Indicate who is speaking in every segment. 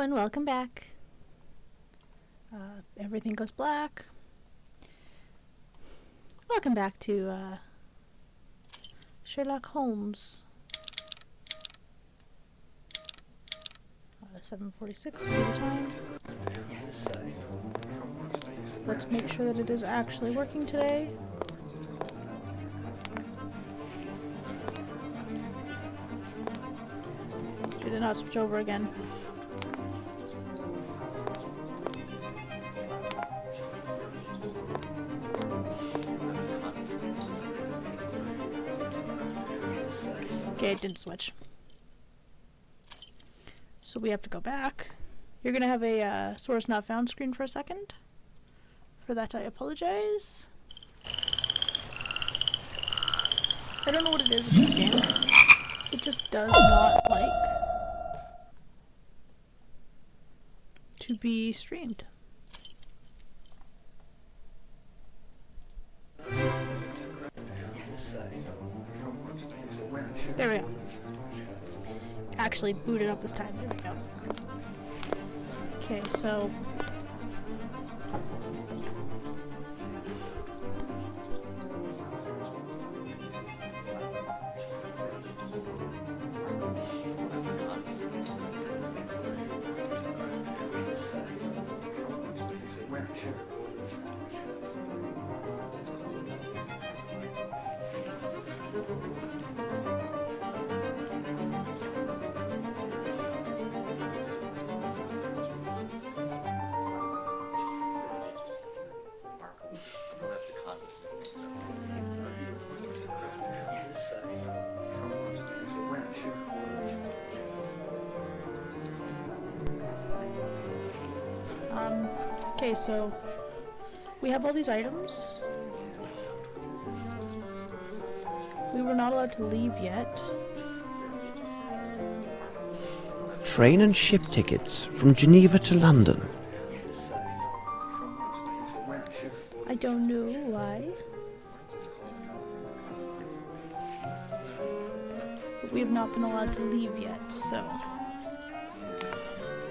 Speaker 1: and welcome back. Everything goes black. Welcome back to Sherlock Holmes. 7:46 will be the time. Let's make sure that it is actually working today. Did it not switch over again? Okay, it didn't switch. So we have to go back. You're gonna have a source not found screen for a second. For that, I apologize. I don't know what it is in this game. It just does not like to be streamed. There we go. Actually booted up this time. There we go. Okay, so okay, so we have all these items. We were not allowed to leave yet.
Speaker 2: Train and ship tickets from Geneva to London.
Speaker 1: I don't know why. But we have not been allowed to leave yet, so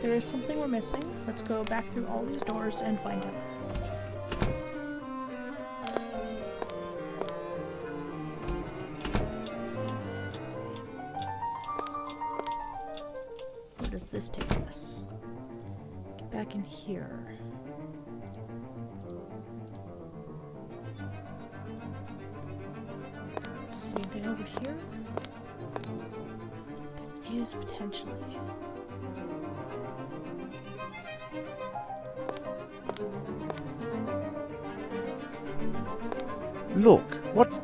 Speaker 1: there is something we're missing. Let's go back through all these doors and find out. Where does this take us? Get back in here. See anything over here? There is potentially.
Speaker 2: Look, what's...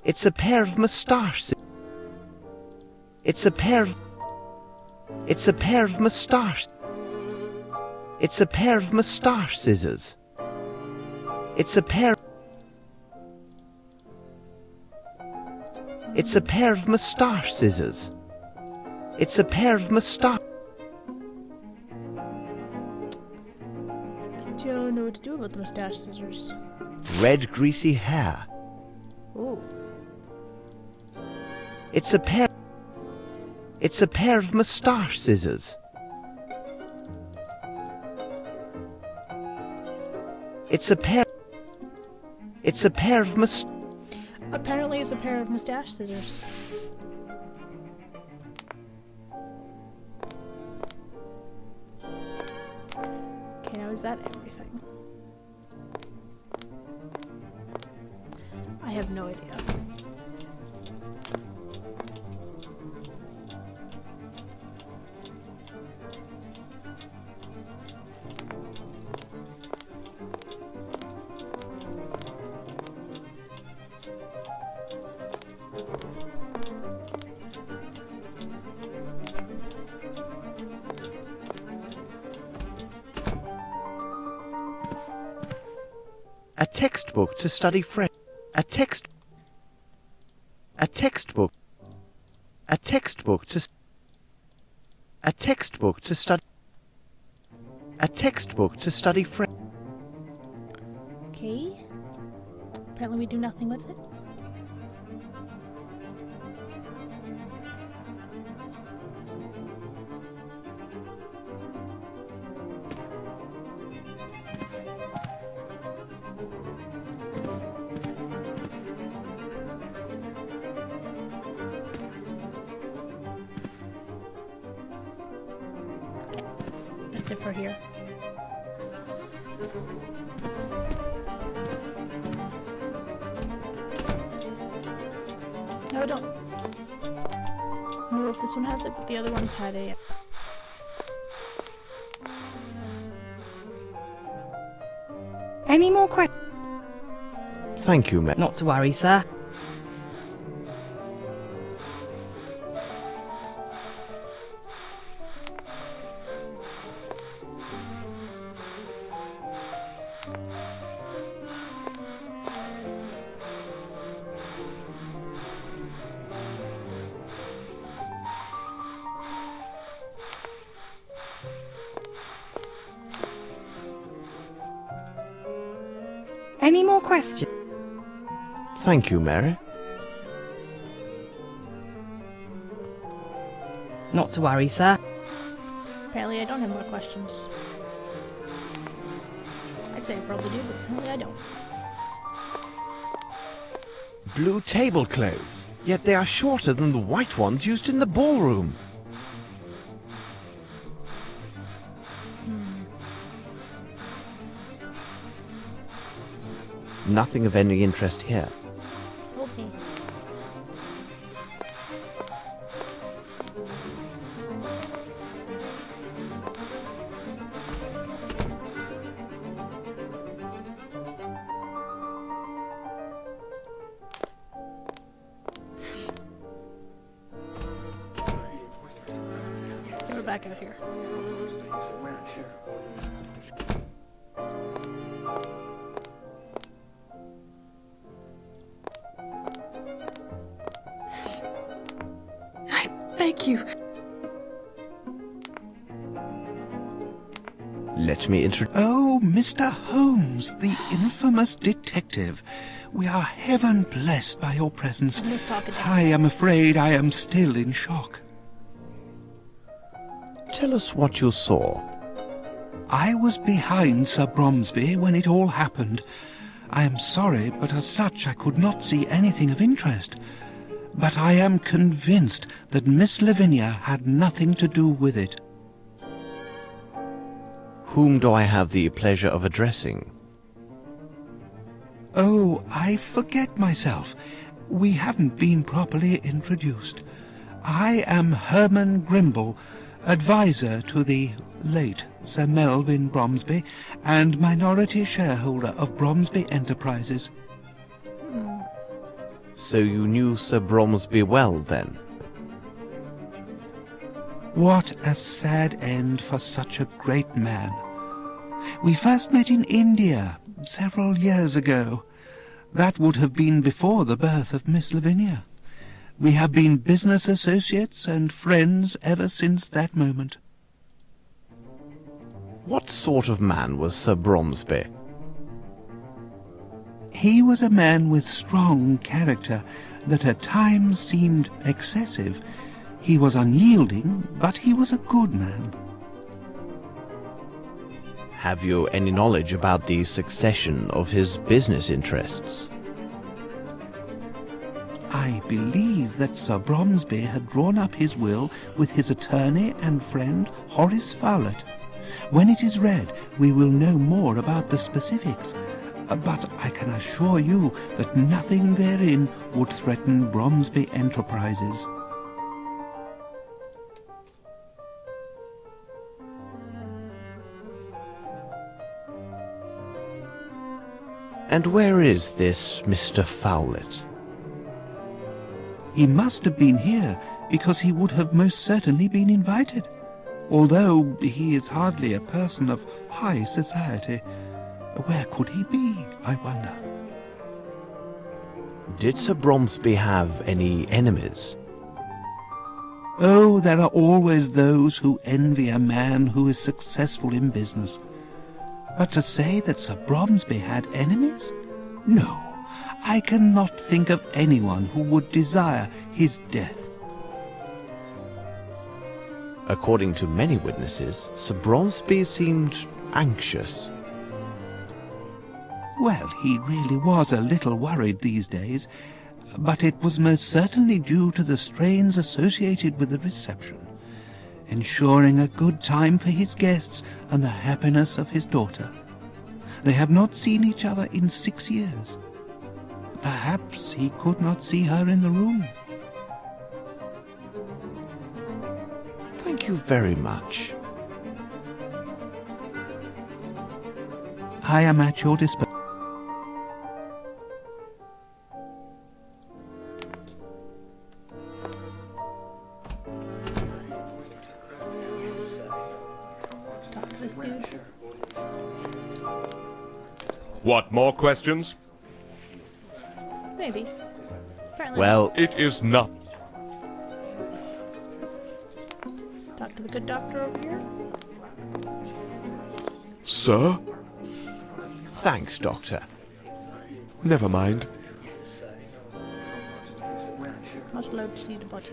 Speaker 2: It's a pair of moustache... It's a pair of... It's a pair of moustache... It's a pair of moustache scissors. It's a pair... It's a pair of moustache scissors. It's a pair of moustache...
Speaker 1: I don't know what to do about the mustache scissors.
Speaker 2: Red greasy hair.
Speaker 1: Oh.
Speaker 2: It's a pair... It's a pair of moustache scissors. It's a pair... It's a pair of
Speaker 1: Apparently it's a pair of mustache scissors. Okay, now is that everything? I have no idea.
Speaker 2: A textbook to study French. A textbook to study. A textbook to study French.
Speaker 1: Okay. Apparently we do nothing with it. that's it for here. No, I don't. I don't know if this one has it, but the other one's had a...
Speaker 3: Any more questions?
Speaker 2: Thank you,
Speaker 3: Not to worry, sir. Any more questions?
Speaker 2: Thank you, Mary.
Speaker 3: Not to worry, sir.
Speaker 1: Apparently I don't have more questions. I'd say I probably do, but apparently I don't.
Speaker 2: Blue tablecloths, yet they are shorter than the white ones used in the ballroom. Nothing of any interest here.
Speaker 1: Okay. We're back out here.
Speaker 3: Thank you.
Speaker 2: Let me introduce...
Speaker 4: Oh, Mr. Holmes, the infamous detective. We are heaven blessed by your presence.
Speaker 1: Who's talking to
Speaker 4: I am afraid I am still in shock.
Speaker 2: Tell us what you saw.
Speaker 4: I was behind Sir Bromsby when it all happened. I am sorry, but as such I could not see anything of interest. But I am convinced that Miss Lavinia had nothing to do with it.
Speaker 2: Whom do I have the pleasure of addressing?
Speaker 4: Oh, I forget myself. We haven't been properly introduced. I am Herman Grimble, advisor to the late Sir Melvyn Bromsby and minority shareholder of Bromsby Enterprises.
Speaker 2: So you knew Sir Bromsby well, then?
Speaker 4: What a sad end for such a great man. We first met in India several years ago. That would have been before the birth of Miss Lavinia. We have been business associates and friends ever since that moment.
Speaker 2: What sort of man was Sir Bromsby?
Speaker 4: He was a man with strong character that at times seemed excessive. He was unyielding, but he was a good man.
Speaker 2: Have you any knowledge about the succession of his business interests?
Speaker 4: I believe that Sir Bromsby had drawn up his will with his attorney and friend Horace Fowlett. When it is read, we will know more about the specifics. But I can assure you that nothing therein would threaten Bromsby Enterprises.
Speaker 2: And where is this Mr. Fowlett?
Speaker 4: He must have been here, because he would have most certainly been invited, although he is hardly a person of high society. Where could he be, I wonder?
Speaker 2: Did Sir Bromsby have any enemies?
Speaker 4: Oh, there are always those who envy a man who is successful in business. But to say that Sir Bromsby had enemies? No, I cannot think of anyone who would desire his death.
Speaker 2: According to many witnesses, Sir Bromsby seemed anxious.
Speaker 4: Well, he really was a little worried these days, but it was most certainly due to the strains associated with the reception. ensuring a good time for his guests and the happiness of his daughter. They have not seen each other in 6 years. Perhaps he could not see her in the room.
Speaker 2: Thank you very much.
Speaker 4: I am at your disposal.
Speaker 1: Talk to this dude.
Speaker 5: What, more questions?
Speaker 1: Maybe. Apparently.
Speaker 2: Well,
Speaker 5: It is not.
Speaker 1: Talk to the good doctor over here.
Speaker 5: Sir?
Speaker 2: thanks, Doctor.
Speaker 5: Never mind.
Speaker 1: Not allowed to see the body.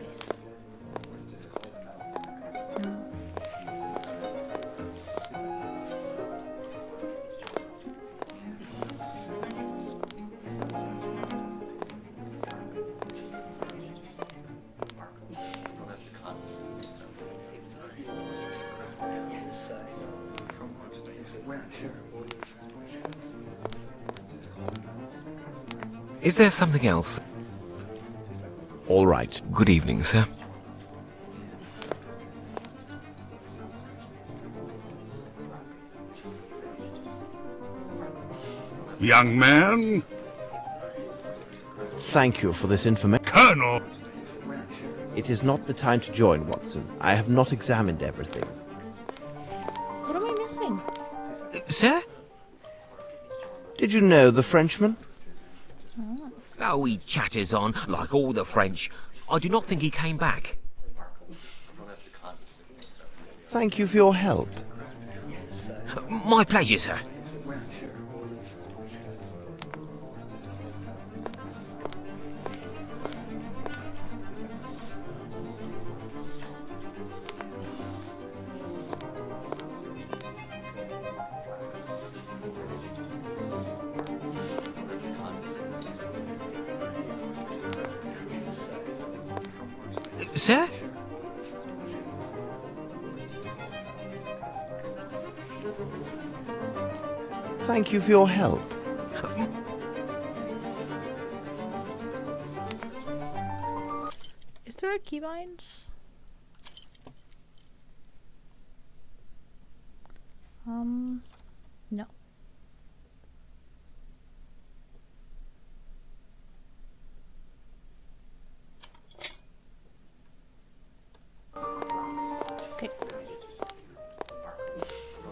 Speaker 6: Is there something else?
Speaker 2: All right.
Speaker 6: Good evening, sir.
Speaker 7: Young man,
Speaker 2: Thank you for this information.
Speaker 7: Colonel.
Speaker 2: It is not the time to join, Watson. I have not examined everything.
Speaker 1: What am I missing?
Speaker 6: Sir?
Speaker 2: Did you know the Frenchman?
Speaker 6: Oh, he chatters on like all the French. I do not think he came back.
Speaker 2: Thank you for your help.
Speaker 6: My pleasure, sir. Sir?
Speaker 2: Thank you for your help.
Speaker 1: Is there a keybinds? No. Okay.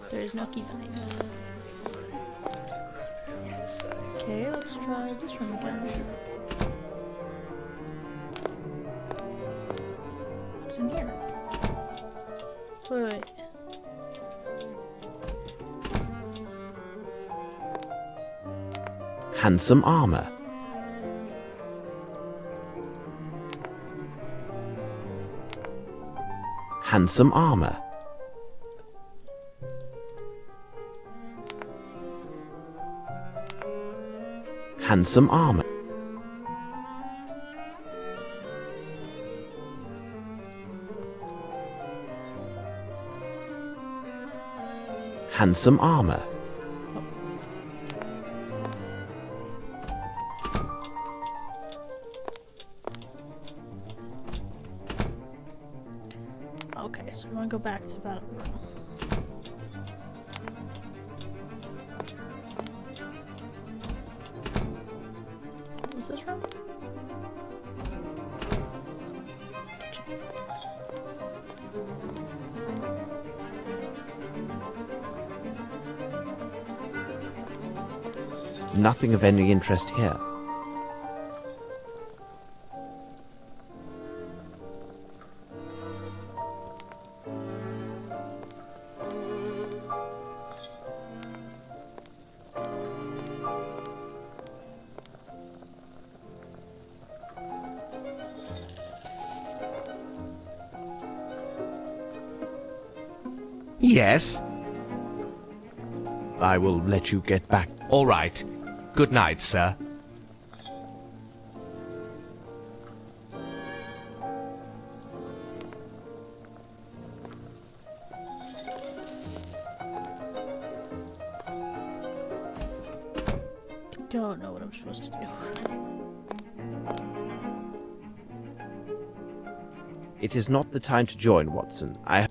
Speaker 1: There is no keybinds. Okay, let's try this room again. What's in here? Wait.
Speaker 2: Handsome armor. Handsome armor. Handsome armor. Handsome armor.
Speaker 1: Okay, so we want to go back to that room. What was this room? Kitchen.
Speaker 2: Nothing of any interest here.
Speaker 8: Yes?
Speaker 2: I will let you get back.
Speaker 8: All right. Good night, sir.
Speaker 1: we're supposed to do.
Speaker 2: It is not the time to join, Watson.
Speaker 1: I'm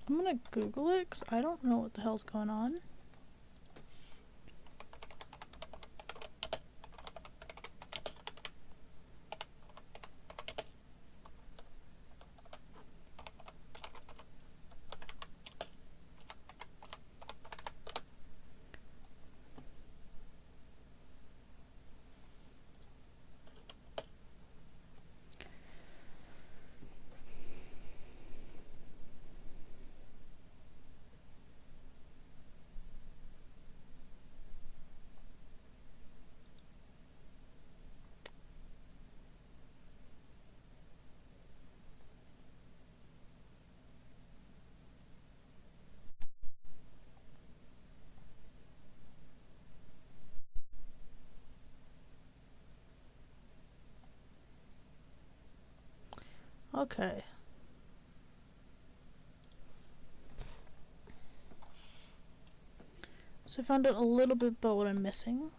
Speaker 1: gonna Google it because I don't know what the hell's going on. Okay. So I found out a little bit about what I'm missing.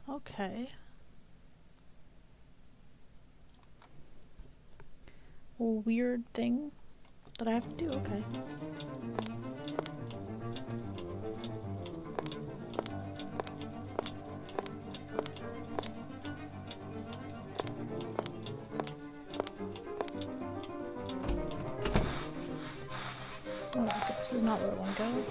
Speaker 1: Okay. A weird thing that I have to do, okay. Oh, okay, this is not where I want to go.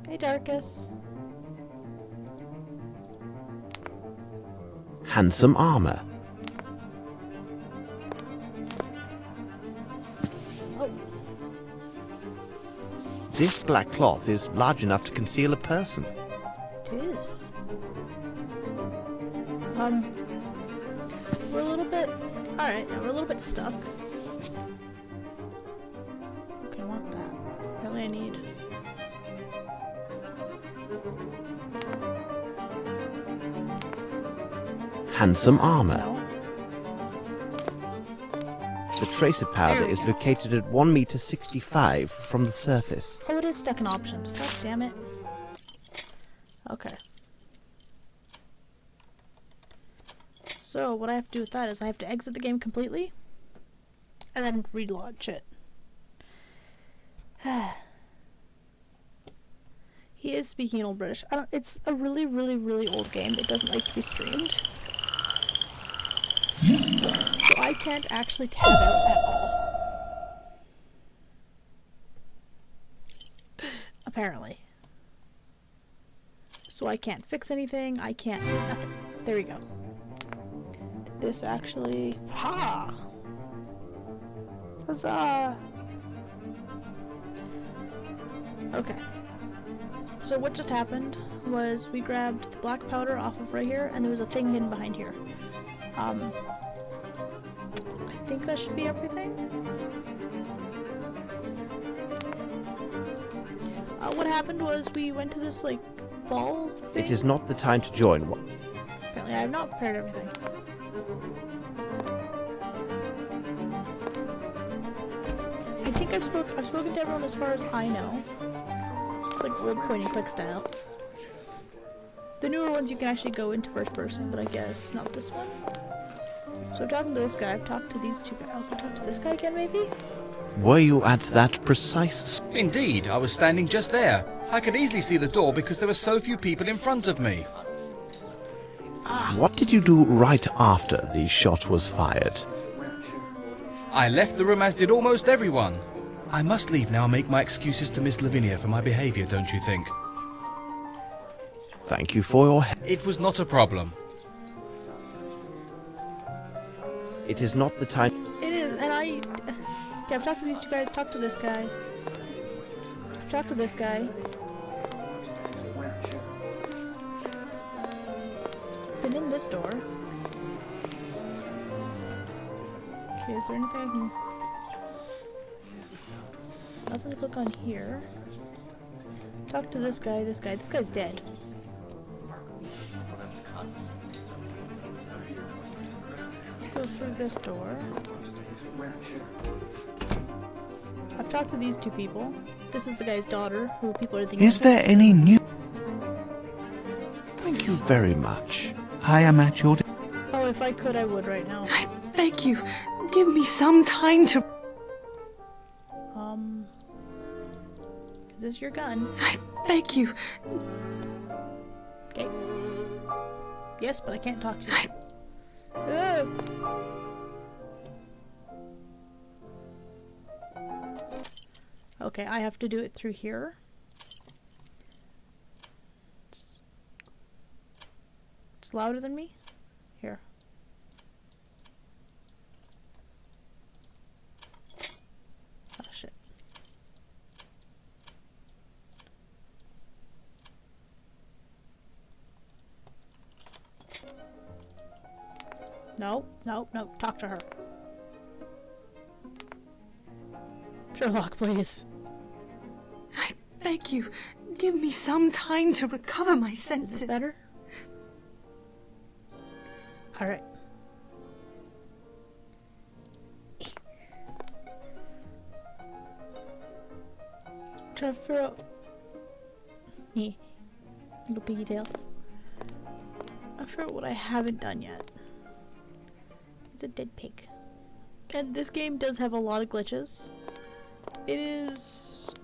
Speaker 1: Hey, Darkus.
Speaker 2: Handsome armor.
Speaker 1: Oh,
Speaker 2: This black cloth is large enough to conceal a person.
Speaker 1: it is. We're a little bit... Alright, yeah, we're a little bit stuck. Okay, I want that. Apparently I need...
Speaker 2: Handsome armor.
Speaker 1: No.
Speaker 2: The tracer powder is located at 1 meter 65 from the surface.
Speaker 1: Oh, it is stuck in options. God damn it. Okay. So, what I have to do with that is I have to exit the game completely and then relaunch it. He is speaking in Old British. It's a really, really, really old game. It doesn't like to be streamed. So I can't actually tab out at all. Apparently. So I can't fix anything. I can't... nothing. There we go. Did this actually... Ha! Huzzah! Okay. So what just happened was we grabbed the black powder off of right here, and there was a thing hidden behind here. I think that should be everything. What happened was we went to this, like, ball thing.
Speaker 2: It is not the time to join.
Speaker 1: Apparently I have not prepared everything. I think I've spoken to everyone as far as I know. It's like old point and click style. The newer ones you can actually go into first person, but I guess not this one. So I'm talking to this guy, I've talked to these two guys. I'll talk to this guy again maybe?
Speaker 2: Were you at that precise...
Speaker 9: Indeed, I was standing just there. I could easily see the door because there were so few people in front of me.
Speaker 2: What did you do right after the shot was fired?
Speaker 9: I left the room as did almost everyone. I must leave now and make my excuses to Miss Lavinia for my behaviour, don't you think?
Speaker 2: Thank you for your help.
Speaker 9: It was not a problem.
Speaker 2: It is not the time.
Speaker 1: It is, and okay, I've talked to these two guys, talked to this guy. I've talked to this guy. Been in this door. Okay, is there anything I can... Nothing to look on here. Talk to this guy, this guy. This guy's dead. Let's go through this door. I've talked to these two people. This is the guy's daughter, who people are thinking...
Speaker 4: Is there any new...
Speaker 2: Thank you very much.
Speaker 4: I am at your...
Speaker 1: Oh, if I could, I would right now.
Speaker 3: I beg you, give me some time to...
Speaker 1: Is this your gun?
Speaker 3: I beg you.
Speaker 1: Okay. Yes, but I can't talk to you. Ugh. Okay, I have to do it through here. It's louder than me? Here. Oh, shit. No, no, no. Talk to her. Sherlock, please.
Speaker 3: I beg you, give me some time to recover my
Speaker 1: Is
Speaker 3: senses.
Speaker 1: this better? Alright. Trying to figure out... Yeah. Little piggy tail. I figure out what I haven't done yet. It's a dead pig. And this game does have a lot of glitches. It is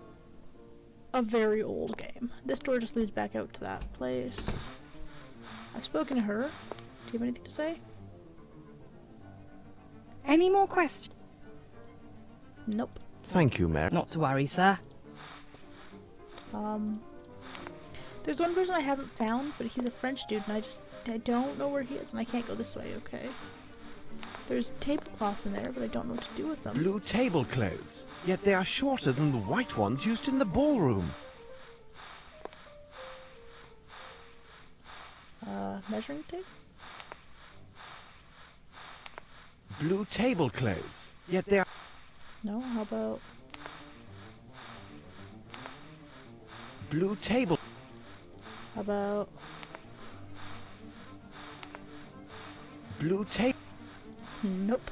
Speaker 1: a very old game. This door just leads back out to that place. I've spoken to her. Do you have anything to say?
Speaker 3: Any more questions?
Speaker 1: Nope.
Speaker 2: Thank you, Mary.
Speaker 3: Not to worry, sir.
Speaker 1: There's one person I haven't found, but he's a French dude, and I don't know where he is, and I can't go this way, okay? There's tablecloths in there, but I don't know what to do with them.
Speaker 2: Blue tablecloths, yet they are shorter than the white ones used in the ballroom.
Speaker 1: Measuring tape?
Speaker 2: Blue tablecloths, yet they are...
Speaker 1: No, how about...
Speaker 2: Blue table...
Speaker 1: How about...
Speaker 2: Blue table...
Speaker 1: Nope.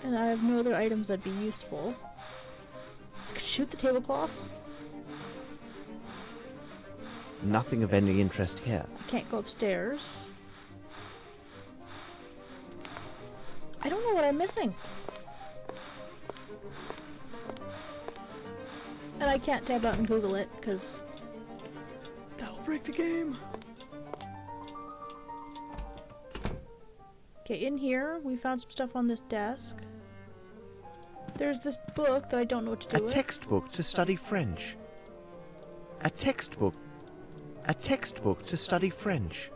Speaker 1: And I have no other items that'd be useful. I could shoot the tablecloths.
Speaker 2: Nothing of any interest here.
Speaker 1: I can't go upstairs. I don't know what I'm missing. And I can't tab out and Google it, because that will break the game. Okay, in here, we found some stuff on this desk. There's this book that I don't know what to do
Speaker 2: A
Speaker 1: with.
Speaker 2: textbook to study French. A textbook. A textbook to study French.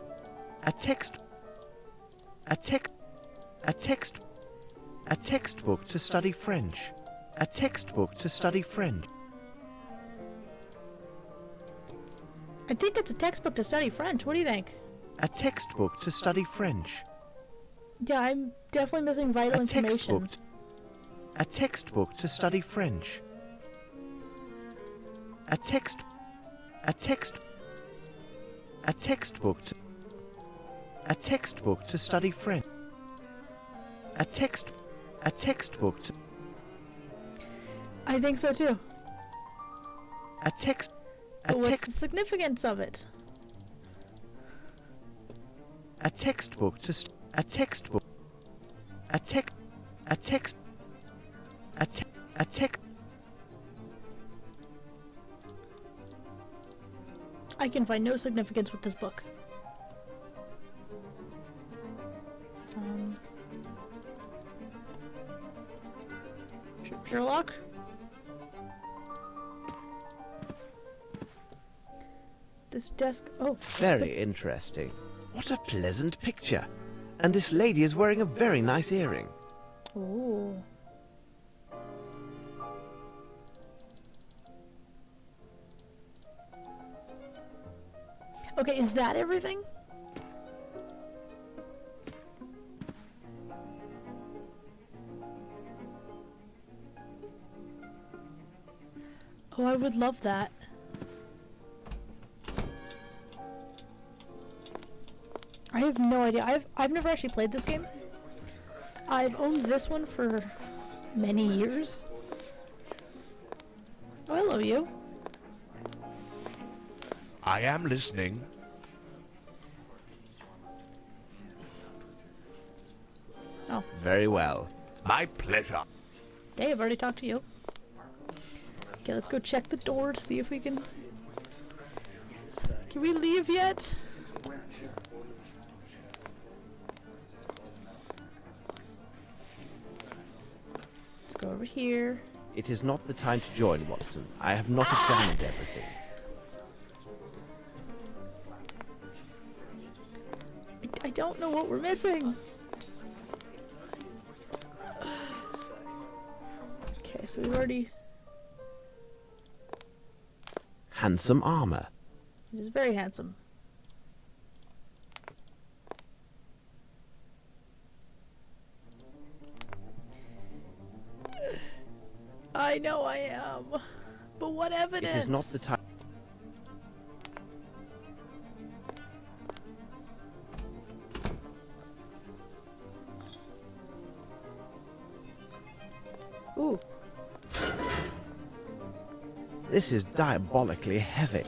Speaker 2: A text. A text. A text. A textbook to study French. A textbook to study French.
Speaker 1: I think it's a textbook to study French. What do you think?
Speaker 2: A textbook to study French.
Speaker 1: Yeah, I'm definitely missing vital
Speaker 2: A
Speaker 1: information.
Speaker 2: textbook. A textbook to study French. A text. A text. A textbook to. A textbook to study French. A text. A textbook to.
Speaker 1: I think so too.
Speaker 2: A text. A
Speaker 1: But what's
Speaker 2: text.
Speaker 1: the significance of it?
Speaker 2: A textbook to. A textbook. A text. A text. A te. A text.
Speaker 1: I can find no significance with this book. Sherlock? This desk... Oh.
Speaker 2: Very interesting. What a pleasant picture. And this lady is wearing a very nice earring.
Speaker 1: Ooh. Okay, is that everything? Oh, I would love that. I have no idea. I've never actually played this game. I've owned this one for many years. Oh, hello, you.
Speaker 5: I am listening.
Speaker 1: Oh,
Speaker 2: Very well.
Speaker 5: My pleasure.
Speaker 1: okay, I've already talked to you. Okay, let's go check the door to see if we can... Can we leave yet? Let's go over here.
Speaker 2: It is not the time to join, Watson. I have not examined everything.
Speaker 1: I don't know what we're missing. Okay, so we've already...
Speaker 2: Handsome armor.
Speaker 1: It is very handsome. I know I am. But what evidence?
Speaker 2: It is not the time.
Speaker 1: Ooh.
Speaker 2: This is diabolically heavy.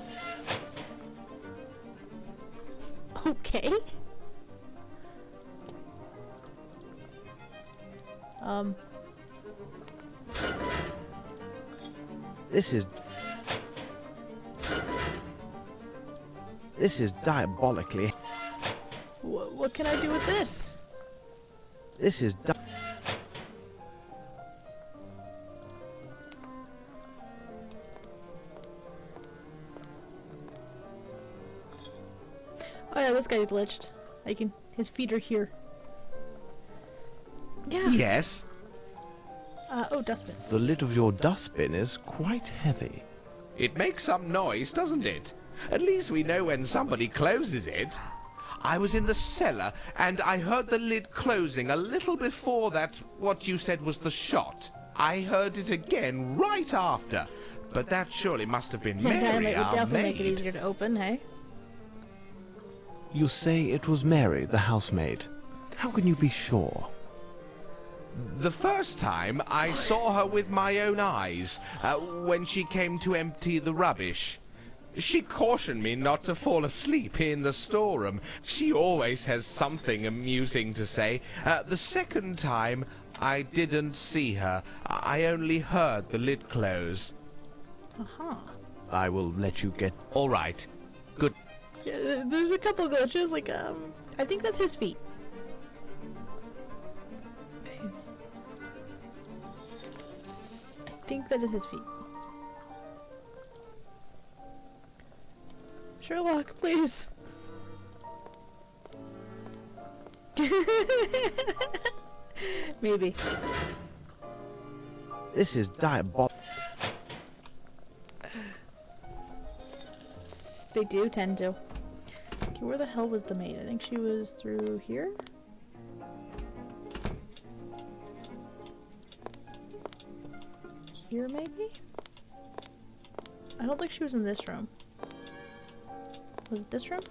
Speaker 1: Okay.
Speaker 2: This is diabolically.
Speaker 1: What can I do with this?
Speaker 2: This is
Speaker 1: Oh yeah, this guy glitched. His feet are here. Yeah.
Speaker 8: Yes?
Speaker 1: Oh, dustbin.
Speaker 2: The lid of your dustbin is quite heavy.
Speaker 8: It makes some noise, doesn't it? At least we know when somebody closes it. I was in the cellar, and I heard the lid closing a little before that, what you said was the shot. I heard it again right after, but that surely must have been Mary,
Speaker 1: Dynamite would
Speaker 8: our
Speaker 1: definitely
Speaker 8: maid.
Speaker 1: make it easier to open, hey?
Speaker 2: You say it was Mary, the housemaid. How can you be sure?
Speaker 8: The first time I saw her with my own eyes, when she came to empty the rubbish. She cautioned me not to fall asleep in the storeroom. She always has something amusing to say. The second time, I didn't see her. I only heard the lid close.
Speaker 1: Uh-huh.
Speaker 2: I will let you get.
Speaker 8: All right. Good.
Speaker 1: Yeah, there's a couple glitches, like, I think that's his feet. I think that is his feet. Sherlock, please. Maybe.
Speaker 2: This is diabolical.
Speaker 1: They do tend to. Okay, where the hell was the maid? I think she was through here? Here, maybe? I don't think she was in this room. Was it this room?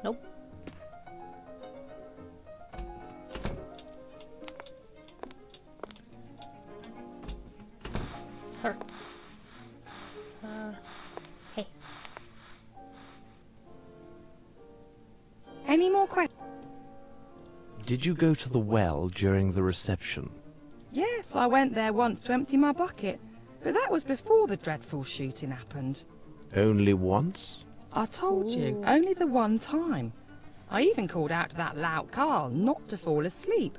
Speaker 1: Nope. Her. Hey.
Speaker 3: Any more questions?
Speaker 2: Did you go to the well during the reception?
Speaker 3: Yes, I went there once to empty my bucket, but that was before the dreadful shooting happened.
Speaker 2: Only once?
Speaker 3: I told you, only the one time. I even called out to that lout Carl not to fall asleep.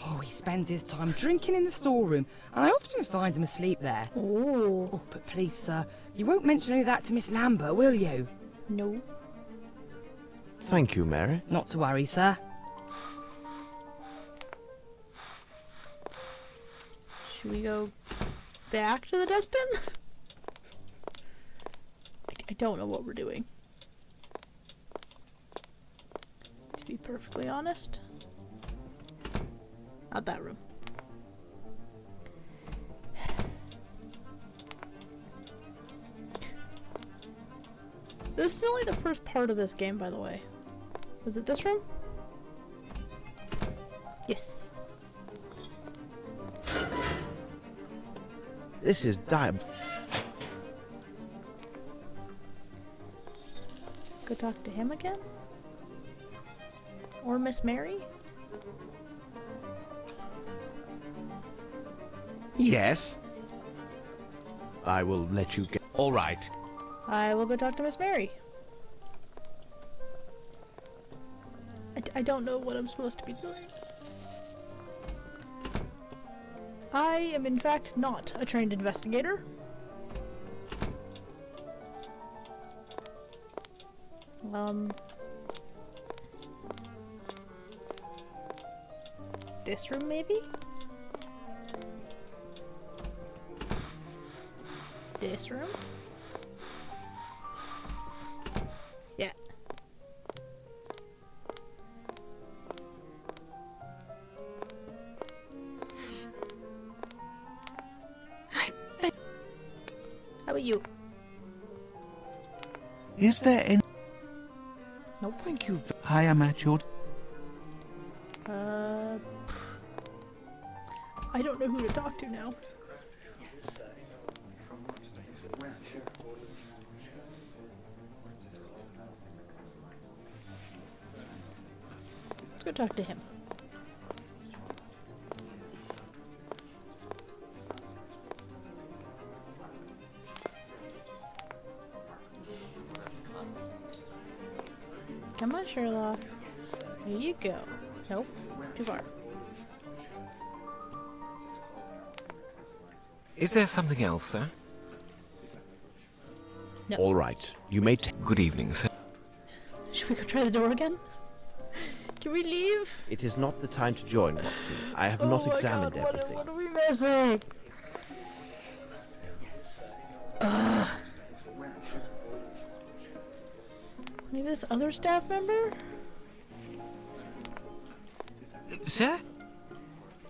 Speaker 3: Oh, he spends his time drinking in the storeroom, and I often find him asleep there.
Speaker 1: Ooh.
Speaker 3: Oh, but please, sir, you won't mention any of that to Miss Lambert, will you?
Speaker 1: No.
Speaker 2: Thank you, Mary.
Speaker 3: Not to worry, sir.
Speaker 1: Should we go back to the dustbin? I don't know what we're doing. To be perfectly honest. Not that room. This is only the first part of this game, by the way. Was it this room? Yes.
Speaker 2: This is
Speaker 1: Go talk to him again? Or Miss Mary?
Speaker 2: Yes. I will let you get.
Speaker 8: All right.
Speaker 1: I will go talk to Miss Mary. I don't know what I'm supposed to be doing. I am in fact not a trained investigator. This room maybe? This room? Yeah. How about you?
Speaker 4: Is there any...
Speaker 1: Nope.
Speaker 2: Thank you.
Speaker 4: I am at your...
Speaker 1: I don't know who to talk to now. Let's go talk to him. Come on, Sherlock. Here you go. Nope. Too far.
Speaker 6: Is there something else, sir?
Speaker 1: No.
Speaker 2: All right. You may take.
Speaker 6: Good evening, sir.
Speaker 1: Should we go try the door again? Can we leave?
Speaker 2: It is not the time to join, Watson. I have
Speaker 1: Oh
Speaker 2: not
Speaker 1: my
Speaker 2: examined
Speaker 1: God,
Speaker 2: everything.
Speaker 1: What are we missing? Maybe this other staff member?
Speaker 6: Sir?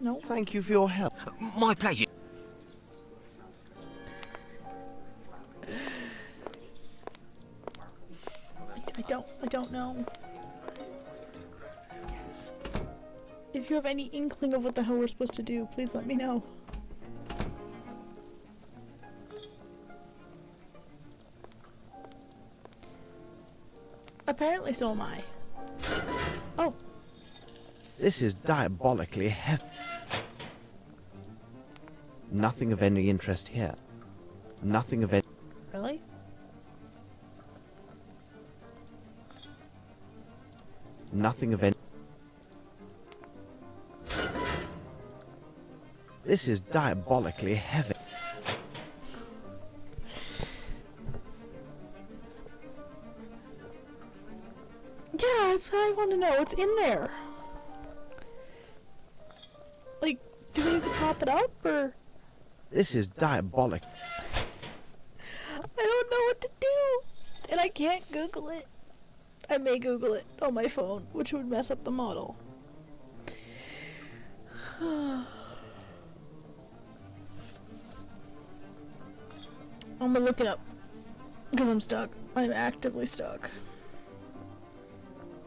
Speaker 1: No.
Speaker 2: Thank you for your help.
Speaker 6: My pleasure.
Speaker 1: I don't know. If you have any inkling of what the hell we're supposed to do, please let me know. Apparently so am I. Oh.
Speaker 2: This is diabolically heavy. Nothing of any interest here. Nothing of any.
Speaker 1: Really?
Speaker 2: Nothing of any. This is diabolically heavy.
Speaker 1: Yeah, that's how I want to know. What's in there? Like, do we need to prop it up, or?
Speaker 2: This is diabolic.
Speaker 1: I don't know what to do! And I can't Google it. I may Google it on my phone, which would mess up the model. I'm gonna look it up. Because I'm stuck. I'm actively stuck.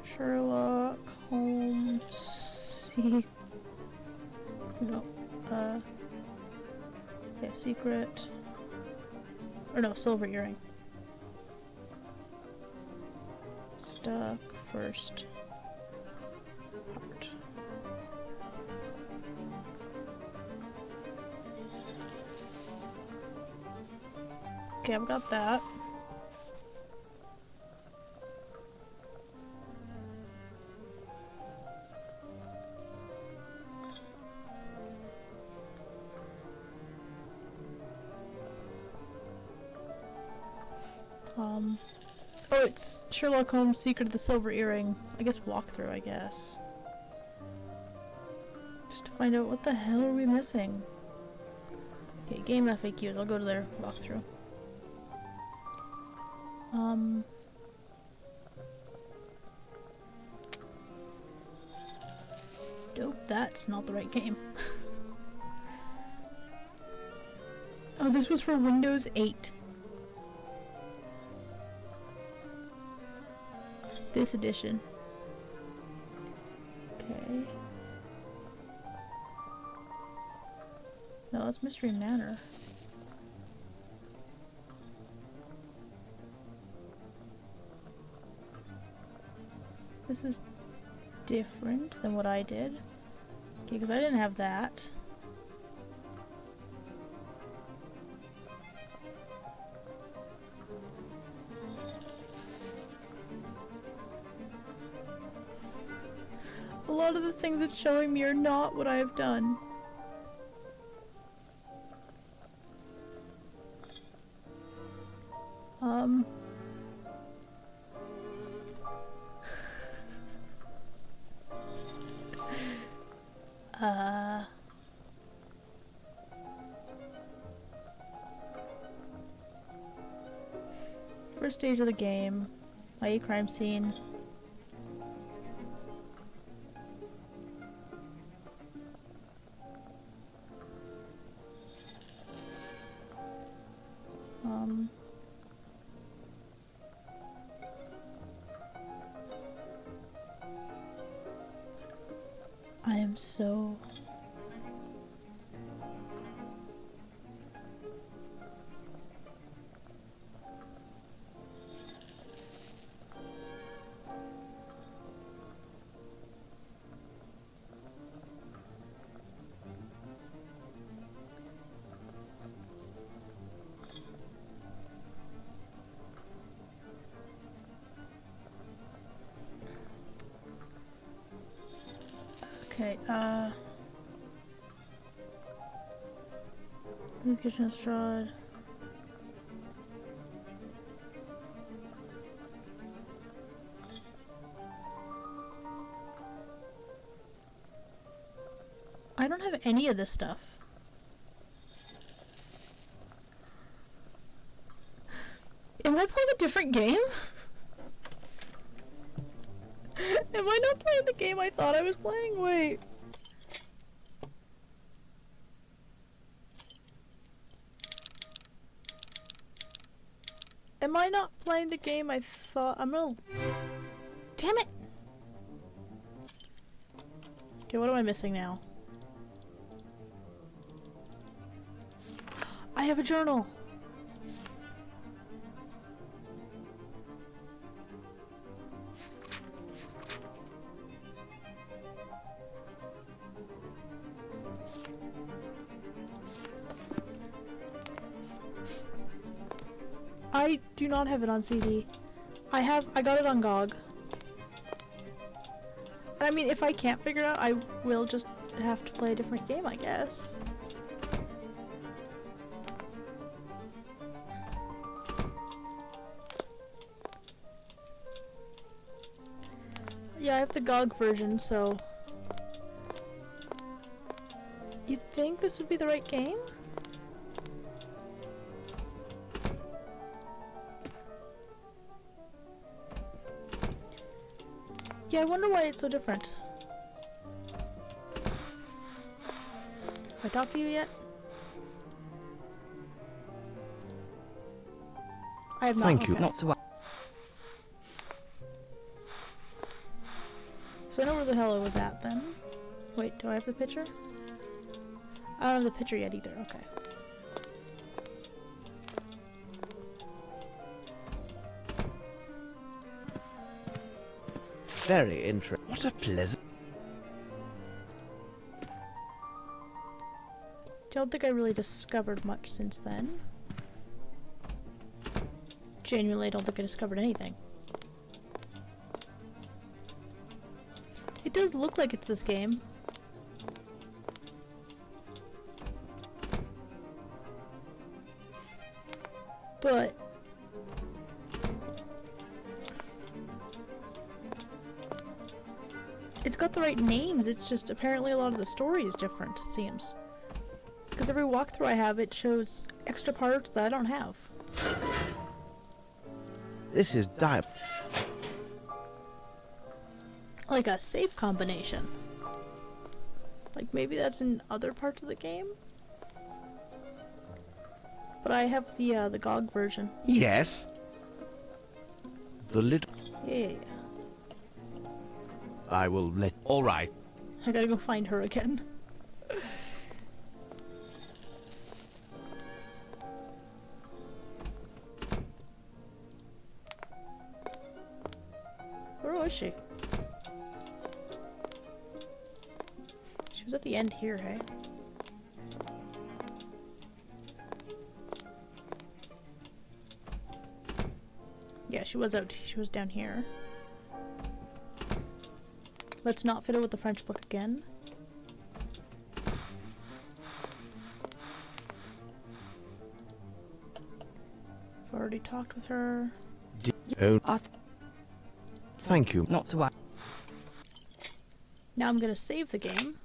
Speaker 1: Sherlock Holmes. See. No. Yeah, secret. Or no, silver earring. Stuck first part. Okay, I've got that. Oh, it's Sherlock Holmes' Secret of the Silver Earring. I guess walkthrough, I guess. Just to find out what the hell are we missing. Okay, game FAQs. I'll go to their walkthrough. Nope, that's not the right game. Oh, this was for Windows 8. This edition. Okay. No, that's Mystery Manor. This is different than what I did. Okay, because I didn't have that. A lot of the things it's showing me are not what I have done. First stage of the game, i.e. crime scene. I am so... Okay, Kitchen Strahd. I don't have any of this stuff. Am I playing a different game? Am I not playing the game I thought I was playing? Wait. Am I not playing the game I thought? I'm gonna... Damn it! Okay, what am I missing now? I have a journal! I do not have it on CD. I got it on GOG. I mean, if I can't figure it out, I will just have to play a different game, I guess. Yeah, I have the GOG version, so... You'd think this would be the right game? Yeah, I wonder why it's so different. Have I talked to you yet? I have not.
Speaker 2: Thank you.
Speaker 1: Okay.
Speaker 3: Not to
Speaker 1: So I know where the hell I was at then. Wait, do I have the picture? I don't have the picture yet either, okay.
Speaker 2: Very interesting. What a pleasant...
Speaker 1: Don't think I really discovered much since then. Genuinely, I don't think I discovered anything. It does look like it's this game. But It's got the right names, it's just apparently a lot of the story is different, it seems. Because every walkthrough I have, it shows extra parts that I don't have.
Speaker 2: This is dire.
Speaker 1: Like a safe combination. Like maybe that's in other parts of the game? But I have the GOG version.
Speaker 8: Yes.
Speaker 2: The little.
Speaker 1: Yeah.
Speaker 2: I will let.
Speaker 8: All right.
Speaker 1: I gotta go find her again. Where was she? She was at the end here, hey? Yeah, she was down here. Let's not fiddle with the French book again. I've already talked with her.
Speaker 2: Oh, thank you.
Speaker 3: Not to worry.
Speaker 1: Now I'm gonna save the game.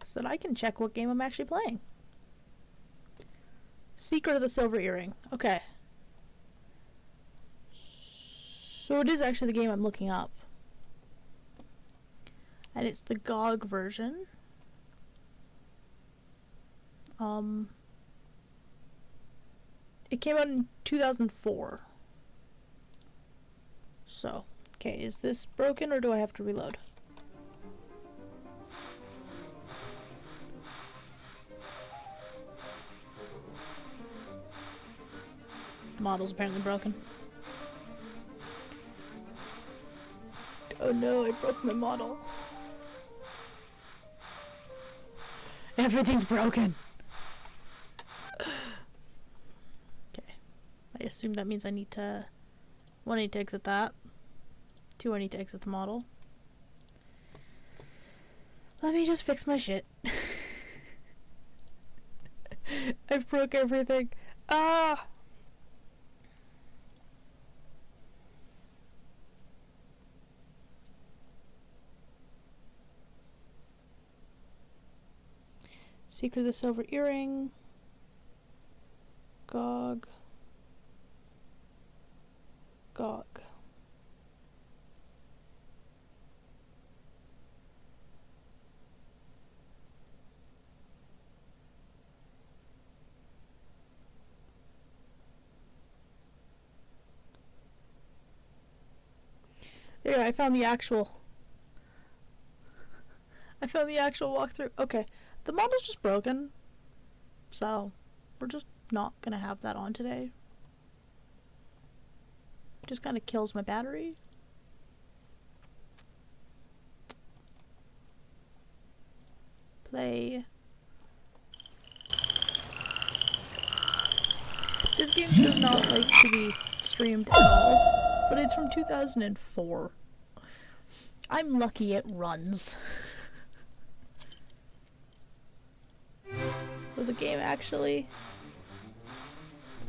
Speaker 1: So that I can check what game I'm actually playing. Secret of the Silver Earring. Okay. So it is actually the game I'm looking up. And it's the GOG version. It came out in 2004. So, okay, is this broken or do I have to reload? The model's apparently broken. Oh no, I broke my model. Everything's broken. Okay. I assume that means I need to... 1, I need to exit that. 2, I need to exit the model. Let me just fix my shit. I've broke everything. Ah! Secret of the Silver Earring. GOG. GOG. There, I found the actual walkthrough. Okay. The model's just broken, so we're just not gonna have that on today. Just kind of kills my battery. Play. This game does not like to be streamed at all, but it's from 2004. I'm lucky it runs. Will the game actually...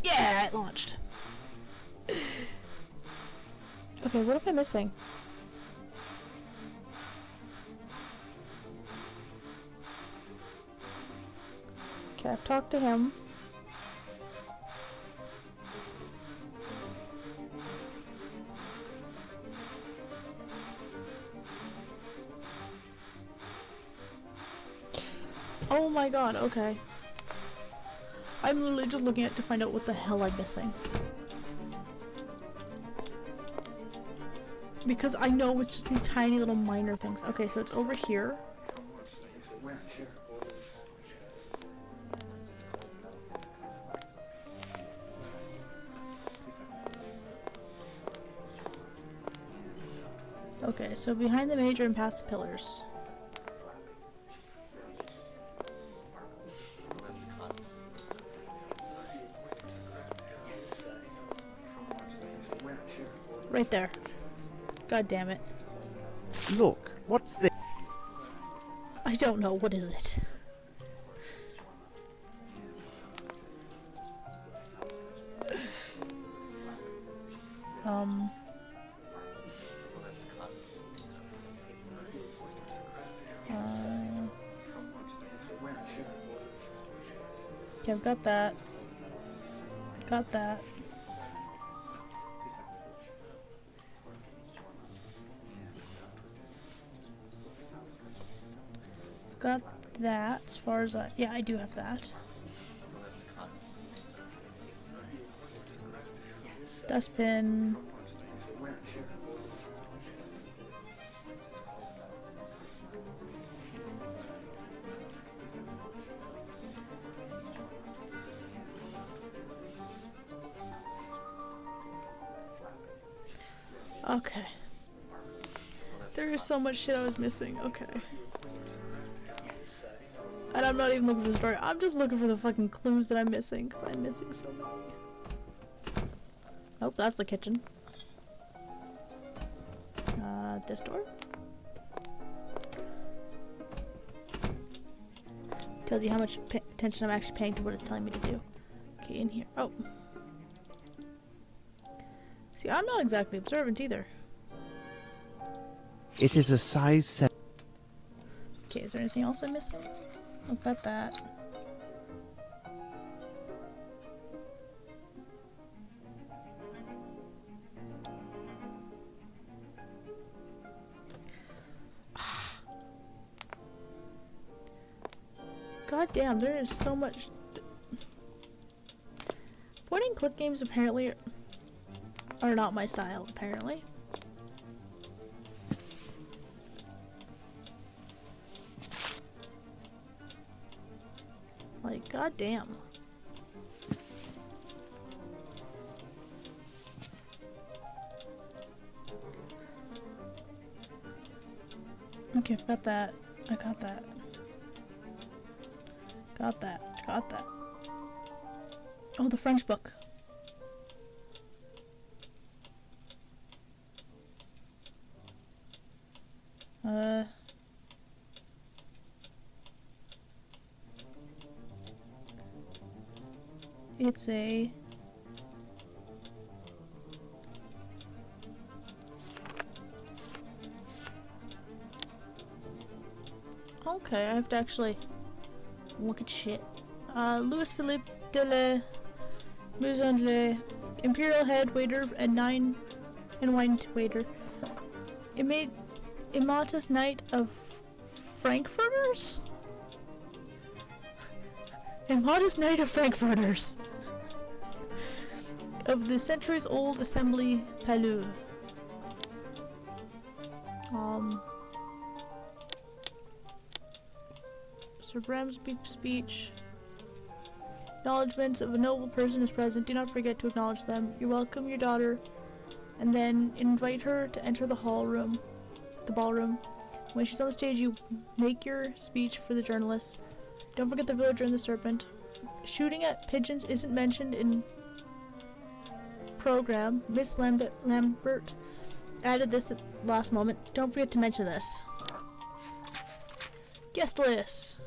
Speaker 1: Yeah, it launched. Okay, what am I missing? Okay, I've talked to him. Oh my god, okay. I'm literally just looking at to find out what the hell I'm missing. Because I know it's just these tiny little minor things. Okay, so it's over here. Okay, so behind the major and past the pillars. Right there. God damn it.
Speaker 2: Look, what's this?
Speaker 1: I don't know. What is it? Okay, I've got that. Got that. I've got that as far as yeah, I do have that. Dustbin. Okay. There is so much shit I was missing. Okay. And I'm not even looking for the story. I'm just looking for the fucking clues that I'm missing, because I'm missing so many. Oh, that's the kitchen. This door? Tells you how much attention I'm actually paying to what it's telling me to do. Okay, in here. Oh. See, I'm not exactly observant either.
Speaker 2: It is a size 7.
Speaker 1: Okay, is there anything else I'm missing? I've got that. God damn, there is so much. Point and click games apparently are not my style, apparently. Like, god damn. Okay, I've got that. I got that. Got that. Got that. Oh, the French book. It's a... Okay, I have to actually look at shit. Louis Philippe de la Maison de Imperial Head Waiter and Wine Waiter. Immortus Knight of Frankfurters? Immortus Knight of Frankfurters. Of the centuries-old Assembly Palais. Sir Bramsby speech. Acknowledgements of a noble person is present. Do not forget to acknowledge them. You welcome your daughter, and then invite her to enter the ballroom. When she's on the stage, you make your speech for the journalists. Don't forget the villager and the serpent. Shooting at pigeons isn't mentioned in program. Miss Lambert added this at last moment. Don't forget to mention this. Guest list.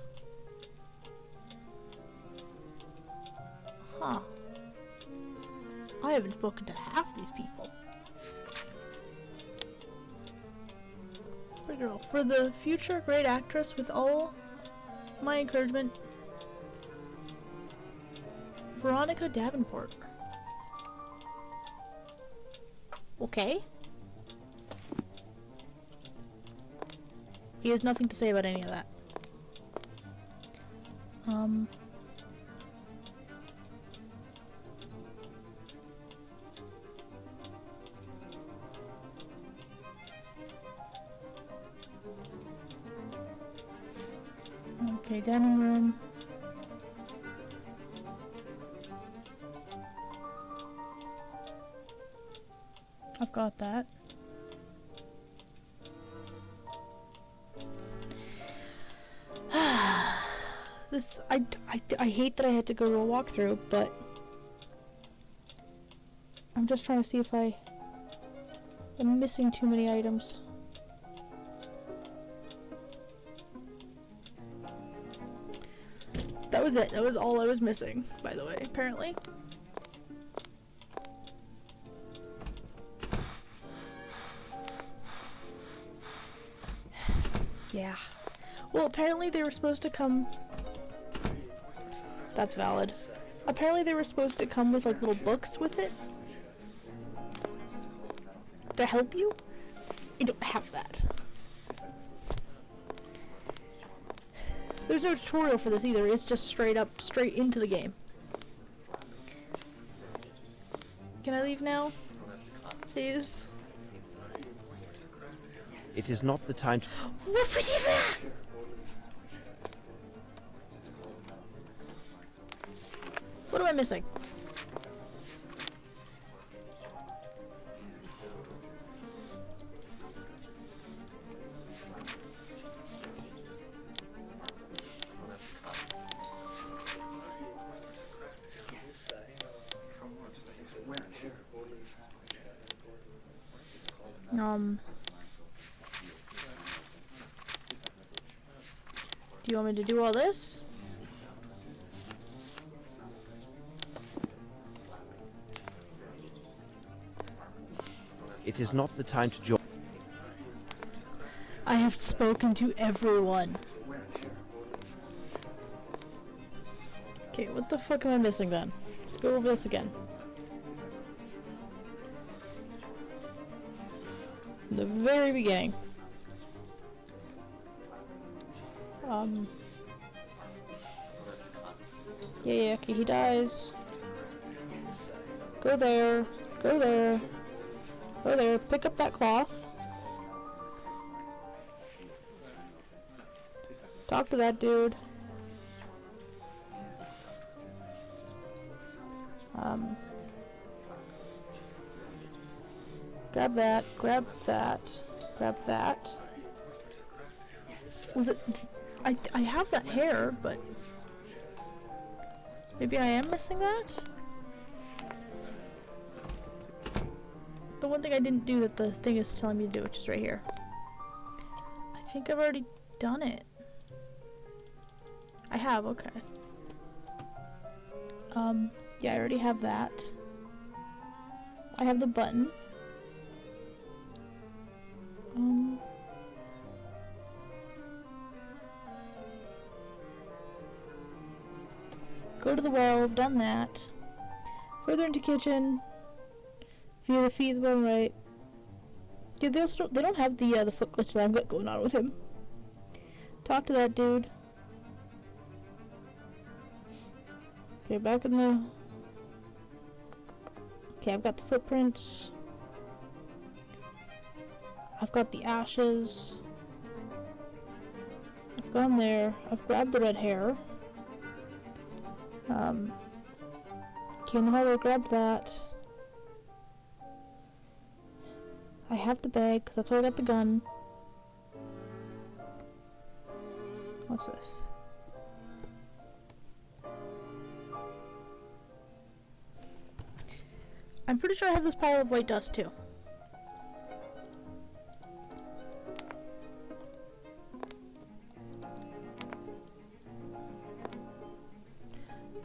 Speaker 1: Huh. I haven't spoken to half these people. Pretty girl. For the future great actress, with all my encouragement, Veronica Davenport. Okay. He has nothing to say about any of that. Okay, dining room. I've got that. This, I hate that I had to go to a walkthrough, but I'm just trying to see if I am missing too many items. That was it. That was all I was missing, by the way, apparently. Yeah. Well, apparently they were supposed to come... That's valid. Apparently they were supposed to come with, like, little books with it. To help you? I don't have that. There's no tutorial for this either. It's just straight into the game. Can I leave now? Please?
Speaker 2: It is not the time to...
Speaker 1: What am I missing? Do you want me to do all this?
Speaker 2: It is not the time to join.
Speaker 1: I have spoken to everyone. Okay, what the fuck am I missing then? Let's go over this again. From the very beginning. Yeah, okay, he dies. Go there. Go there. Go there. Pick up that cloth. Talk to that dude. Grab that. Grab that. Grab that. Was it... I have that hair, but... Maybe I am missing that? The one thing I didn't do that the thing is telling me to do, which is right here. I think I've already done it. I have, okay. Yeah, I already have that. I have the button. Go to the well, I've done that. Further into kitchen. View the feed the bottom right. Yeah, they don't have the foot glitch that I've got going on with him. Talk to that dude. Okay, back in the... Okay, I've got the footprints. I've got the ashes. I've gone there. I've grabbed the red hair. Okay, in the hallway, grabbed that. I have the bag, because that's where I got the gun. What's this? I'm pretty sure I have this pile of white dust, too.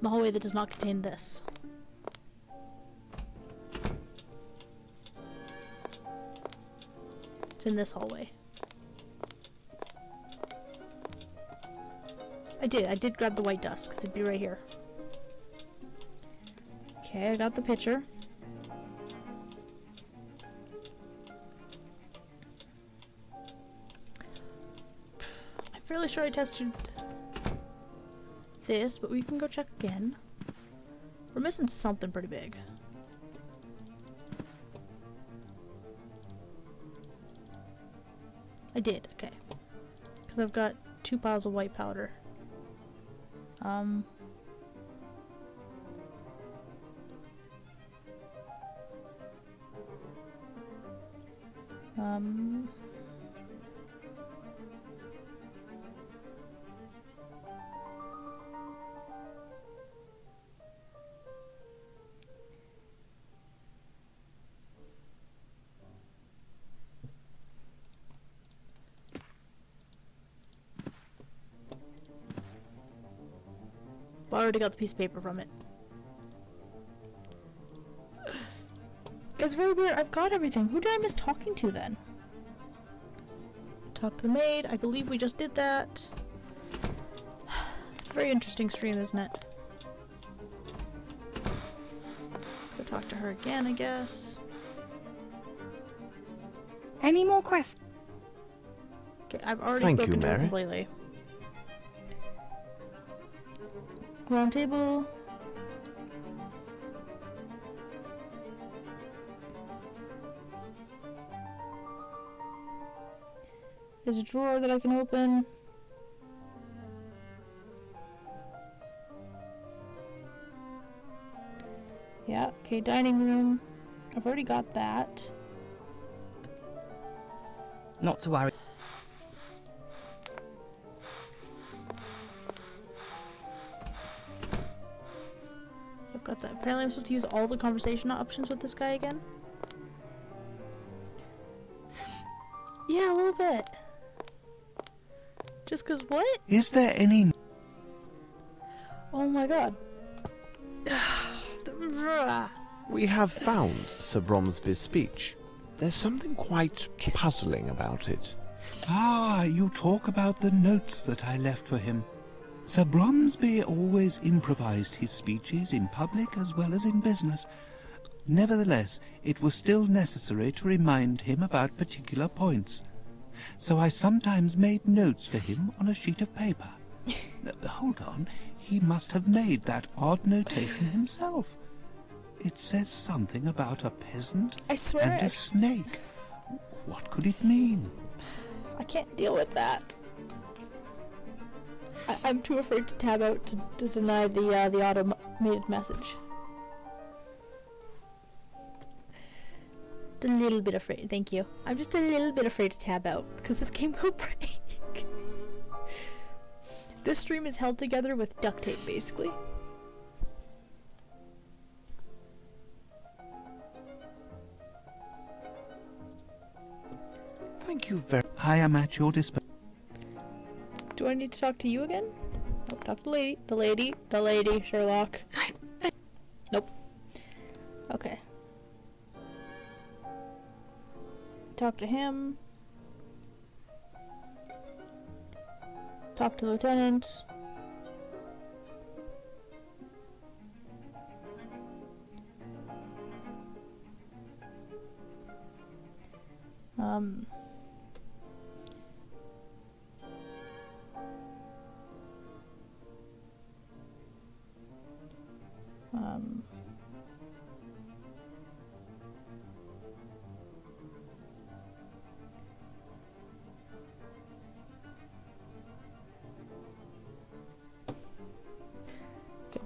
Speaker 1: The hallway that does not contain this. It's in this hallway. I did grab the white dust, because it'd be right here. Okay, I got the picture. I'm fairly sure I tested this, but we can go check again. We're missing something pretty big. I did, okay. Because I've got 2 piles of white powder. I already got the piece of paper from it. It's very weird. I've got everything. Who did I miss talking to then? Talk to the maid. I believe we just did that. It's a very interesting stream, isn't it? Go talk to her again, I guess.
Speaker 3: Any more questions?
Speaker 1: Okay, I've already
Speaker 2: Thank
Speaker 1: spoken
Speaker 2: you,
Speaker 1: to her
Speaker 2: Mary.
Speaker 1: completely. Round table. There's a drawer that I can open. Yeah, okay, dining room. I've already got that.
Speaker 3: Not to worry.
Speaker 1: I've got that. Apparently I'm supposed to use all the conversation options with this guy again. Yeah, a little bit. Just cause what?
Speaker 4: Is there any...
Speaker 1: Oh my god.
Speaker 2: We have found Sir Bromsby's speech. There's something quite puzzling about it.
Speaker 4: Ah, you talk about the notes that I left for him. Sir Bromsby always improvised his speeches in public as well as in business. Nevertheless, it was still necessary to remind him about particular points. So I sometimes made notes for him on a sheet of paper. Hold on, he must have made that odd notation himself. It says something about a peasant
Speaker 1: I swear
Speaker 4: and a snake. What could it mean?
Speaker 1: I can't deal with that. I'm too afraid to tab out to deny the automated message. A little bit afraid, thank you. I'm just a little bit afraid to tab out because this game will break. This stream is held together with duct tape, basically.
Speaker 2: Thank you very
Speaker 4: I am at your disposal.
Speaker 1: Do I need to talk to you again? Nope, talk to the lady, Sherlock. Nope. Okay. Talk to him. Talk to Lieutenant. Um.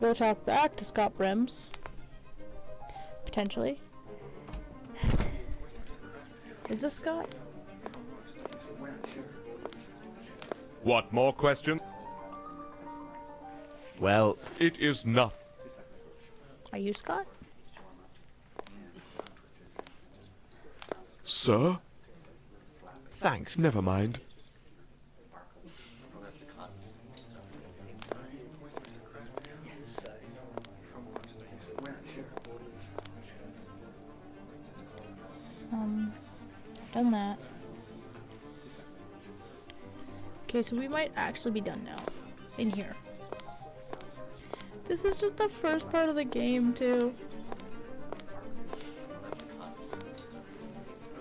Speaker 1: Go talk back to Scott Brims. Potentially. Is this Scott?
Speaker 5: What more questions?
Speaker 2: well.
Speaker 5: It is not.
Speaker 1: Are you Scott?
Speaker 5: Sir?
Speaker 2: Thanks.
Speaker 5: Never mind.
Speaker 1: Done that. Okay, so we might actually be done now. In here. This is just the first part of the game, too.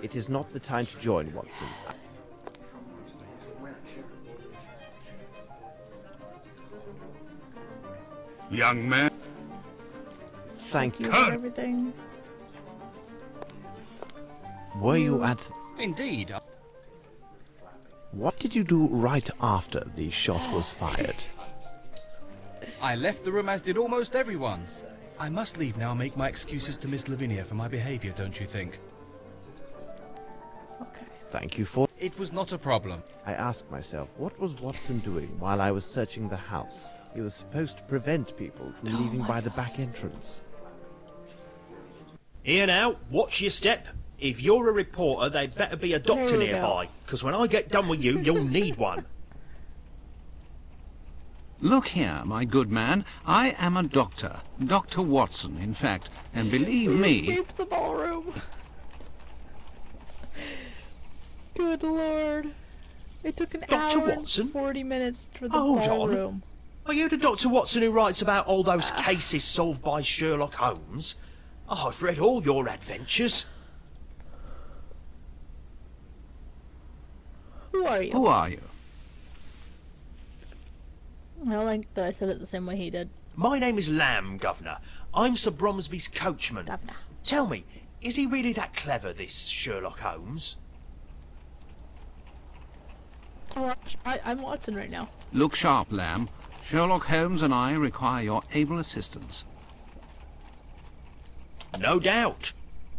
Speaker 2: It is not the time to join, Watson.
Speaker 7: Young man,
Speaker 2: Thank
Speaker 1: You
Speaker 2: you.
Speaker 1: and everything.
Speaker 2: Were you at...
Speaker 9: Indeed.
Speaker 2: What did you do right after the shot was fired?
Speaker 9: I left the room as did almost everyone. I must leave now and make my excuses to Miss Lavinia for my behaviour, don't you think?
Speaker 1: Okay.
Speaker 2: Thank you for...
Speaker 9: It was not a problem.
Speaker 2: I asked myself, what was Watson doing while I was searching the house? He was supposed to prevent people from leaving by the back entrance.
Speaker 10: Here now, watch your step. If you're a reporter, there'd better be a doctor
Speaker 1: There we go.
Speaker 10: nearby, because when I get done with you, you'll need one.
Speaker 7: look here, my good man. I am a doctor. Dr. Watson, in fact. And believe
Speaker 1: We
Speaker 7: me...
Speaker 1: escaped the ballroom. Good lord. It took an
Speaker 10: Dr.
Speaker 1: hour
Speaker 10: Watson?
Speaker 1: and 40 minutes for the
Speaker 10: Hold on.
Speaker 1: ballroom.
Speaker 10: Are you the Dr. Watson who writes about all those cases solved by Sherlock Holmes? Oh, I've read all your adventures.
Speaker 1: Who are you?
Speaker 7: Who are you?
Speaker 1: I don't like that I said it the same way he did.
Speaker 10: My name is Lamb, Governor. I'm Sir Bromsby's coachman.
Speaker 1: Governor.
Speaker 10: Tell me, is he really that clever, this Sherlock Holmes?
Speaker 1: I'm Watson right now.
Speaker 7: Look sharp, Lamb. Sherlock Holmes and I require your able assistance.
Speaker 10: No doubt.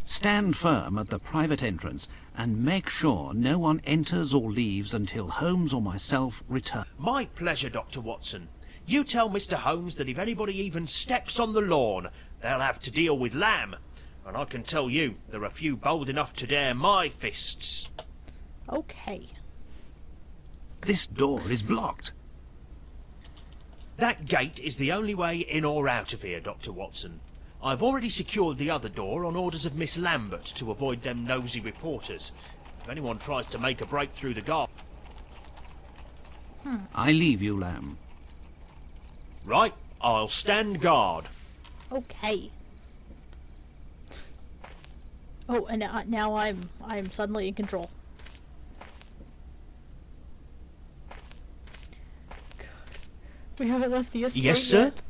Speaker 7: Stand firm at the private entrance and make sure no one enters or leaves until Holmes or myself return.
Speaker 10: My pleasure, Dr. Watson. You tell Mr. Holmes that if anybody even steps on the lawn, they'll have to deal with Lamb. And I can tell you, there are few bold enough to dare my fists.
Speaker 1: Okay.
Speaker 7: This door is blocked.
Speaker 10: That gate is the only way in or out of here, Dr. Watson. I've already secured the other door on orders of Miss Lambert to avoid them nosy reporters. If anyone tries to make a break through the guard...
Speaker 7: I leave you, Lamb.
Speaker 10: Right, I'll stand guard.
Speaker 1: Okay. Oh, and now I'm suddenly in control. God. We haven't left the estate
Speaker 10: Yes, sir?
Speaker 1: yet.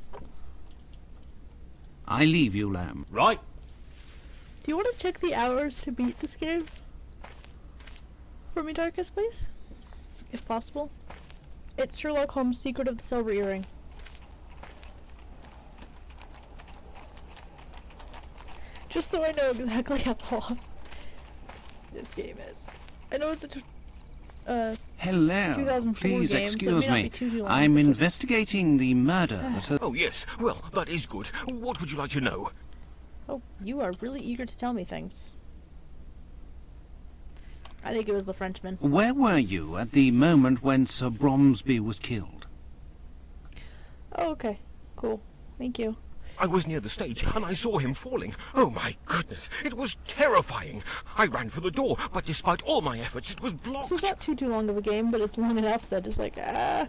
Speaker 7: I leave you, Lamb.
Speaker 10: Right.
Speaker 1: Do you want to check the hours to beat this game? For me, Darkus, please? If possible. It's Sherlock Holmes' Secret of the Silver Earring. Just so I know exactly how long this game is. I know it's a
Speaker 7: Hello.
Speaker 1: 2004
Speaker 7: Please
Speaker 1: game, so it
Speaker 7: excuse
Speaker 1: may not
Speaker 7: me.
Speaker 1: be too long,
Speaker 7: I'm
Speaker 1: but just-
Speaker 7: investigating the murder at
Speaker 6: Oh, yes. Well, that is good. What would you like to know?
Speaker 1: Oh, you are really eager to tell me things. I think it was the Frenchman.
Speaker 7: Where were you at the moment when Sir Bromsby was killed?
Speaker 1: Oh, okay. Cool. Thank you.
Speaker 6: I was near the stage and I saw him falling. Oh my goodness, it was terrifying. I ran for the door, but despite all my efforts, it was blocked.
Speaker 1: So it's not too long of a game, but it's long enough that it's like, ah.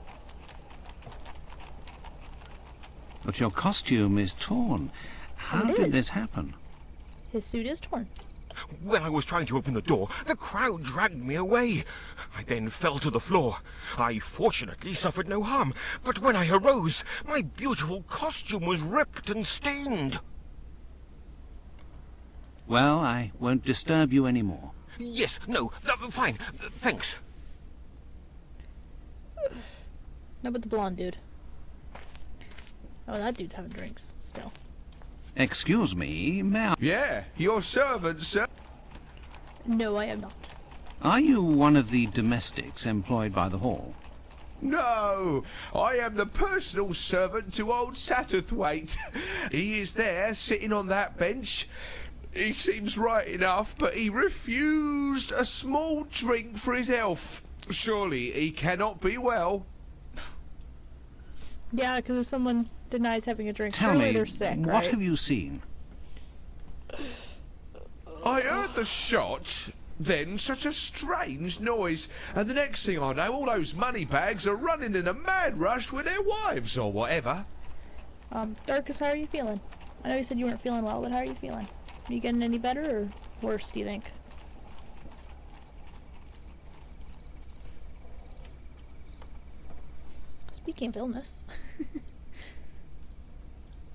Speaker 7: But your costume is torn. How
Speaker 1: It
Speaker 7: did
Speaker 1: is.
Speaker 7: this happen?
Speaker 1: His suit is torn.
Speaker 6: When I was trying to open the door, the crowd dragged me away. I then fell to the floor. I fortunately suffered no harm, but when I arose, my beautiful costume was ripped and stained.
Speaker 7: Well, I won't disturb you anymore.
Speaker 6: Yes, no, fine, thanks.
Speaker 1: How about the blonde dude? Oh, that dude's having drinks still.
Speaker 7: Excuse me, may I...
Speaker 8: Yeah, your servant, sir.
Speaker 1: No, I am not.
Speaker 7: Are you one of the domestics employed by the hall?
Speaker 8: No, I am the personal servant to old Satterthwaite. He is there, sitting on that bench. He seems right enough, but he refused a small drink for his health. Surely he cannot be well.
Speaker 1: Yeah, because if someone denies having a drink,
Speaker 7: Tell
Speaker 1: surely
Speaker 7: me,
Speaker 1: they're sick,
Speaker 7: what
Speaker 1: right?
Speaker 7: have you seen?
Speaker 8: I heard the shot, then such a strange noise, and the next thing I know, all those money bags are running in a mad rush with their wives or whatever.
Speaker 1: Darkus, how are you feeling? I know you said you weren't feeling well, but how are you feeling? Are you getting any better or worse, do you think? Speaking of illness.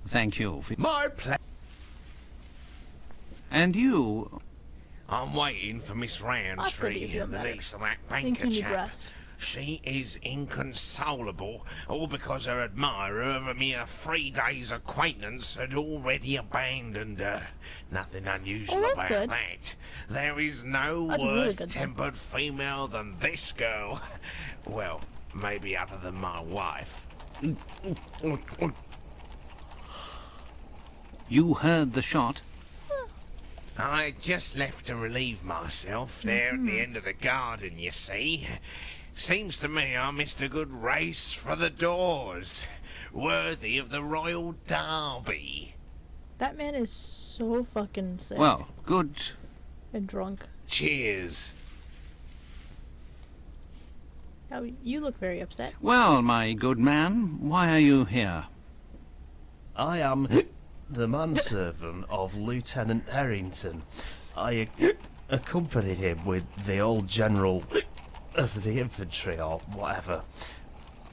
Speaker 7: Thank you.
Speaker 8: My pleasure.
Speaker 7: And you...
Speaker 11: I'm waiting for Miss Roundtree,
Speaker 1: feel
Speaker 11: the
Speaker 1: better.
Speaker 11: niece of that
Speaker 1: Think
Speaker 11: banker
Speaker 1: you need
Speaker 11: chap.
Speaker 1: rest.
Speaker 11: She is inconsolable, all because her admirer of a mere 3 days' acquaintance had already abandoned her. Nothing unusual
Speaker 1: Oh, that's
Speaker 11: about
Speaker 1: good.
Speaker 11: that. There is no
Speaker 1: That's really
Speaker 11: worse
Speaker 1: good, then.
Speaker 11: tempered female than this girl. Well, maybe other than my wife.
Speaker 7: You heard the shot?
Speaker 11: I just left to relieve myself there at the end of the garden, you see. Seems to me I missed a good race for the doors, worthy of the Royal Derby.
Speaker 1: That man is so fucking sick.
Speaker 7: Well, good.
Speaker 1: And drunk.
Speaker 11: Cheers.
Speaker 1: Oh, you look very upset.
Speaker 7: Well, my good man, why are you here?
Speaker 10: I am the manservant of Lieutenant Harrington. I accompanied him with the old general of the infantry or whatever.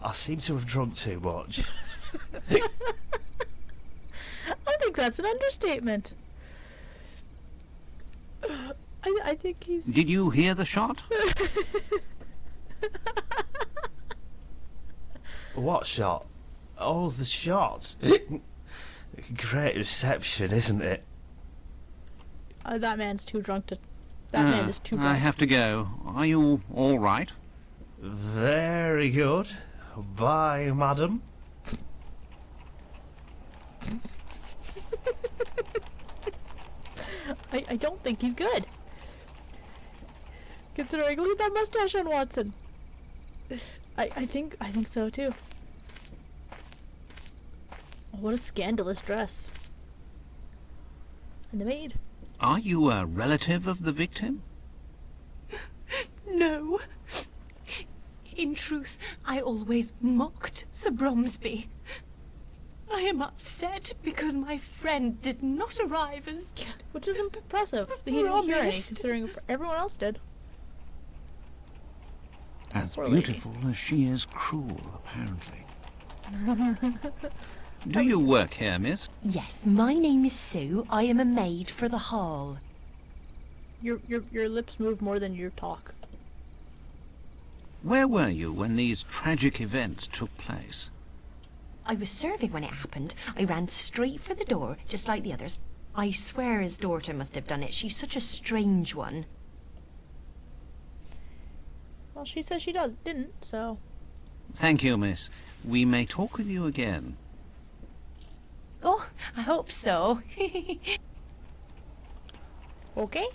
Speaker 10: I seem to have drunk too much.
Speaker 1: I think that's an understatement. I think he's...
Speaker 7: Did you hear the shot?
Speaker 10: What shot? Oh, the shot. Great reception, isn't it?
Speaker 1: That man's too drunk to... That man is too drunk.
Speaker 7: I have to go. Are you all right?
Speaker 10: Very good. Bye, madam.
Speaker 1: I don't think he's good. Considering, look at that mustache on Watson. I think so too. What a scandalous dress. And the maid.
Speaker 7: Are you a relative of the victim?
Speaker 12: No. In truth, I always mocked Sir Bromsby. I am upset because my friend did not arrive as...
Speaker 1: Which is impressive. He didn't hear any, considering everyone else did.
Speaker 7: As
Speaker 1: Poor
Speaker 7: beautiful as she is cruel, apparently. Do you work here, miss?
Speaker 12: Yes, my name is Sue. I am a maid for the hall.
Speaker 1: Your lips move more than your talk.
Speaker 7: Where were you when these tragic events took place?
Speaker 12: I was serving when it happened. I ran straight for the door, just like the others. I swear his daughter must have done it. She's such a strange one.
Speaker 1: Well, she says she didn't, so...
Speaker 7: Thank you, miss. We may talk with you again.
Speaker 12: Oh, I hope so.
Speaker 1: Okay.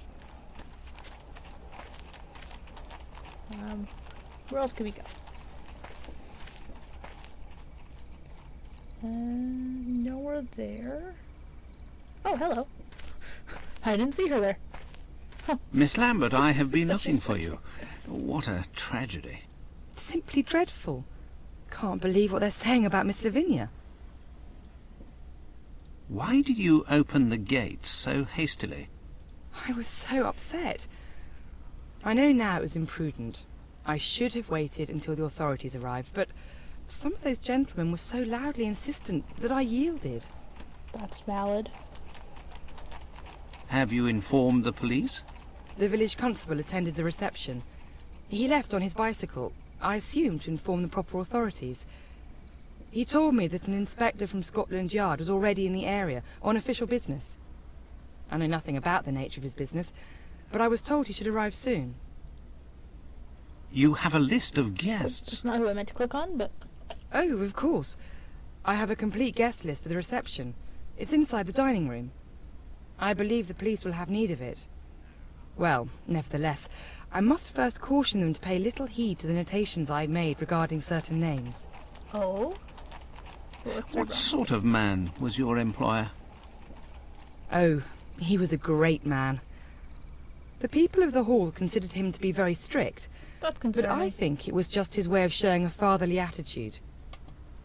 Speaker 1: Where else could we go? Nowhere there. Oh, hello. I didn't see her there. Huh.
Speaker 7: Miss Lambert, I have been looking for you. What a tragedy.
Speaker 3: Simply dreadful. Can't believe what they're saying about Miss Lavinia.
Speaker 7: Why did you open the gates so hastily?
Speaker 3: I was so upset. I know now it was imprudent. I should have waited until the authorities arrived, but some of those gentlemen were so loudly insistent that I yielded.
Speaker 1: That's valid.
Speaker 7: Have you informed the police?
Speaker 3: The village constable attended the reception. He left on his bicycle, I assume to inform the proper authorities. He told me that an inspector from Scotland Yard was already in the area on official business. I know nothing about the nature of his business, but I was told he should arrive soon.
Speaker 7: You have a list of guests.
Speaker 1: That's not who I meant to click on, but...
Speaker 3: Oh, of course. I have a complete guest list for the reception. It's inside the dining room. I believe the police will have need of it. Well, nevertheless, I must first caution them to pay little heed to the notations I made regarding certain names.
Speaker 1: Oh?
Speaker 7: What sort of man was your employer?
Speaker 3: Oh, he was a great man. The people of the hall considered him to be very strict,
Speaker 1: That's
Speaker 3: but
Speaker 1: concerning.
Speaker 3: I think it was just his way of showing a fatherly attitude.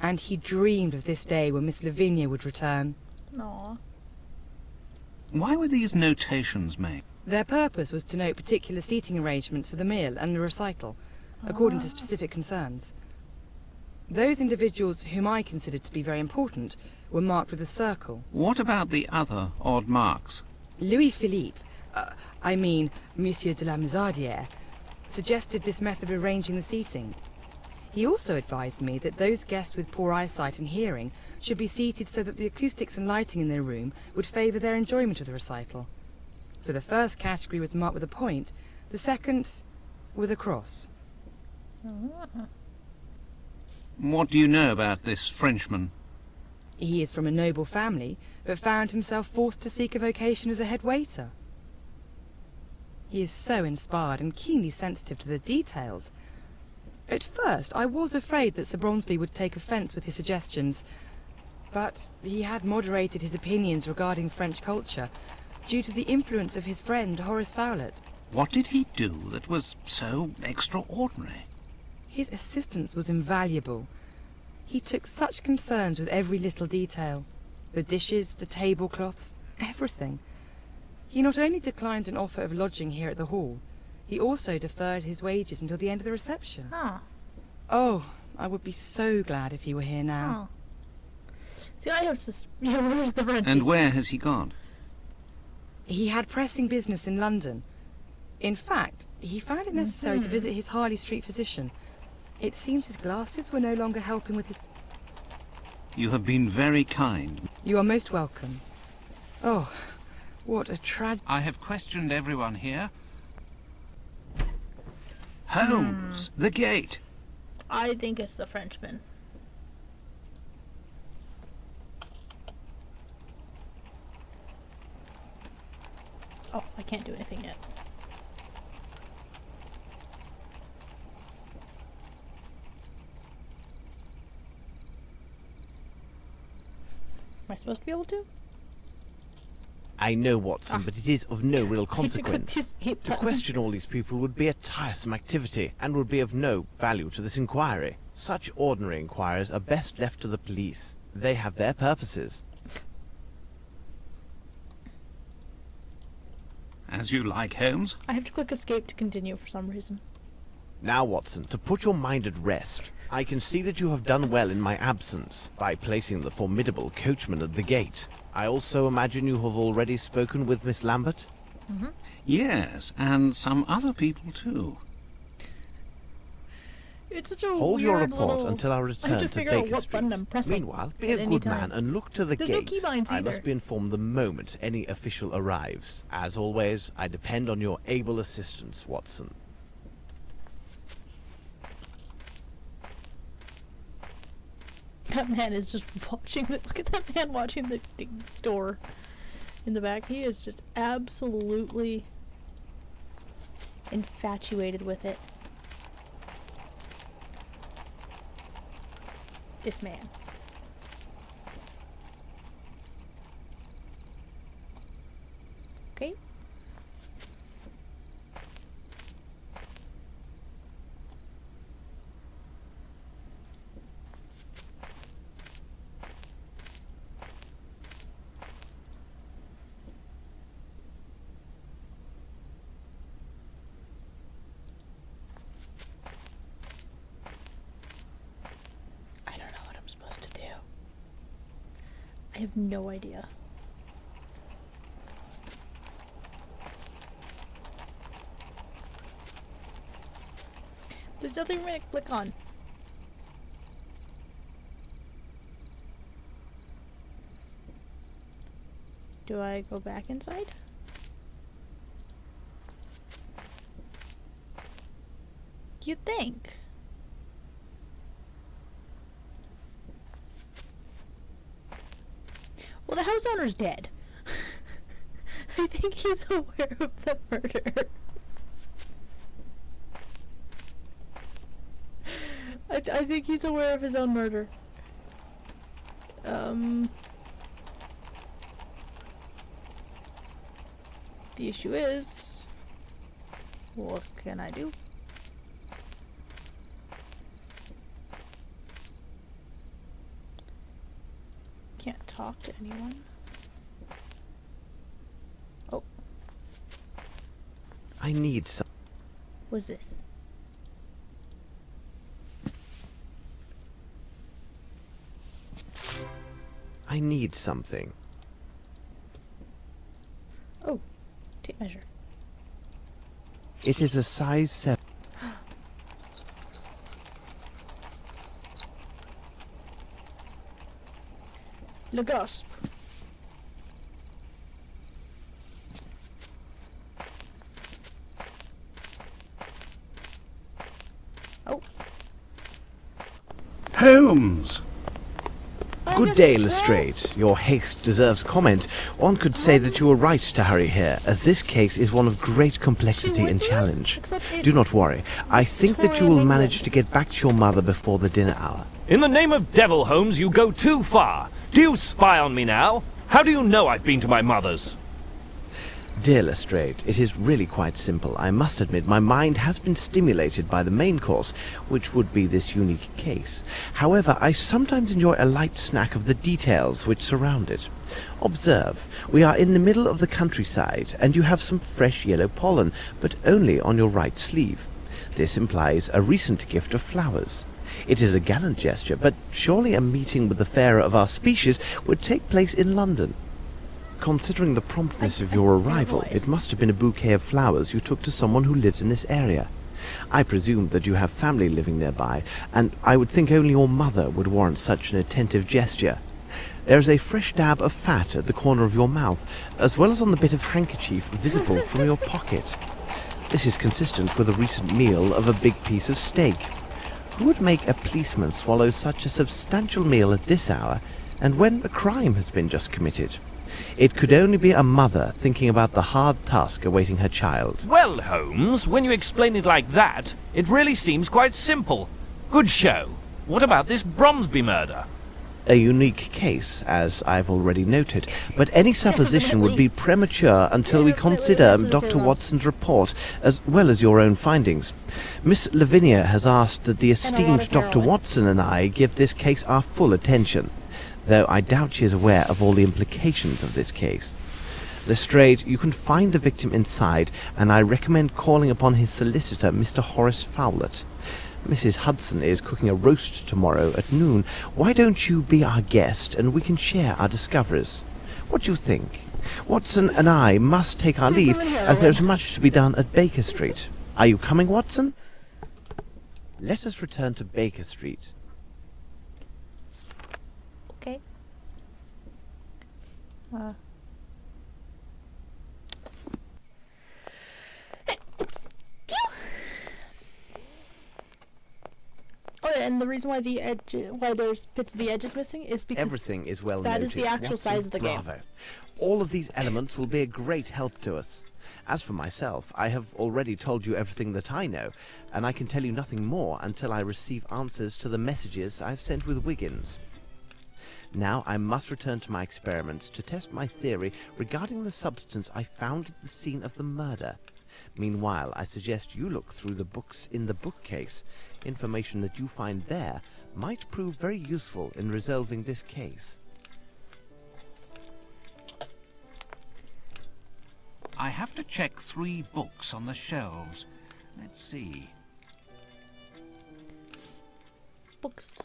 Speaker 3: And he dreamed of this day when Miss Lavinia would return.
Speaker 1: Aw.
Speaker 7: Why were these notations made?
Speaker 3: Their purpose was to note particular seating arrangements for the meal and the recital, according to specific concerns. Those individuals whom I considered to be very important were marked with a circle.
Speaker 7: What about the other odd marks?
Speaker 3: Louis-Philippe, Monsieur de la Mazardière, suggested this method of arranging the seating. He also advised me that those guests with poor eyesight and hearing should be seated so that the acoustics and lighting in their room would favour their enjoyment of the recital. So the first category was marked with a point, the second with a cross.
Speaker 7: What do you know about this Frenchman?
Speaker 3: He is from a noble family, but found himself forced to seek a vocation as a head waiter. He is so inspired and keenly sensitive to the details. At first, I was afraid that Sir Bromsby would take offence with his suggestions, but he had moderated his opinions regarding French culture due to the influence of his friend Horace Fowlett.
Speaker 7: What did he do that was so extraordinary?
Speaker 3: His assistance was invaluable. He took such concerns with every little detail. The dishes, the tablecloths, everything. He not only declined an offer of lodging here at the hall, he also deferred his wages until the end of the reception.
Speaker 1: Ah.
Speaker 3: Oh, I would be so glad if he were here now.
Speaker 1: Oh. See, I have yeah, where's the Frenchie?
Speaker 7: And where has he gone?
Speaker 3: He had pressing business in London. In fact, he found it necessary to visit his Harley Street physician. It seems his glasses were no longer helping with his...
Speaker 7: You have been very kind.
Speaker 3: You are most welcome. Oh, what a tragedy.
Speaker 7: I have questioned everyone here. Holmes, the gate.
Speaker 1: I think it's the Frenchman. Oh, I can't do anything yet. Am I supposed to be able to?
Speaker 2: I know, Watson, but it is of no real
Speaker 1: I
Speaker 2: consequence.
Speaker 1: just hit
Speaker 2: To
Speaker 1: button.
Speaker 2: question all these people would be a tiresome activity, and would be of no value to this inquiry. Such ordinary inquiries are best left to the police. They have their purposes.
Speaker 7: As you like, Holmes.
Speaker 1: I have to click escape to continue for some reason.
Speaker 2: Now, Watson, to put your mind at rest, I can see that you have done well in my absence by placing the formidable coachman at the gate. I also imagine you have already spoken with Miss Lambert?
Speaker 7: Yes, and some other people too.
Speaker 1: It's such a
Speaker 2: Hold your
Speaker 1: weird
Speaker 2: report
Speaker 1: little...
Speaker 2: until our
Speaker 1: I
Speaker 2: return
Speaker 1: have to
Speaker 2: to
Speaker 1: figure out
Speaker 2: Baker
Speaker 1: what
Speaker 2: Street.
Speaker 1: button I'm pressing.
Speaker 2: Meanwhile, be
Speaker 1: at
Speaker 2: a
Speaker 1: any
Speaker 2: good
Speaker 1: time.
Speaker 2: man and look to the
Speaker 1: There's no
Speaker 2: gate.
Speaker 1: keybinds
Speaker 2: I
Speaker 1: either.
Speaker 2: must be informed the moment any official arrives. As always, I depend on your able assistance, Watson.
Speaker 1: That man is just watching the... Look at that man watching the door in the back. He is just absolutely infatuated with it. This man. Okay. I don't know what I'm supposed to do. I have no idea. There's nothing for me to click on. Do I go back inside? You'd think. Well, the house owner's dead. I think he's aware of the murder. I think he's aware of his own murder. The issue is, what can I do? Can't talk to anyone. Oh,
Speaker 2: I need some...
Speaker 1: what's this?
Speaker 2: I need something.
Speaker 1: Oh, tape measure.
Speaker 2: It is a size 7.
Speaker 1: Le Gasp. Oh.
Speaker 7: Holmes!
Speaker 2: Good day, Lestrade. Your haste deserves comment. One could say that you were right to hurry here, as this case is one of great complexity and challenge. Do not worry. I think that you will manage to get back to your mother before the dinner hour.
Speaker 13: In the name of devil, Holmes, you go too far. Do you spy on me now? How do you know I've been to my mother's?
Speaker 2: Dear Lestrade, it is really quite simple. I must admit my mind has been stimulated by the main course, which would be this unique case. However, I sometimes enjoy a light snack of the details which surround it. Observe, we are in the middle of the countryside, and you have some fresh yellow pollen, but only on your right sleeve. This implies a recent gift of flowers. It is a gallant gesture, but surely a meeting with the fairer of our species would take place in London. Considering the promptness of your arrival, it must have been a bouquet of flowers you took to someone who lives in this area. I presume that you have family living nearby, and I would think only your mother would warrant such an attentive gesture. There is a fresh dab of fat at the corner of your mouth, as well as on the bit of handkerchief visible from your pocket. This is consistent with a recent meal of a big piece of steak. Who would make a policeman swallow such a substantial meal at this hour, and when a crime has been just committed? It could only be a mother thinking about the hard task awaiting her child.
Speaker 13: Well, Holmes, when you explain it like that, it really seems quite simple. Good show. What about this Bromsby murder?
Speaker 2: A unique case, as I've already noted, but any supposition would be premature until we consider Dr. Watson's report, as well as your own findings. Miss Lavinia has asked that the esteemed Dr. Watson and I give this case our full attention, though I doubt she is aware of all the implications of this case. Lestrade, you can find the victim inside, and I recommend calling upon his solicitor, Mr. Horace Fowlett. Mrs. Hudson is cooking a roast tomorrow at noon. Why don't you be our guest, and we can share our discoveries? What do you think? Watson and I must take our leave, as there's much to be done at Baker Street. Are you coming, Watson? Let us return to Baker Street.
Speaker 1: Okay. Oh, yeah, and the reason why why there's bits of the edges missing is because
Speaker 2: everything is well
Speaker 1: that
Speaker 2: noted.
Speaker 1: is the actual
Speaker 2: Watson,
Speaker 1: size of the
Speaker 2: bravo.
Speaker 1: game.
Speaker 2: All of these elements will be a great help to us. As for myself, I have already told you everything that I know, and I can tell you nothing more until I receive answers to the messages I've sent with Wiggins. Now I must return to my experiments to test my theory regarding the substance I found at the scene of the murder. Meanwhile, I suggest you look through the books in the bookcase. Information that you find there might prove very useful in resolving this case.
Speaker 7: I have to check 3 books on the shelves. Let's see.
Speaker 1: Books.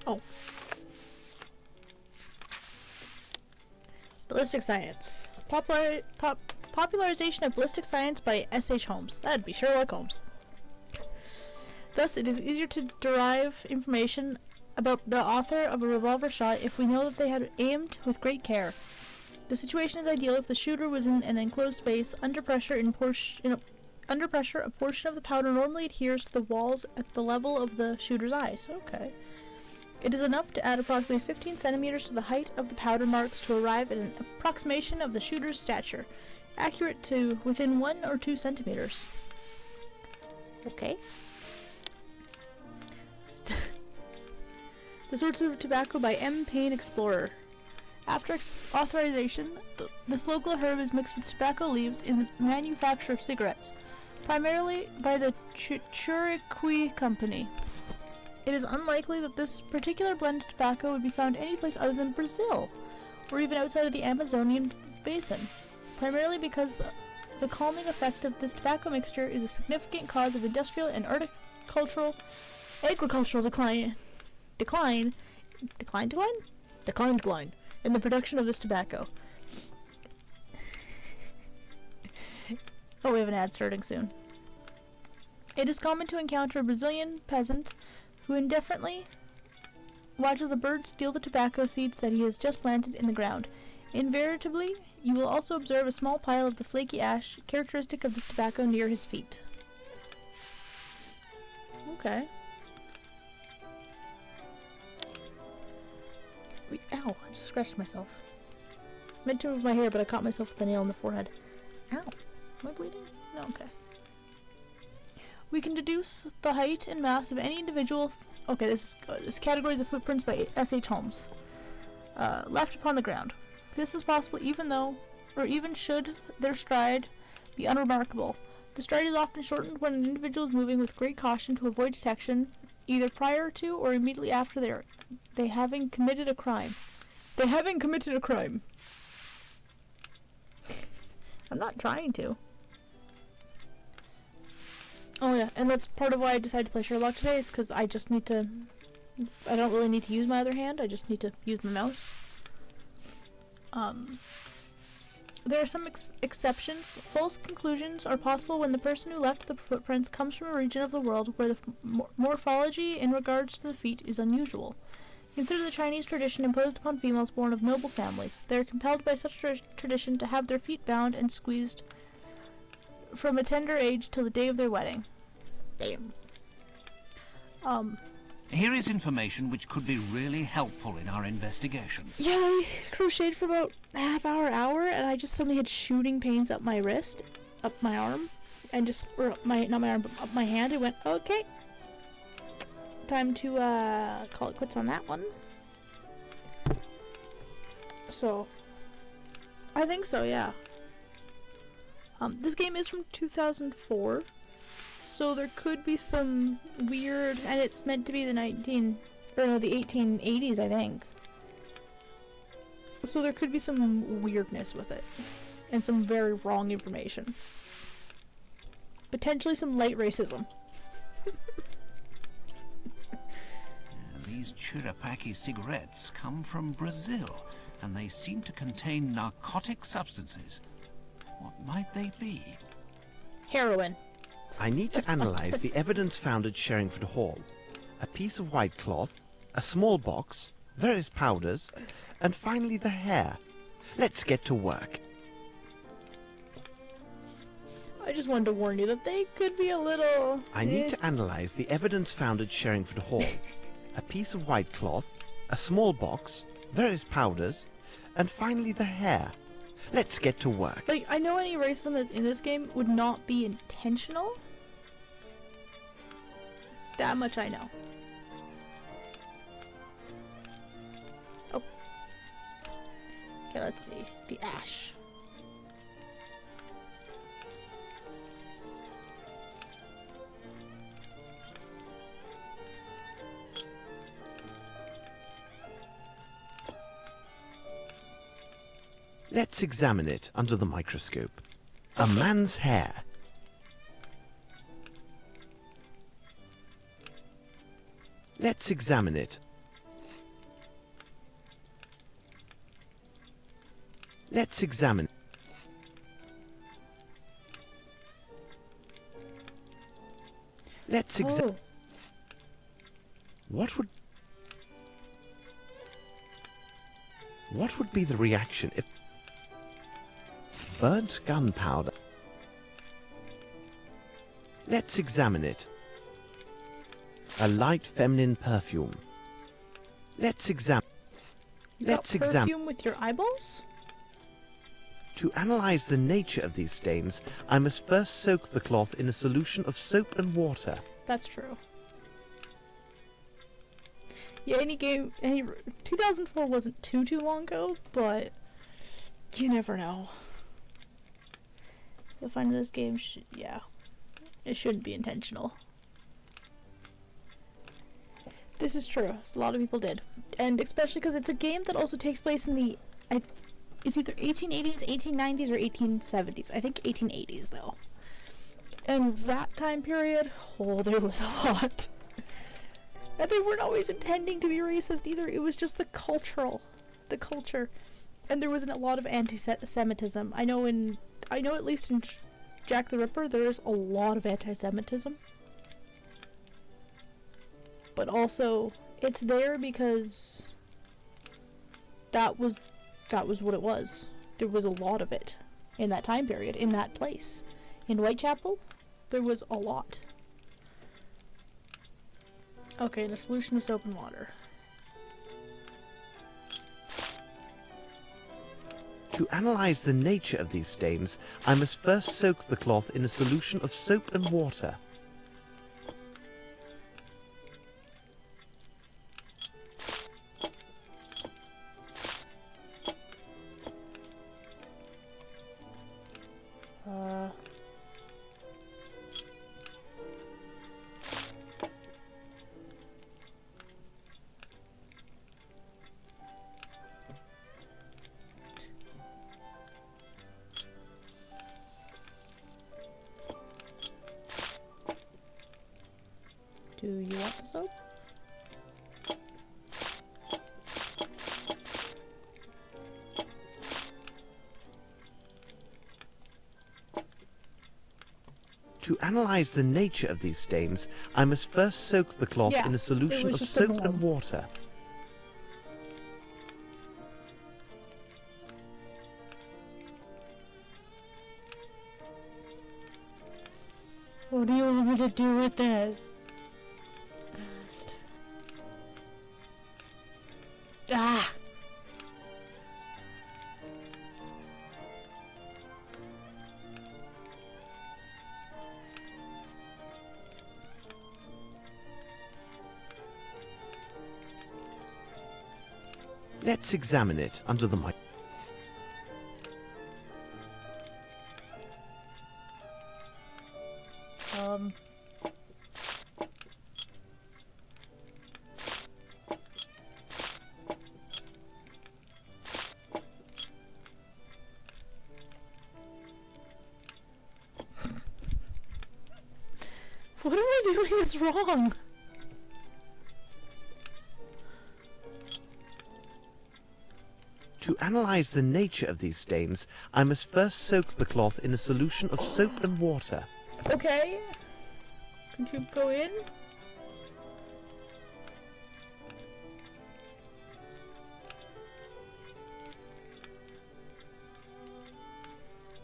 Speaker 1: Oh. Ballistic science. Popularization of ballistic science by S.H. Holmes. That'd be Sherlock Holmes. Thus, it is easier to derive information about the author of a revolver shot if we know that they had aimed with great care. The situation is ideal if the shooter was in an enclosed space. Under pressure, a portion of the powder normally adheres to the walls at the level of the shooter's eyes. Okay. It is enough to add approximately 15 centimeters to the height of the powder marks to arrive at an approximation of the shooter's stature, accurate to within 1 or 2 centimeters. Okay. The Sorts of Tobacco by M. Payne Explorer. After authorization, this local herb is mixed with tobacco leaves in the manufacture of cigarettes, primarily by the Churiqui Company. It is unlikely that this particular blend of tobacco would be found anyplace other than Brazil, or even outside of the Amazonian basin, primarily because the calming effect of this tobacco mixture is a significant cause of industrial and agricultural decline in the production of this tobacco. Oh, we have an ad starting soon. It is common to encounter a Brazilian peasant who indifferently watches a bird steal the tobacco seeds that he has just planted in the ground. Invariably, you will also observe a small pile of the flaky ash characteristic of this tobacco near his feet. Okay. Wait, ow, I just scratched myself. Meant to move my hair, but I caught myself with a nail in the forehead. Ow. Am I bleeding? No, okay. We can deduce the height and mass of any individual... Okay, this is categories of footprints by S.H. Holmes. Left upon the ground. This is possible even though, or even should, their stride be unremarkable. The stride is often shortened when an individual is moving with great caution to avoid detection, either prior to or immediately after they having committed a crime. They having committed a crime. I'm not trying to. Oh yeah, and that's part of why I decided to play Sherlock today, is because I just need to... I don't really need to use my other hand, I just need to use my mouse. There are some exceptions. False conclusions are possible when the person who left the footprints comes from a region of the world where the morphology in regards to the feet is unusual. Consider the Chinese tradition imposed upon females born of noble families. They are compelled by such tradition to have their feet bound and squeezed from a tender age till the day of their wedding. Damn.
Speaker 7: Here is information which could be really helpful in our investigation.
Speaker 1: Yeah, I crocheted for about hour, and I just suddenly had shooting pains up my wrist, up my arm, and just, or up my, not my arm, but up my hand. I went, okay, time to call it quits on that one. So, I think so, yeah. This game is from 2004. So there could be some weird, and it's meant to be the 1880s, I think. So there could be some weirdness with it, and some very wrong information. Potentially some light racism.
Speaker 7: These Chirapaki cigarettes come from Brazil, and they seem to contain narcotic substances. What might they be?
Speaker 1: Heroin.
Speaker 2: I need to analyze the evidence found at Sherringford Hall. A piece of white cloth, a small box, various powders, and finally the hair. Let's get to work.
Speaker 1: I just wanted to warn you that they could be a little...
Speaker 2: I need to analyze the evidence found at Sherringford Hall. A piece of white cloth, a small box, various powders, and finally the hair. Let's get to work.
Speaker 1: Like, I know any racism that's in this game would not be intentional. That much I know. Oh. Okay, let's see. The ash.
Speaker 2: Let's examine it under the microscope. A man's hair. Let's examine it. Let's examine. Let's examine. What would be the reaction if burnt gunpowder? Let's examine it. A light feminine perfume. Let's examine. Let's examine.
Speaker 1: Perfume with your eyeballs?
Speaker 2: To analyze the nature of these stains, I must first soak the cloth in a solution of soap and water.
Speaker 1: That's true. Yeah, any 2004 wasn't too long ago, but you never know. You'll find this game, yeah, it shouldn't be intentional. This is true. A lot of people did, and especially because it's a game that also takes place in the, it's either 1880s, 1890s, or 1870s. I think 1880s though. And that time period, oh, there was a lot. And they weren't always intending to be racist either. It was just the culture. And there wasn't a lot of anti-Semitism. I know at least in Jack the Ripper, there is a lot of anti-Semitism. But also, it's there because that's that was what it was. There was a lot of it in that time period, in that place. In Whitechapel, there was a lot. Okay, the solution is soap and water.
Speaker 2: To analyze the nature of these stains, I must first soak the cloth in a solution of soap and water.
Speaker 1: Do you want the soap?
Speaker 2: To analyze the nature of these stains, I must first soak the cloth
Speaker 1: Yeah,
Speaker 2: in a
Speaker 1: it
Speaker 2: solution
Speaker 1: was
Speaker 2: of
Speaker 1: just a
Speaker 2: soap
Speaker 1: norm.
Speaker 2: and water.
Speaker 1: What do you want me to do with this? Ah!
Speaker 2: Let's examine it under the microscope.
Speaker 1: What am I doing that's wrong?
Speaker 2: To analyze the nature of these stains, I must first soak the cloth in a solution of soap and water.
Speaker 1: Okay. Could you go in?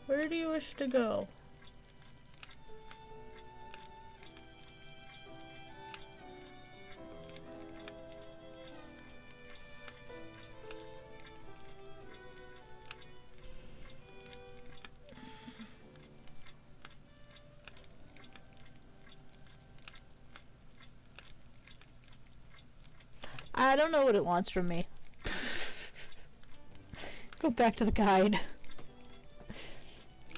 Speaker 1: Where do you wish to go? I don't know what it wants from me. Go back to the guide.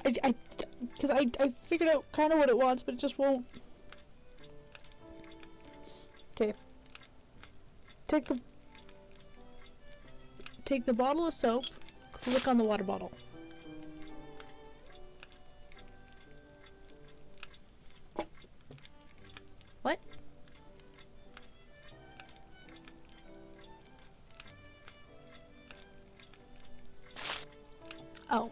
Speaker 1: Because I figured out kind of what it wants, but it just won't. Okay. Take the bottle of soap, click on the water bottle. What? Oh.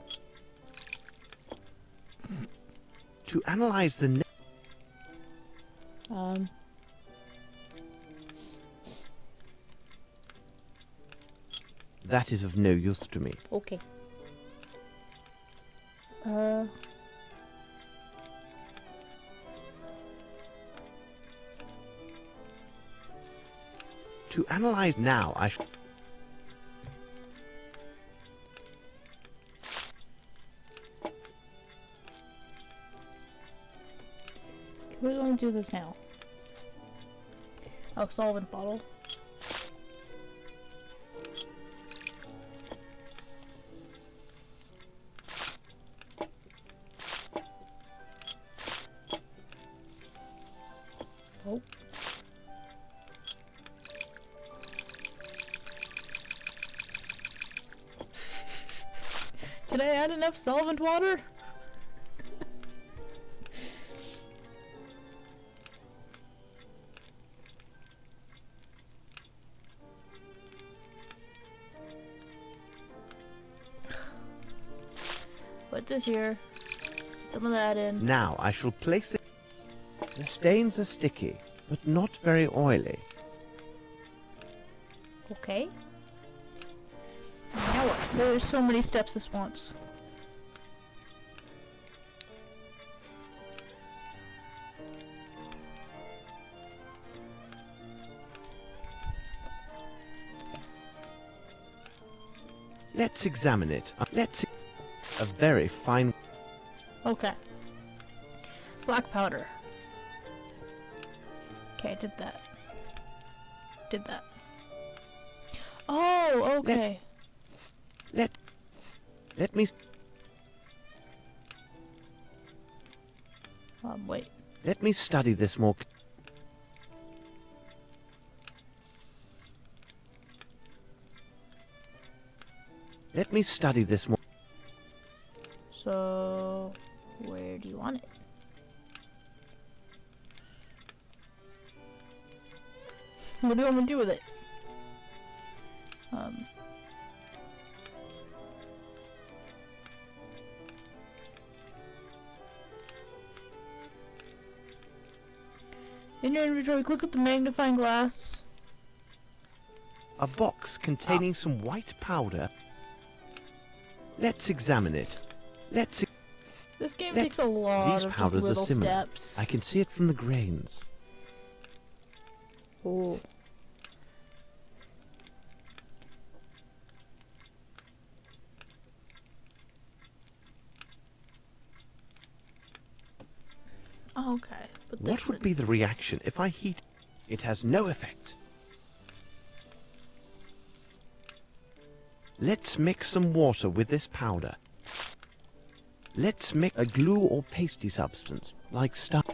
Speaker 2: To analyze the That is of no use to me.
Speaker 1: Okay.
Speaker 2: To analyze now, I should...
Speaker 1: We're going to do this now. Oh, solvent bottle. Oh. Did I add enough solvent water? Put this here. Put some of that in.
Speaker 2: Now I shall place it... The stains are sticky, but not very oily.
Speaker 1: Okay. Now Now what? There's so many steps this once.
Speaker 2: Let's examine it. A very fine...
Speaker 1: Okay. Black powder. Okay, did that. Did that. Oh, okay.
Speaker 2: Let me...
Speaker 1: Wait.
Speaker 2: Let me study this more... Let me study this more...
Speaker 1: So, where do you want it? What do you want me to do with it? In your inventory, click at the magnifying glass.
Speaker 2: A box containing some white powder. Let's examine it.
Speaker 1: This game takes a lot
Speaker 2: These
Speaker 1: of just
Speaker 2: powders are
Speaker 1: little
Speaker 2: similar.
Speaker 1: steps.
Speaker 2: I can see it from the grains.
Speaker 1: Oh. Okay, but
Speaker 2: What would be the reaction if I heat... It has no effect. Let's mix some water with this powder. Let's mix a glue or pasty substance, like stuff.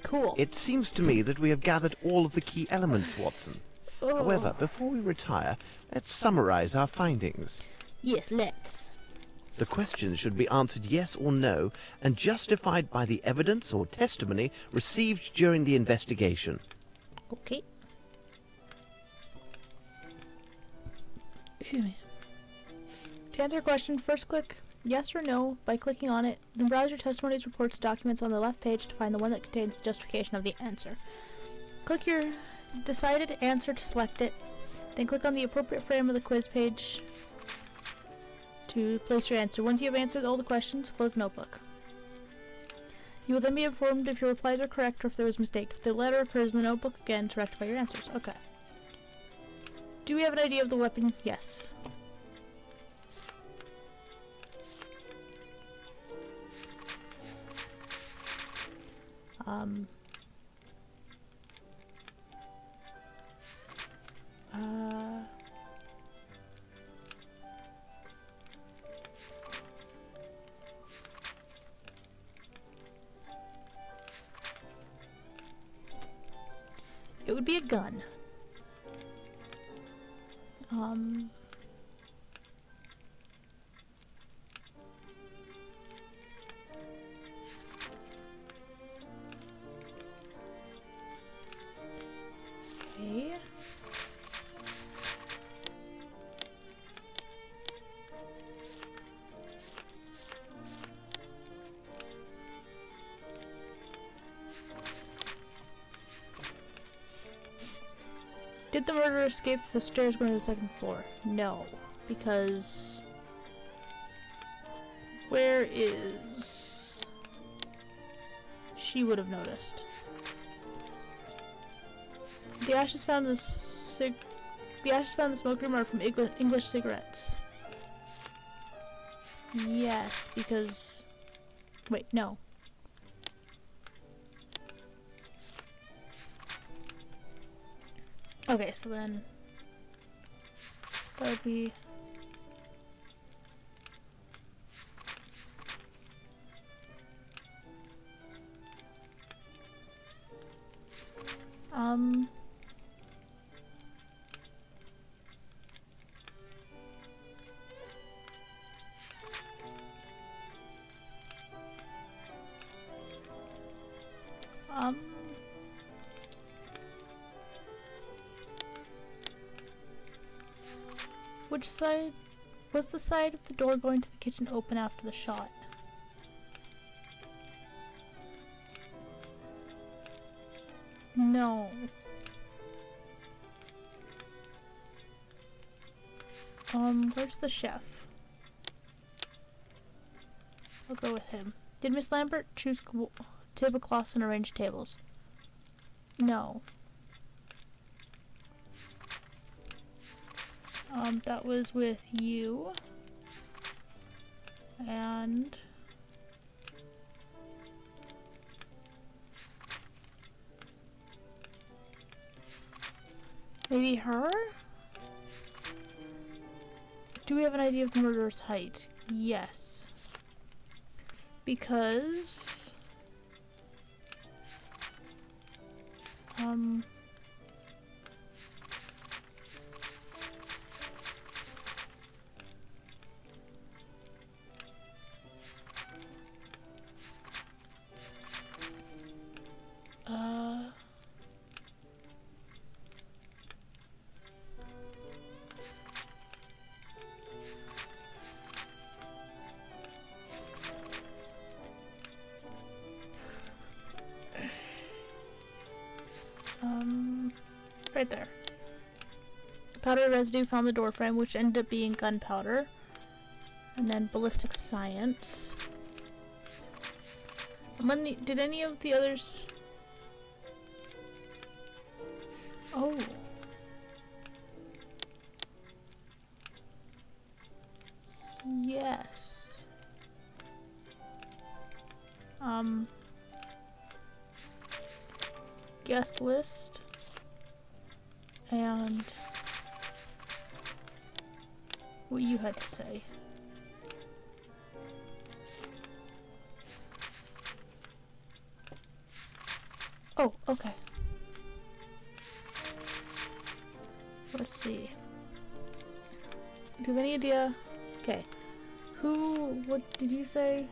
Speaker 1: Cool.
Speaker 2: It seems to me that we have gathered all of the key elements, Watson. However, before we retire, let's summarize our findings.
Speaker 1: Yes, let's.
Speaker 2: The questions should be answered yes or no, and justified by the evidence or testimony received during the investigation.
Speaker 1: Okay. Excuse me. To answer a question, first click yes or no by clicking on it, then browse your testimonies, reports, documents on the left page to find the one that contains the justification of the answer. Click your decided answer to select it, then click on the appropriate frame of the quiz page to place your answer. Once you have answered all the questions, close the notebook. You will then be informed if your replies are correct or if there was a mistake. If the letter occurs in the notebook, again to rectify your answers. Okay. Do we have an idea of the weapon? Yes. It would be a gun. Okay. Did the murderer escape the stairs going to the second floor? No, because where is... She would have noticed. The ashes found in the smoke room are from English cigarettes. Yes, because... Wait, no. Okay, so then that would be which side was the side of the door going to the kitchen open after the shot? No. Where's the chef? I'll go with him. Did Miss Lambert choose tablecloths and arrange tables? No. That was with you. And... maybe her? Do we have an idea of the murderer's height? Yes. Because... right there. Powder residue found the door frame, which ended up being gunpowder. And then ballistic science. Did any of the others... oh. Yes. Guest list. And what you had to say. Oh, okay. Let's see. Do you have any idea? Okay. What did you say?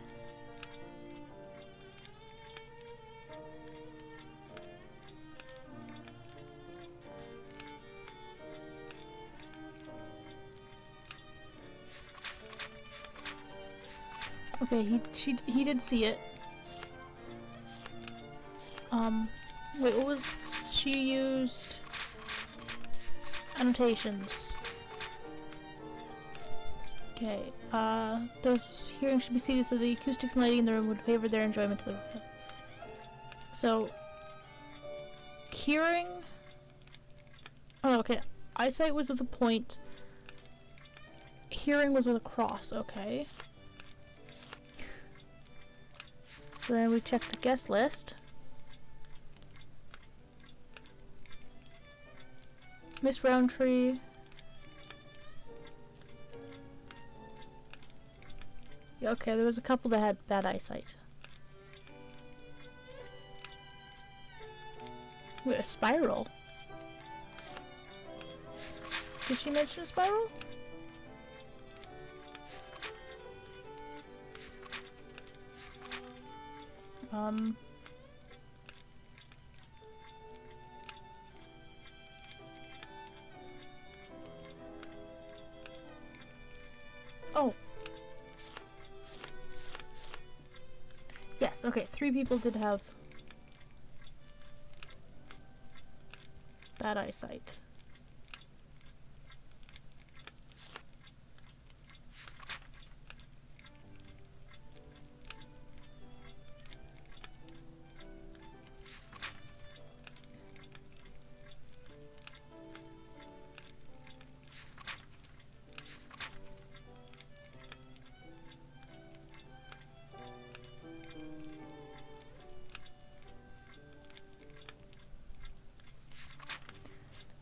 Speaker 1: Okay, he did see it. Wait, what was... she used... annotations. Okay, those hearings should be seated so the acoustics and lighting in the room would favor their enjoyment of the... so... hearing... oh, okay. Eyesight was with a point. Hearing was with a cross, okay. So then we check the guest list. Miss Roundtree. Yeah, okay, there was a couple that had bad eyesight. Wait, a spiral? Did she mention a spiral? Oh. Yes, okay, 3 people did have bad eyesight.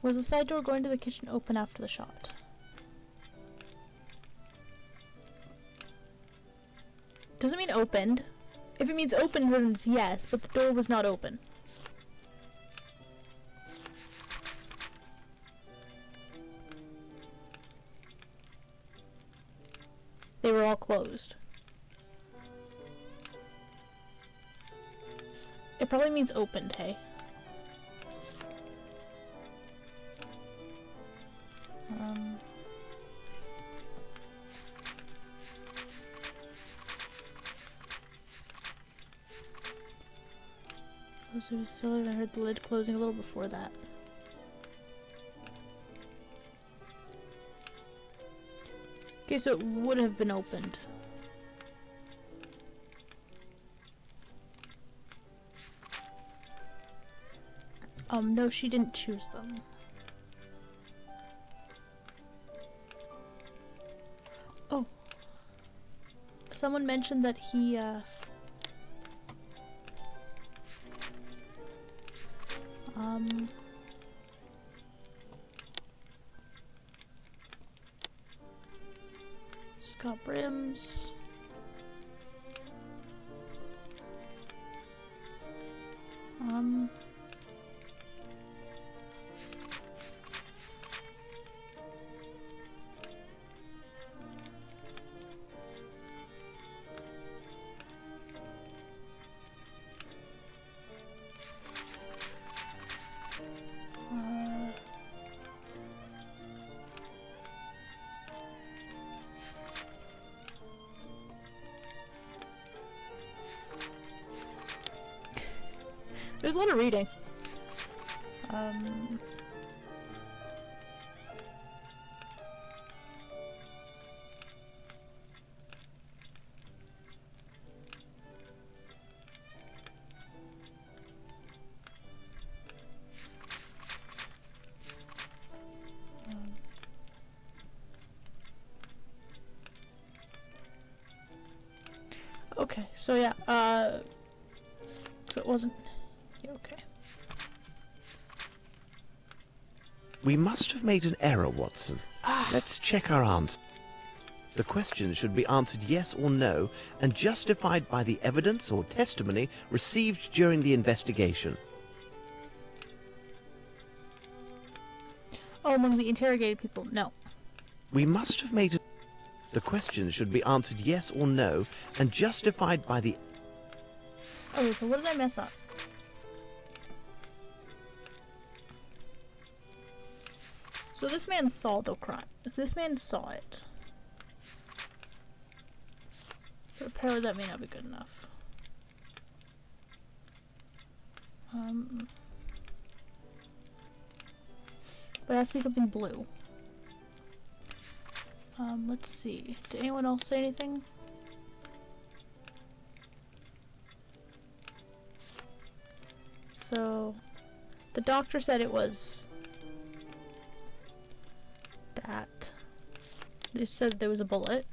Speaker 1: Was the side door going to the kitchen open after the shot? Doesn't mean opened. If it means opened, then it's yes, but the door was not open. They were all closed. It probably means opened, hey? It was silly. I heard the lid closing a little before that. Okay, so it would have been opened. No, she didn't choose them. Oh. Someone mentioned that he, Scott Brims. There's a lot of reading. Okay, so yeah, so it wasn't, yeah, okay.
Speaker 2: We must have made an error, Watson. Let's check our answer. The question should be answered yes or no and justified by the evidence or testimony received during the investigation.
Speaker 1: Oh, among the interrogated people, no.
Speaker 2: We must have made The question should be answered yes or no and justified by the...
Speaker 1: Okay, so what did I mess up? So this man saw the crime. So this man saw it. But apparently that may not be good enough. But it has to be something blue. Let's see. Did anyone else say anything? So, the doctor said it was that. They said there was a bullet.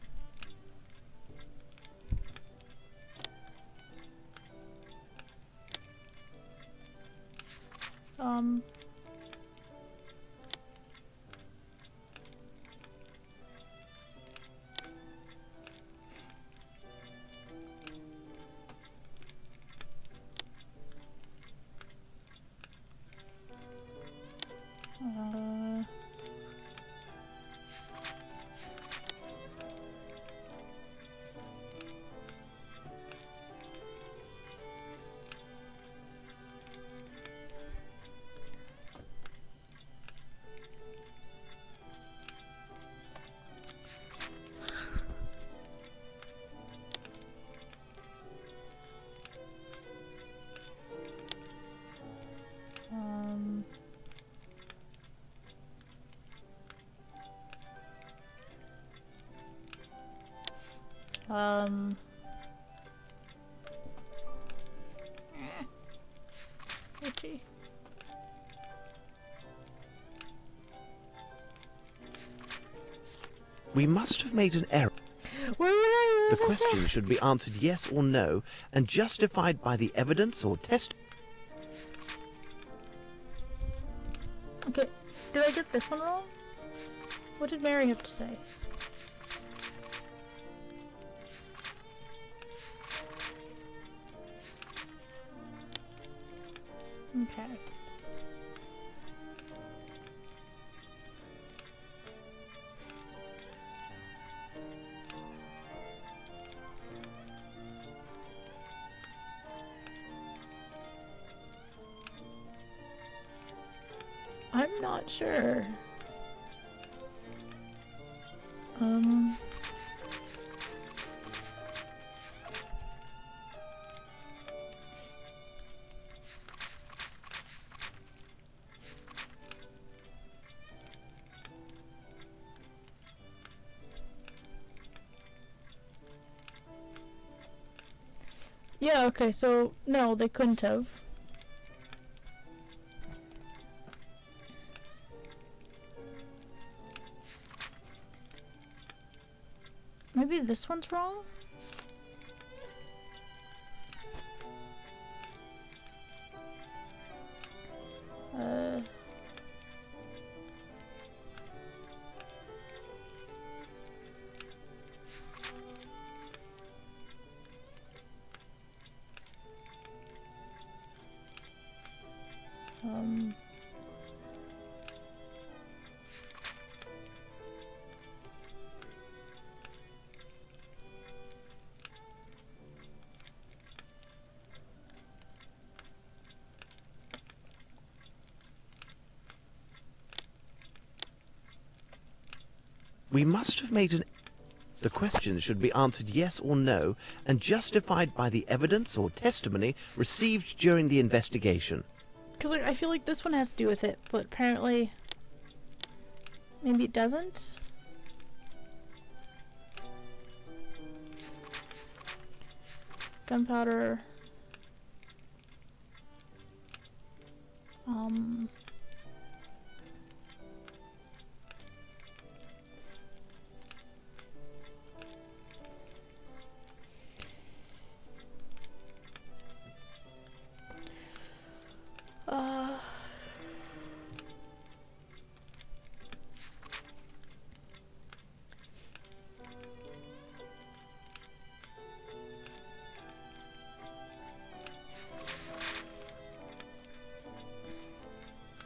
Speaker 1: Itchy.
Speaker 2: We must have made an error. The question should be answered yes or no and justified by the evidence or test...
Speaker 1: Okay, did I get this one wrong? What did Mary have to say? Okay. I'm not sure. Yeah, okay, so no, they couldn't have. Maybe this one's wrong?
Speaker 2: We must have made an... The question should be answered yes or no and justified by the evidence or testimony received during the investigation.
Speaker 1: Because I feel like this one has to do with it, but apparently maybe it doesn't. Gunpowder.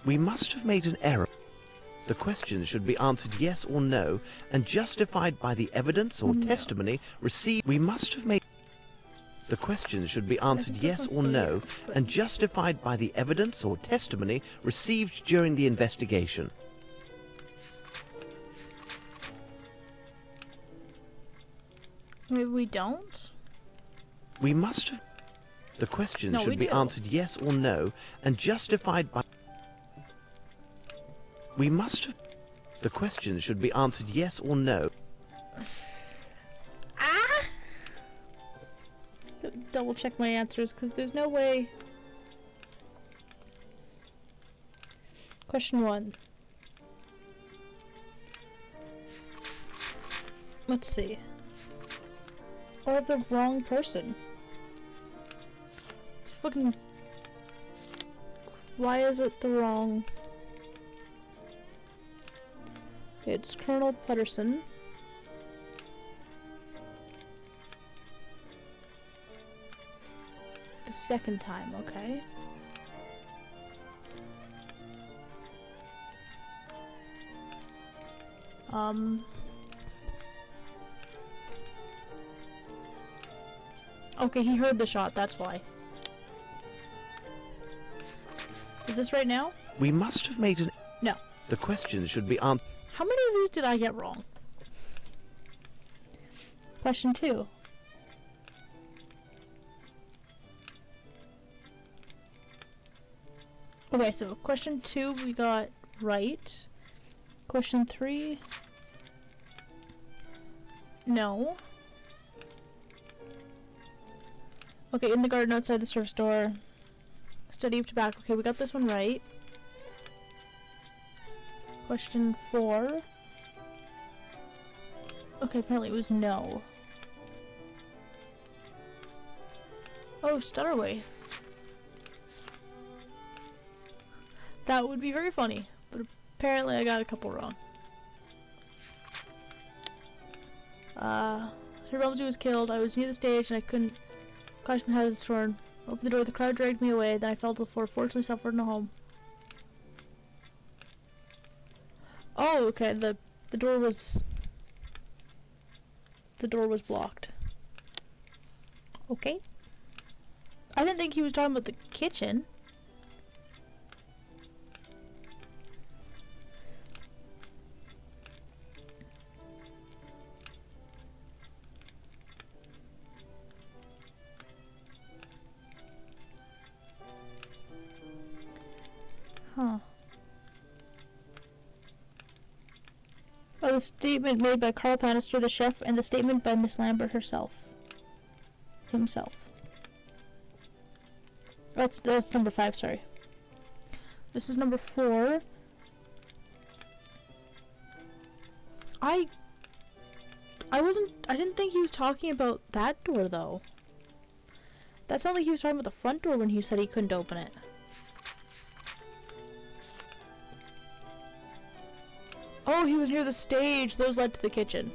Speaker 2: We must have made an error. The question should be answered yes or no and justified by the evidence or testimony received. We must have made... The question should be answered yes or no and justified by the evidence or testimony received during the investigation.
Speaker 1: Maybe we don't?
Speaker 2: We must have... The question
Speaker 1: No, we
Speaker 2: should be
Speaker 1: do.
Speaker 2: answered yes or no and justified by... We must have... The question should be answered yes or no.
Speaker 1: Ah! Double check my answers, because there's no way. Question 1. Let's see. Or the wrong person. It's fucking... Why is it the wrong... It's Colonel Putterson. The second time, okay. Okay, he heard the shot, that's why. Is this right now?
Speaker 2: We must have made an...
Speaker 1: No.
Speaker 2: The question should be answered...
Speaker 1: How many of these did I get wrong? Question 2. Okay, so question 2 we got right. Question 3. No. Okay, in the garden outside the surf store. Study of tobacco. Okay, we got this one right. Question 4. Okay, apparently it was no. Oh, Stutterwaith. That would be very funny, but apparently I got a couple wrong. Sir Rumsey was killed. I was near the stage and I couldn't catch my head was torn. Opened the door, the crowd dragged me away, then I fell to the floor, fortunately suffered no home. Oh, okay, the door was blocked. Okay. I didn't think he was talking about the kitchen. Huh. Oh, the statement made by Carl Bannister, the chef, and the statement by Miss Lambert herself. Himself. That's number 5, sorry. This is number 4. I didn't think he was talking about that door, though. That sounded like he was talking about the front door when he said he couldn't open it. Oh, he was near the stage. Those led to the kitchen.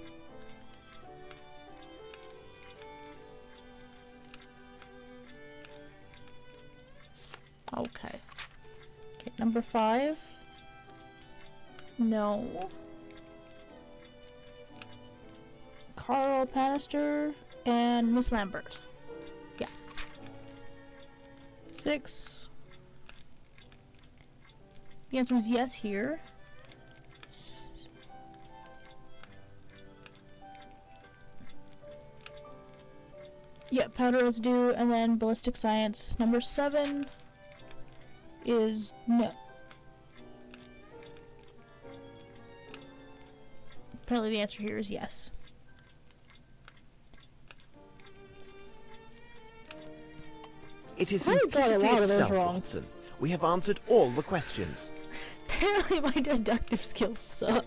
Speaker 1: Okay. Okay, number 5. No. Carl Bannister and Miss Lambert. Yeah. 6. The answer is yes here. Yeah, powder residue, and then ballistic science. Number 7 is no. Apparently the answer here is yes.
Speaker 2: It is
Speaker 1: I got a
Speaker 2: simplicity
Speaker 1: lot of those
Speaker 2: itself,
Speaker 1: wrong.
Speaker 2: Watson. We have answered all the questions.
Speaker 1: Apparently my deductive skills suck.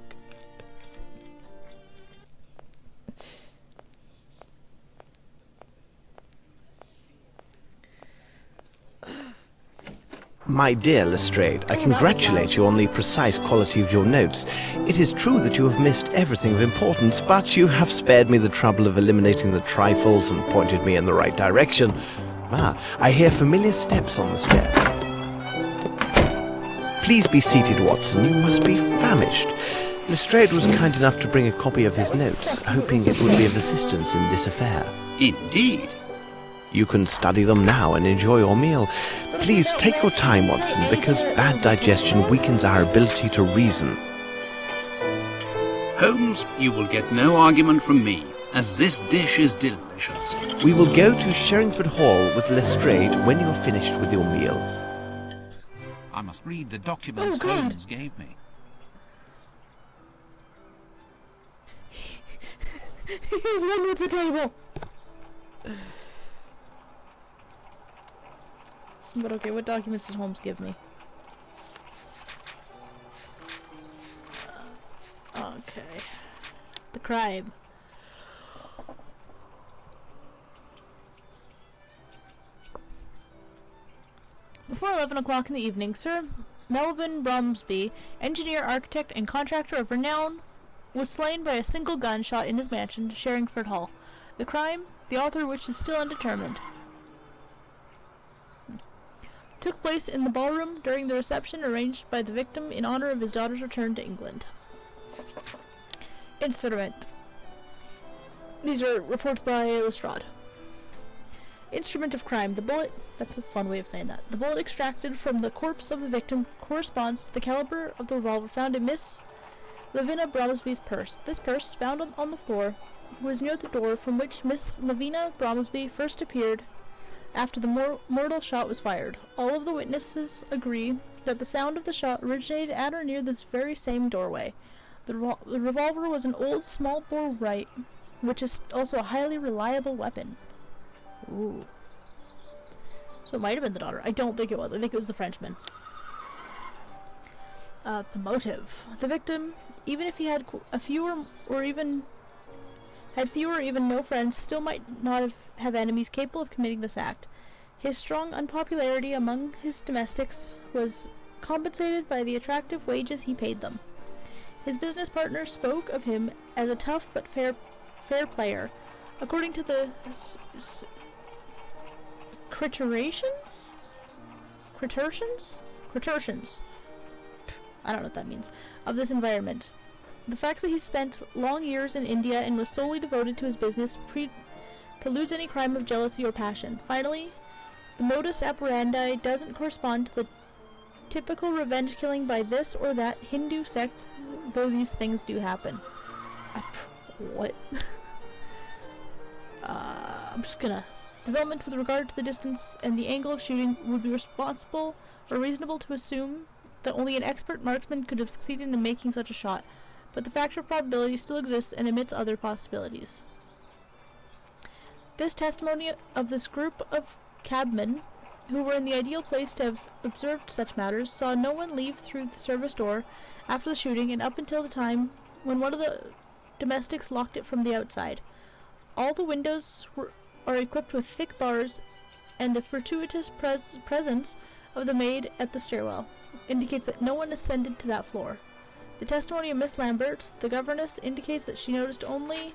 Speaker 2: My dear Lestrade, I congratulate you on the precise quality of your notes. It is true that you have missed everything of importance, but you have spared me the trouble of eliminating the trifles and pointed me in the right direction. Ah, I hear familiar steps on the stairs. Please be seated, Watson. You must be famished. Lestrade was kind enough to bring a copy of his notes, hoping it would be of assistance in this affair.
Speaker 7: Indeed.
Speaker 2: You can study them now and enjoy your meal. Please take your time, Watson, because bad digestion weakens our ability to reason.
Speaker 7: Holmes, you will get no argument from me, as this dish is delicious.
Speaker 2: We will go to Sherringford Hall with Lestrade when you're finished with your meal.
Speaker 7: I must read the documents Holmes gave me.
Speaker 1: Here's one with the table. But okay, what documents did Holmes give me? Okay. The crime. Before 11 o'clock in the evening, Sir Melvin Bromsby, engineer, architect, and contractor of renown, was slain by a single gun shot in his mansion, Sherringford Hall. The crime, the author of which is still undetermined, took place in the ballroom during the reception arranged by the victim in honor of his daughter's return to England. Instrument. These are reports by Lestrade. Instrument of crime. The bullet, that's a fun way of saying that. The bullet extracted from the corpse of the victim corresponds to the caliber of the revolver found in Miss Lavinia Bromsby's purse. This purse, found on the floor, was near the door from which Miss Lavinia Bromsby first appeared after the mortal shot was fired. All of the witnesses agree that the sound of the shot originated at or near this very same doorway. The revolver was an old small-bore Wright, which is also a highly reliable weapon. Ooh. So it might have been the daughter. I don't think it was. I think it was the Frenchman. The motive. The victim, even if he had fewer or even no friends, still might not have enemies capable of committing this act. His strong unpopularity among his domestics was compensated by the attractive wages he paid them. His business partner spoke of him as a tough but fair player. According to the criterations? I don't know what that means. Of this environment. The fact that he spent long years in India and was solely devoted to his business preludes any crime of jealousy or passion. Finally, the modus operandi doesn't correspond to the typical revenge killing by this or that Hindu sect, though these things do happen. What? I'm just gonna... Development with regard to the distance and the angle of shooting would be responsible or reasonable to assume that only an expert marksman could have succeeded in making such a shot, but the factor of probability still exists and admits other possibilities. This testimony of this group of cabmen who were in the ideal place to have observed such matters, saw no one leave through the service door after the shooting and up until the time when one of the domestics locked it from the outside. All the windows are equipped with thick bars, and the fortuitous presence of the maid at the stairwell indicates that no one ascended to that floor. The testimony of Miss Lambert, the governess, indicates that she noticed only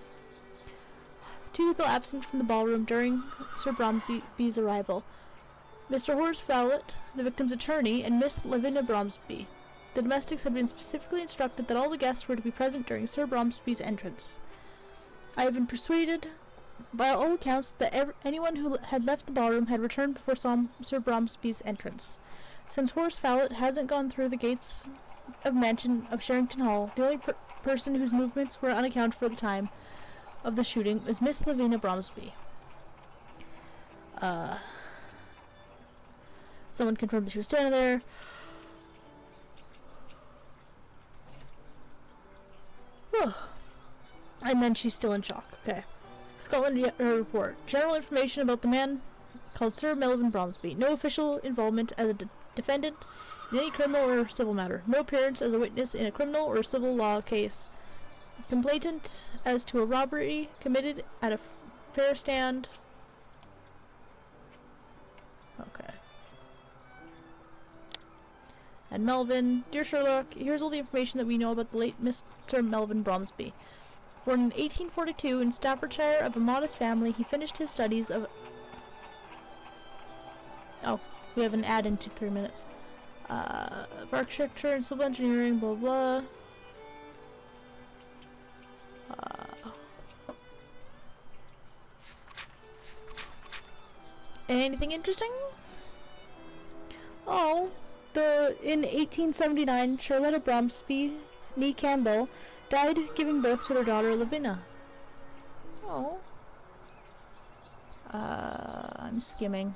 Speaker 1: 2 people absent from the ballroom during Sir Bromsby's arrival: Mr. Horace Fowlett, the victim's attorney, and Miss Lavinia Bromsby. The domestics had been specifically instructed that all the guests were to be present during Sir Bromsby's entrance. I have been persuaded, by all accounts, that anyone who had left the ballroom had returned before Sir Bromsby's entrance. Since Horace Fowlett hasn't gone through the gates of mansion of Sherrington Hall, the only person whose movements were unaccounted for at the time of the shooting was Miss Lavinia Bromsby. Someone confirmed that she was standing there. And then she's still in shock. Okay. Scotland report. General information about the man called Sir Melvin Bromsby. No official involvement as a defendant in any criminal or civil matter. No appearance as a witness in a criminal or civil law case. Complainant as to a robbery committed at a fair stand. Okay. And Melvin, dear Sherlock, here's all the information that we know about the late Mr. Melvin Bromsby. Born in 1842 in Staffordshire of a modest family, he finished his studies of... Oh, we have an ad in 3 minutes. Of architecture and civil engineering, blah blah. Anything interesting? Oh, in 1879, Charlotta Bromsby, née Campbell, died giving birth to their daughter Lavinia. Oh. I'm skimming.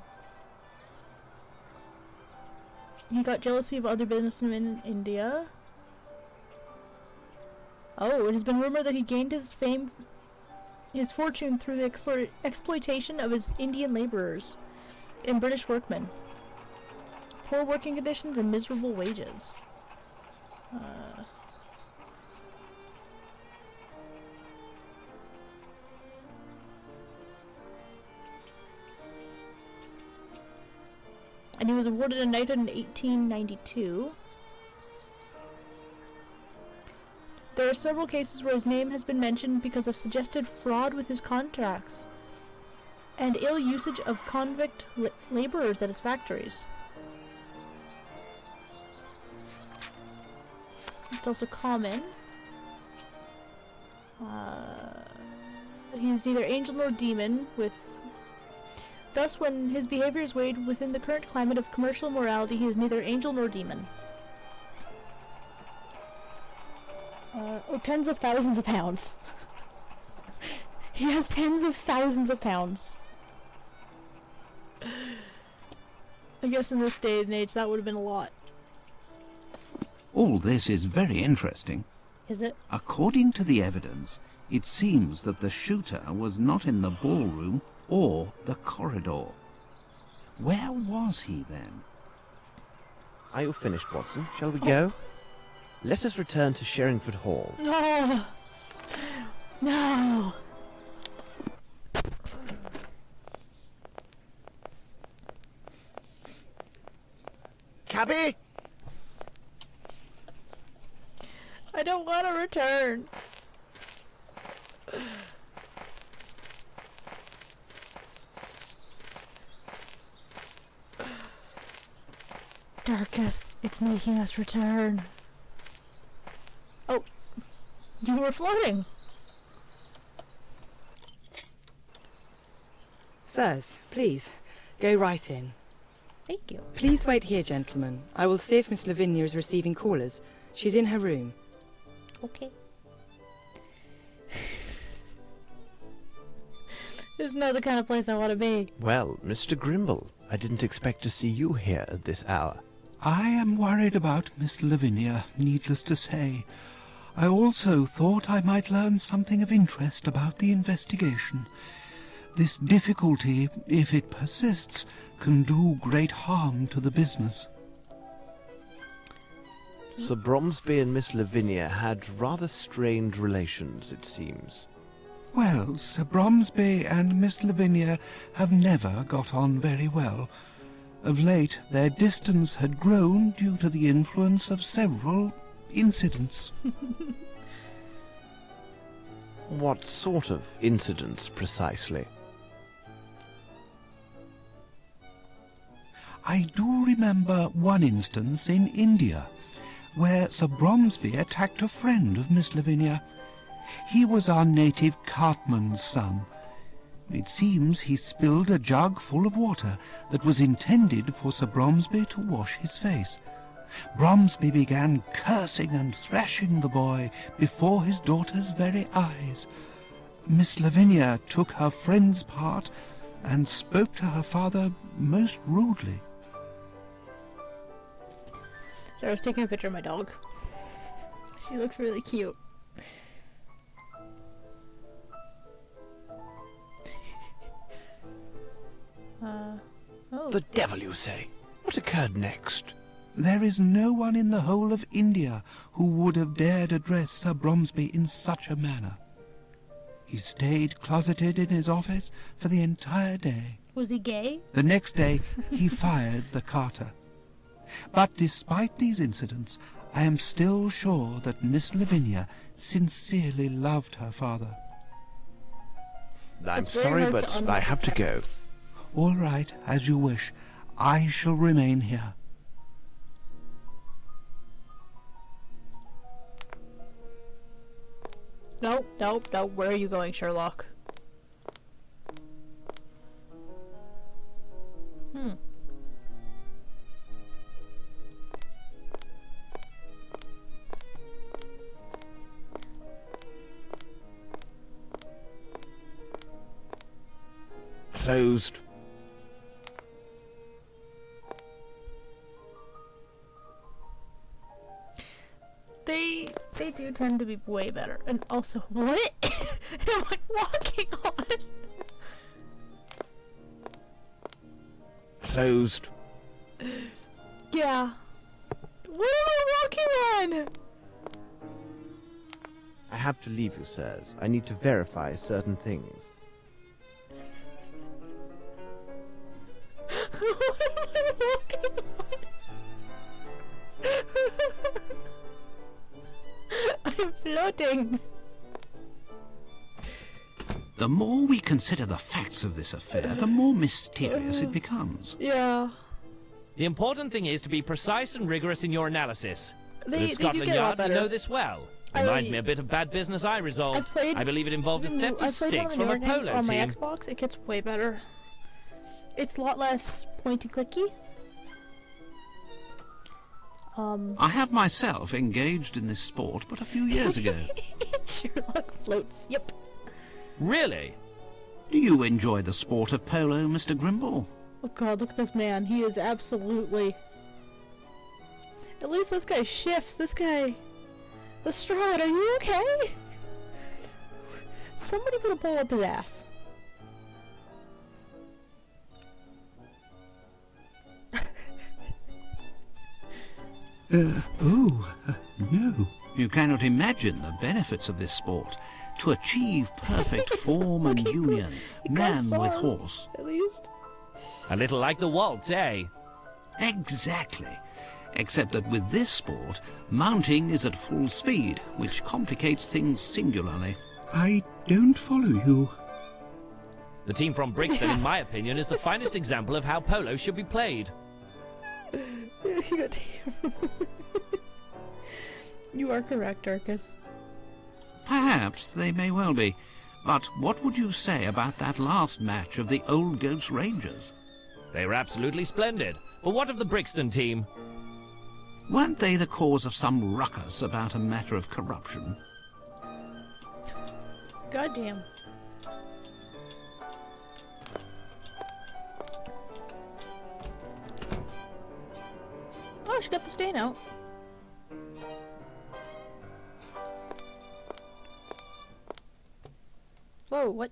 Speaker 1: He got jealousy of other businessmen in India. Oh, it has been rumored that he gained his fortune through the exploitation of his Indian laborers and British workmen. Poor working conditions and miserable wages. And he was awarded a knighthood in 1892. There are several cases where his name has been mentioned because of suggested fraud with his contracts and ill usage of convict laborers at his factories. It's also common. He was neither angel nor demon, thus when his behavior is weighed within the current climate of commercial morality, he is neither angel nor demon. Tens of thousands of pounds. He has tens of thousands of pounds. I guess in this day and age that would have been a lot.
Speaker 4: All this is very interesting.
Speaker 1: Is it?
Speaker 4: According to the evidence, it seems that the shooter was not in the ballroom or the corridor. Where was he then?
Speaker 2: Are you finished, Watson? Shall we go? Let us return to Sherringford Hall.
Speaker 1: No! No!
Speaker 2: Cabby!
Speaker 1: I don't want to return. Darkus, it's making us return. Oh, you were floating.
Speaker 3: Sirs, please, go right in.
Speaker 1: Thank you.
Speaker 3: Please wait here, gentlemen. I will see if Miss Lavinia is receiving callers. She's in her room.
Speaker 1: Okay. This is not the kind of place I want to be.
Speaker 2: Well, Mr. Grimble, I didn't expect to see you here at this hour.
Speaker 4: I am worried about Miss Lavinia, needless to say. I also thought I might learn something of interest about the investigation. This difficulty, if it persists, can do great harm to the business.
Speaker 2: Sir Bromsby and Miss Lavinia had rather strained relations, it seems.
Speaker 4: Well, Sir Bromsby and Miss Lavinia have never got on very well. Of late, their distance had grown due to the influence of several incidents.
Speaker 2: What sort of incidents, precisely?
Speaker 4: I do remember one instance in India, where Sir Bromsby attacked a friend of Miss Lavinia. He was our native cartman's son. It seems he spilled a jug full of water that was intended for Sir Bromsby to wash his face. Bromsby began cursing and thrashing the boy before his daughter's very eyes. Miss Lavinia took her friend's part and spoke to her father most rudely.
Speaker 1: So I was taking a picture of my dog. She looked really cute. Oh.
Speaker 2: The devil, you say? What occurred next?
Speaker 4: There is no one in the whole of India who would have dared address Sir Bromsby in such a manner. He stayed closeted in his office for the entire day.
Speaker 1: Was he gay?
Speaker 4: The next day, he fired the carter. But despite these incidents, I am still sure that Miss Lavinia sincerely loved her father.
Speaker 2: I'm sorry, but I have to go.
Speaker 4: All right, as you wish. I shall remain here.
Speaker 1: Nope, nope, nope. Where are you going, Sherlock?
Speaker 2: Closed.
Speaker 1: They do tend to be way better. And also, what? I'm like walking on.
Speaker 2: Closed.
Speaker 1: Yeah. What am I walking on?
Speaker 2: I have to leave you, sirs. I need to verify certain things.
Speaker 1: What am I walking on? I'm floating.
Speaker 7: The more we consider the facts of this affair, the more mysterious it becomes.
Speaker 1: Yeah.
Speaker 13: The important thing is to be precise and rigorous in your analysis. But
Speaker 1: They
Speaker 13: at
Speaker 1: do
Speaker 13: Scotland
Speaker 1: get a lot
Speaker 13: Yard, we
Speaker 1: better.
Speaker 13: know this well. Reminds me a bit of bad business I resolved. I believe it involved a theft of sticks from a polo
Speaker 1: on my
Speaker 13: team.
Speaker 1: Xbox. It gets way better. It's a lot less pointy clicky.
Speaker 7: I have myself engaged in this sport but a few years ago.
Speaker 1: Sherlock floats. Yep.
Speaker 13: Really?
Speaker 7: Do you enjoy the sport of polo, Mr. Grimble?
Speaker 1: Oh god, look at this man. He is absolutely... At least this guy shifts. This guy... Lestrade, are you okay? Somebody put a pole up his ass.
Speaker 7: No. You cannot imagine the benefits of this sport. To achieve perfect form and union, man with horse.
Speaker 1: At least.
Speaker 13: A little like the waltz, eh?
Speaker 7: Exactly. Except that with this sport, mounting is at full speed, which complicates things singularly.
Speaker 4: I don't follow you.
Speaker 13: The team from Brixton, in my opinion, is the finest example of how polo should be played.
Speaker 1: You are correct, Arcus.
Speaker 7: Perhaps they may well be. But what would you say about that last match of the Old Goats Rangers?
Speaker 13: They were absolutely splendid. But what of the Brixton team?
Speaker 7: Weren't they the cause of some ruckus about a matter of corruption?
Speaker 1: Goddamn. Oh, she got the stain out. Whoa, what?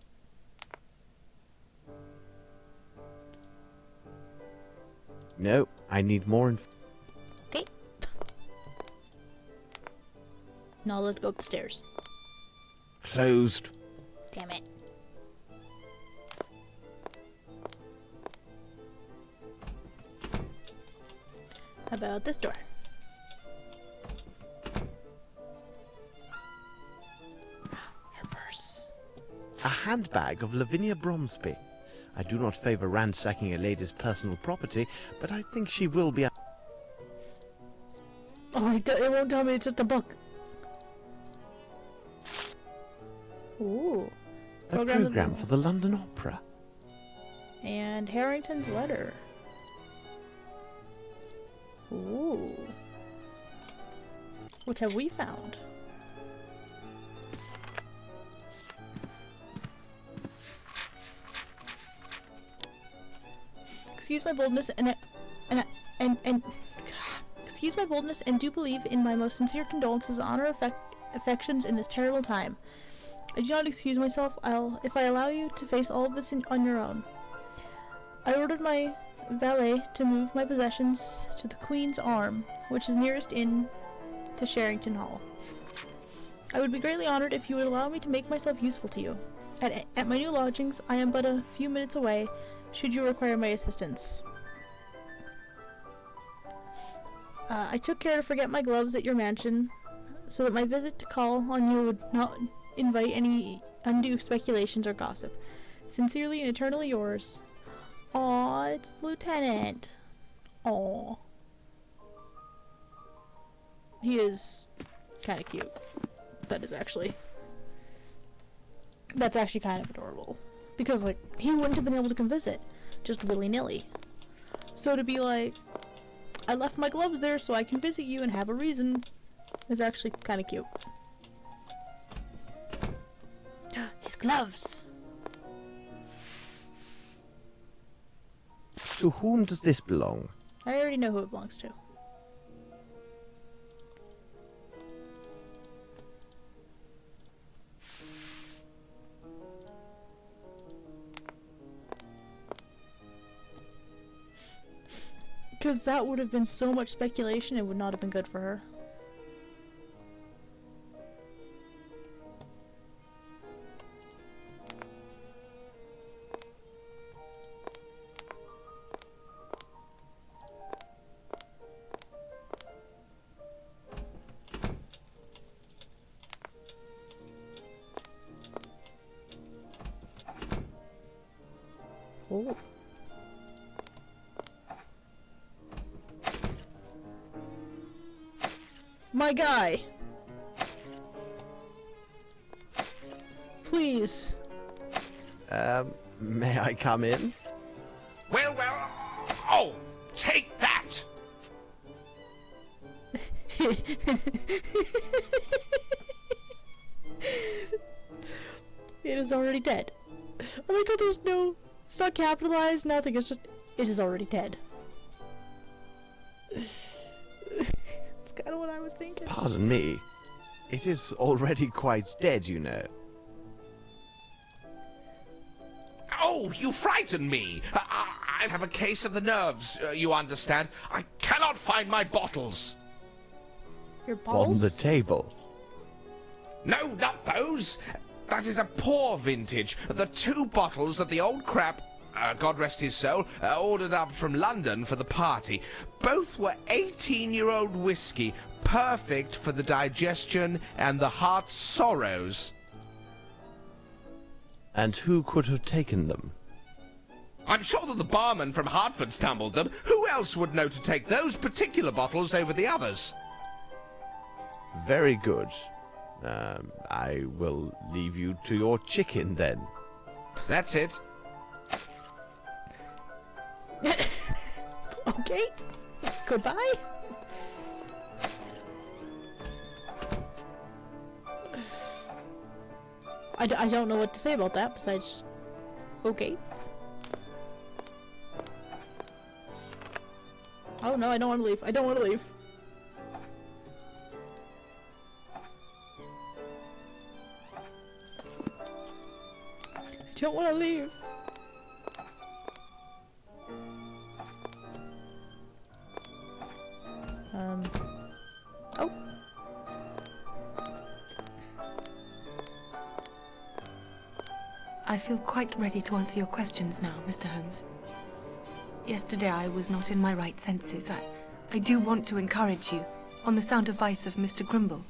Speaker 2: No, I need more
Speaker 1: Okay. Now let's go up the stairs.
Speaker 2: Closed.
Speaker 1: Damn it. How about this door? Her purse.
Speaker 2: A handbag of Lavinia Bromsby. I do not favor ransacking a lady's personal property, but I think she will be...
Speaker 1: Oh, it won't tell me it's just a book. Ooh.
Speaker 2: A program for the London Opera.
Speaker 1: And Harrington's letter. Ooh. What have we found? Excuse my boldness and excuse my boldness and do believe in my most sincere condolences, honor, affections in this terrible time. I do not excuse myself if I allow you to face all of this on your own. I ordered my valet to move my possessions to the Queen's Arm, which is nearest in to Sherrington Hall. I would be greatly honored if you would allow me to make myself useful to you. At my new lodgings, I am but a few minutes away, should you require my assistance. I took care to forget my gloves at your mansion, so that my visit to call on you would not invite any undue speculations or gossip. Sincerely and eternally yours. Aw, it's the Lieutenant. Aw. He is kind of cute. That's actually kind of adorable. Because, like, he wouldn't have been able to come visit, just willy-nilly. So to be like, I left my gloves there so I can visit you and have a reason, is actually kind of cute. His gloves!
Speaker 2: To whom does this belong?
Speaker 1: I already know who it belongs to. Because that would have been so much speculation, it would not have been good for her. Oh. My guy! Please.
Speaker 2: May I come in?
Speaker 11: Well, oh, take that!
Speaker 1: It is already dead. I like how there's no... It's not capitalized, nothing, it's just... It is already dead. It's kind of what I was thinking.
Speaker 2: Pardon me. It is already quite dead, you know.
Speaker 8: Oh, you frighten me! I have a case of the nerves, you understand. I cannot find my bottles.
Speaker 1: Your bottles?
Speaker 2: On the table.
Speaker 8: No, not those. That is a poor vintage. The 2 bottles that the old crap, God rest his soul, ordered up from London for the party. Both were 18-year-old whiskey, perfect for the digestion and the heart's sorrows.
Speaker 2: And who could have taken them?
Speaker 8: I'm sure that the barman from Hertford stumbled them. Who else would know to take those particular bottles over the others?
Speaker 2: Very good. I will leave you to your chicken then.
Speaker 8: That's it.
Speaker 1: Okay. Goodbye. I don't know what to say about that besides just... Okay. Oh no, I don't want to leave. I don't want to leave. I don't want to leave.
Speaker 12: I feel quite ready to answer your questions now, Mr. Holmes. Yesterday I was not in my right senses. I do want to encourage you, on the sound advice of Mr. Grimble.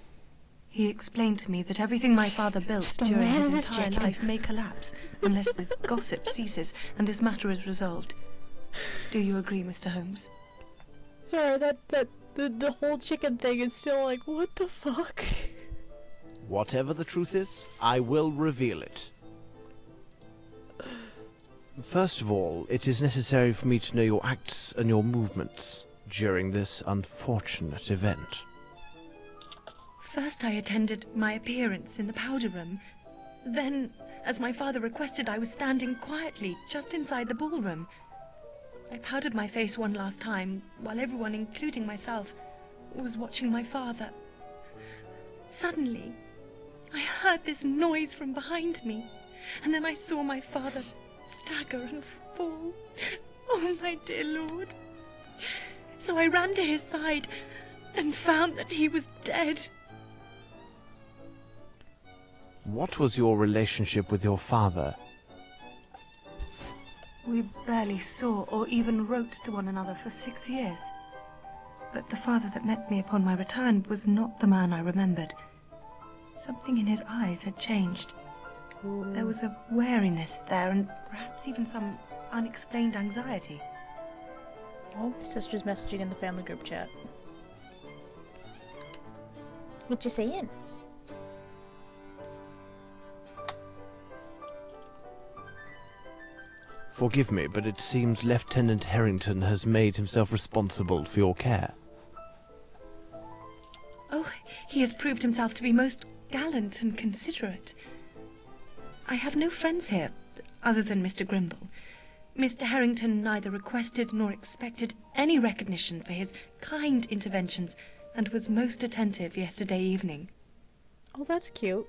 Speaker 12: He explained to me that everything my father built during his entire life may collapse unless this gossip ceases and this matter is resolved. Do you agree, Mr. Holmes?
Speaker 1: Sorry, the whole chicken thing is still like, what the fuck?
Speaker 2: Whatever the truth is, I will reveal it. First of all, it is necessary for me to know your acts and your movements during this unfortunate event.
Speaker 12: First I attended my appearance in the powder room. Then, as my father requested, I was standing quietly just inside the ballroom. I powdered my face one last time, while everyone, including myself, was watching my father. Suddenly, I heard this noise from behind me, and then I saw my father stagger and fall. Oh, my dear lord. So I ran to his side and found that he was dead.
Speaker 2: What was your relationship with your father?
Speaker 12: We barely saw or even wrote to one another for 6 years. But the father that met me upon my return was not the man I remembered. Something in his eyes had changed. There was a wariness there, and perhaps even some unexplained anxiety.
Speaker 1: Oh, my sister's messaging in the family group chat. What you saying?
Speaker 2: Forgive me, but it seems Lieutenant Harrington has made himself responsible for your care.
Speaker 12: Oh, he has proved himself to be most gallant and considerate. I have no friends here, other than Mr. Grimble. Mr. Harrington neither requested nor expected any recognition for his kind interventions, and was most attentive yesterday evening.
Speaker 1: Oh, that's cute.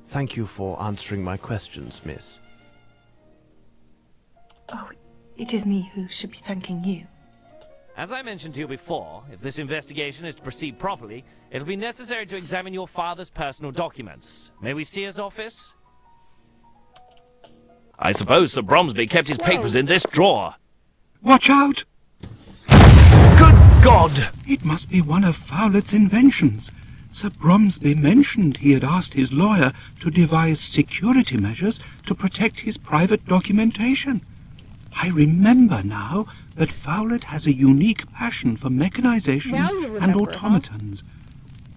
Speaker 2: Thank you for answering my questions, miss.
Speaker 12: Oh, it is me who should be thanking you.
Speaker 13: As I mentioned to you before, if this investigation is to proceed properly, it'll be necessary to examine your father's personal documents. May we see his office? I suppose Sir Bromsby kept his papers in this drawer.
Speaker 4: Watch out!
Speaker 13: Good God!
Speaker 4: It must be one of Fowlett's inventions. Sir Bromsby mentioned he had asked his lawyer to devise security measures to protect his private documentation. I remember now that Fowlett has a unique passion for mechanizations and automatons.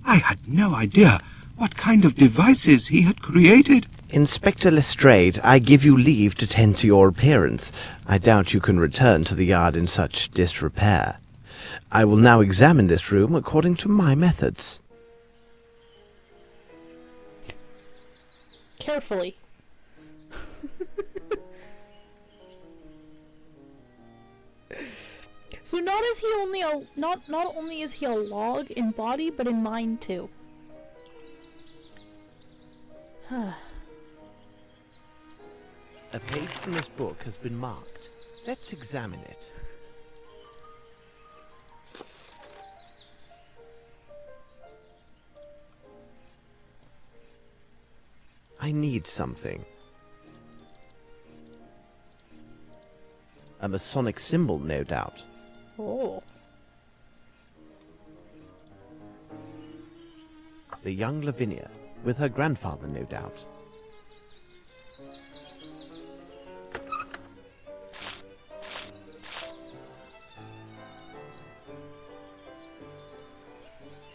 Speaker 4: I had no idea what kind of devices he had created.
Speaker 2: Inspector Lestrade, I give you leave to tend to your appearance. I doubt you can return to the yard in such disrepair. I will now examine this room according to my methods.
Speaker 1: Carefully. So not only is he a log in body, but in mind too.
Speaker 2: A page from this book has been marked. Let's examine it. I need something. A Masonic symbol, no doubt.
Speaker 1: Oh.
Speaker 2: The young Lavinia, with her grandfather, no doubt.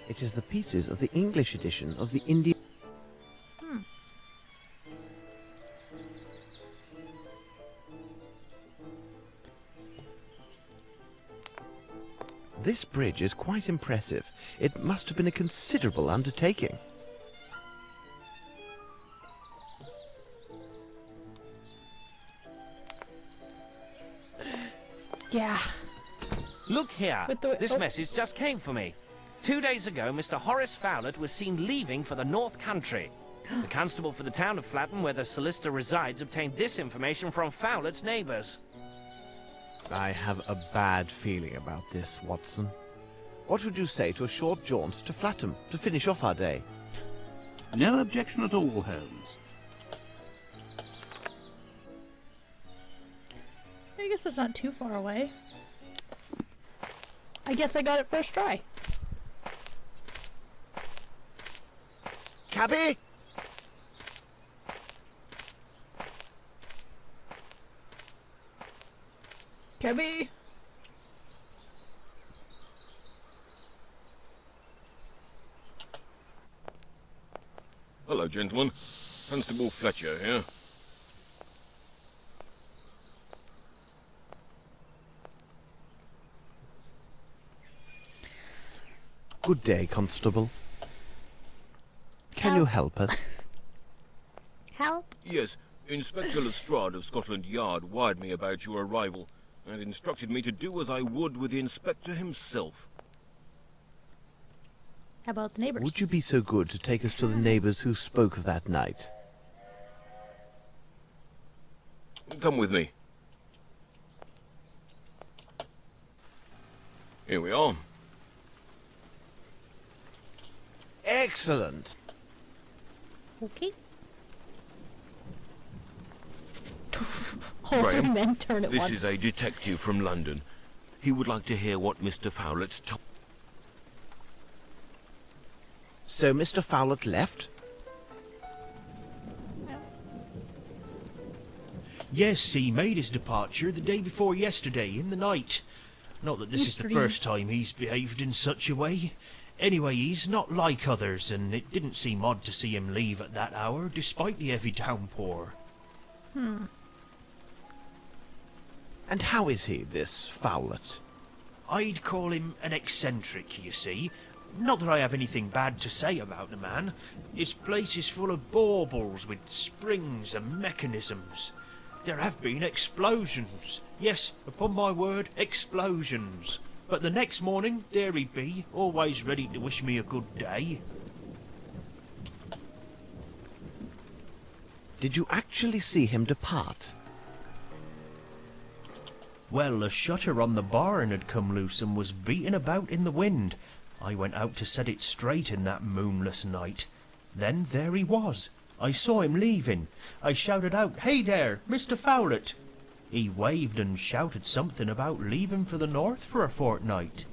Speaker 2: It is the pieces of the English edition of the Indian. This bridge is quite impressive. It must have been a considerable undertaking.
Speaker 1: Yeah.
Speaker 13: Look here. This message just came for me. 2 days ago, Mr. Horace Fowlett was seen leaving for the North Country. The constable for the town of Flatton, where the solicitor resides, obtained this information from Fowlett's neighbours.
Speaker 2: I have a bad feeling about this, Watson. What would you say to a short jaunt to Flatton to finish off our day?
Speaker 4: No objection at all, Holmes.
Speaker 1: I guess it's not too far away. I guess I got it first try.
Speaker 2: Cabby?
Speaker 1: Cabby!
Speaker 6: Hello, gentlemen. Constable Fletcher here.
Speaker 2: Good day, Constable. Can you help us?
Speaker 1: Help?
Speaker 6: Yes, Inspector Lestrade of Scotland Yard wired me about your arrival and instructed me to do as I would with the inspector himself.
Speaker 1: How about the neighbors?
Speaker 2: Would you be so good to take us to the neighbors who spoke of that night?
Speaker 6: Come with me. Here we are.
Speaker 2: Excellent.
Speaker 1: Okay. All three men turn at
Speaker 6: This
Speaker 1: once.
Speaker 6: is a detective from London. He would like to hear what Mr. Fowlett's told.
Speaker 2: So Mr. Fowlett left?
Speaker 10: Yes, he made his departure the day before yesterday, in the night. Not that this is the first time he's behaved in such a way. Anyway, he's not like others, and it didn't seem odd to see him leave at that hour, despite the heavy downpour.
Speaker 2: And how is he, this Fowlett?
Speaker 10: I'd call him an eccentric, you see. Not that I have anything bad to say about the man. His place is full of baubles with springs and mechanisms. There have been explosions. Yes, upon my word, explosions. But the next morning, there he'd be, always ready to wish me a good day.
Speaker 2: Did you actually see him depart?
Speaker 10: Well, a shutter on the barn had come loose and was beating about in the wind. I went out to set it straight in that moonless night. Then there he was. I saw him leaving. I shouted out, "Hey there, Mr. Fowlett!" He waved and shouted something about leaving for the north for a fortnight.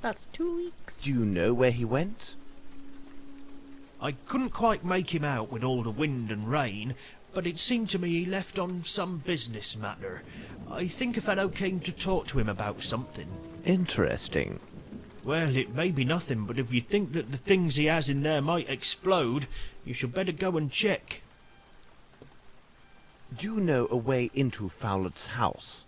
Speaker 1: That's 2 weeks.
Speaker 2: Do you know where he went?
Speaker 10: I couldn't quite make him out with all the wind and rain, but it seemed to me he left on some business matter. I think a fellow came to talk to him about something.
Speaker 2: Interesting.
Speaker 10: Well, it may be nothing, but if you think that the things he has in there might explode, you should better go and check.
Speaker 2: Do you know a way into Fowlett's house?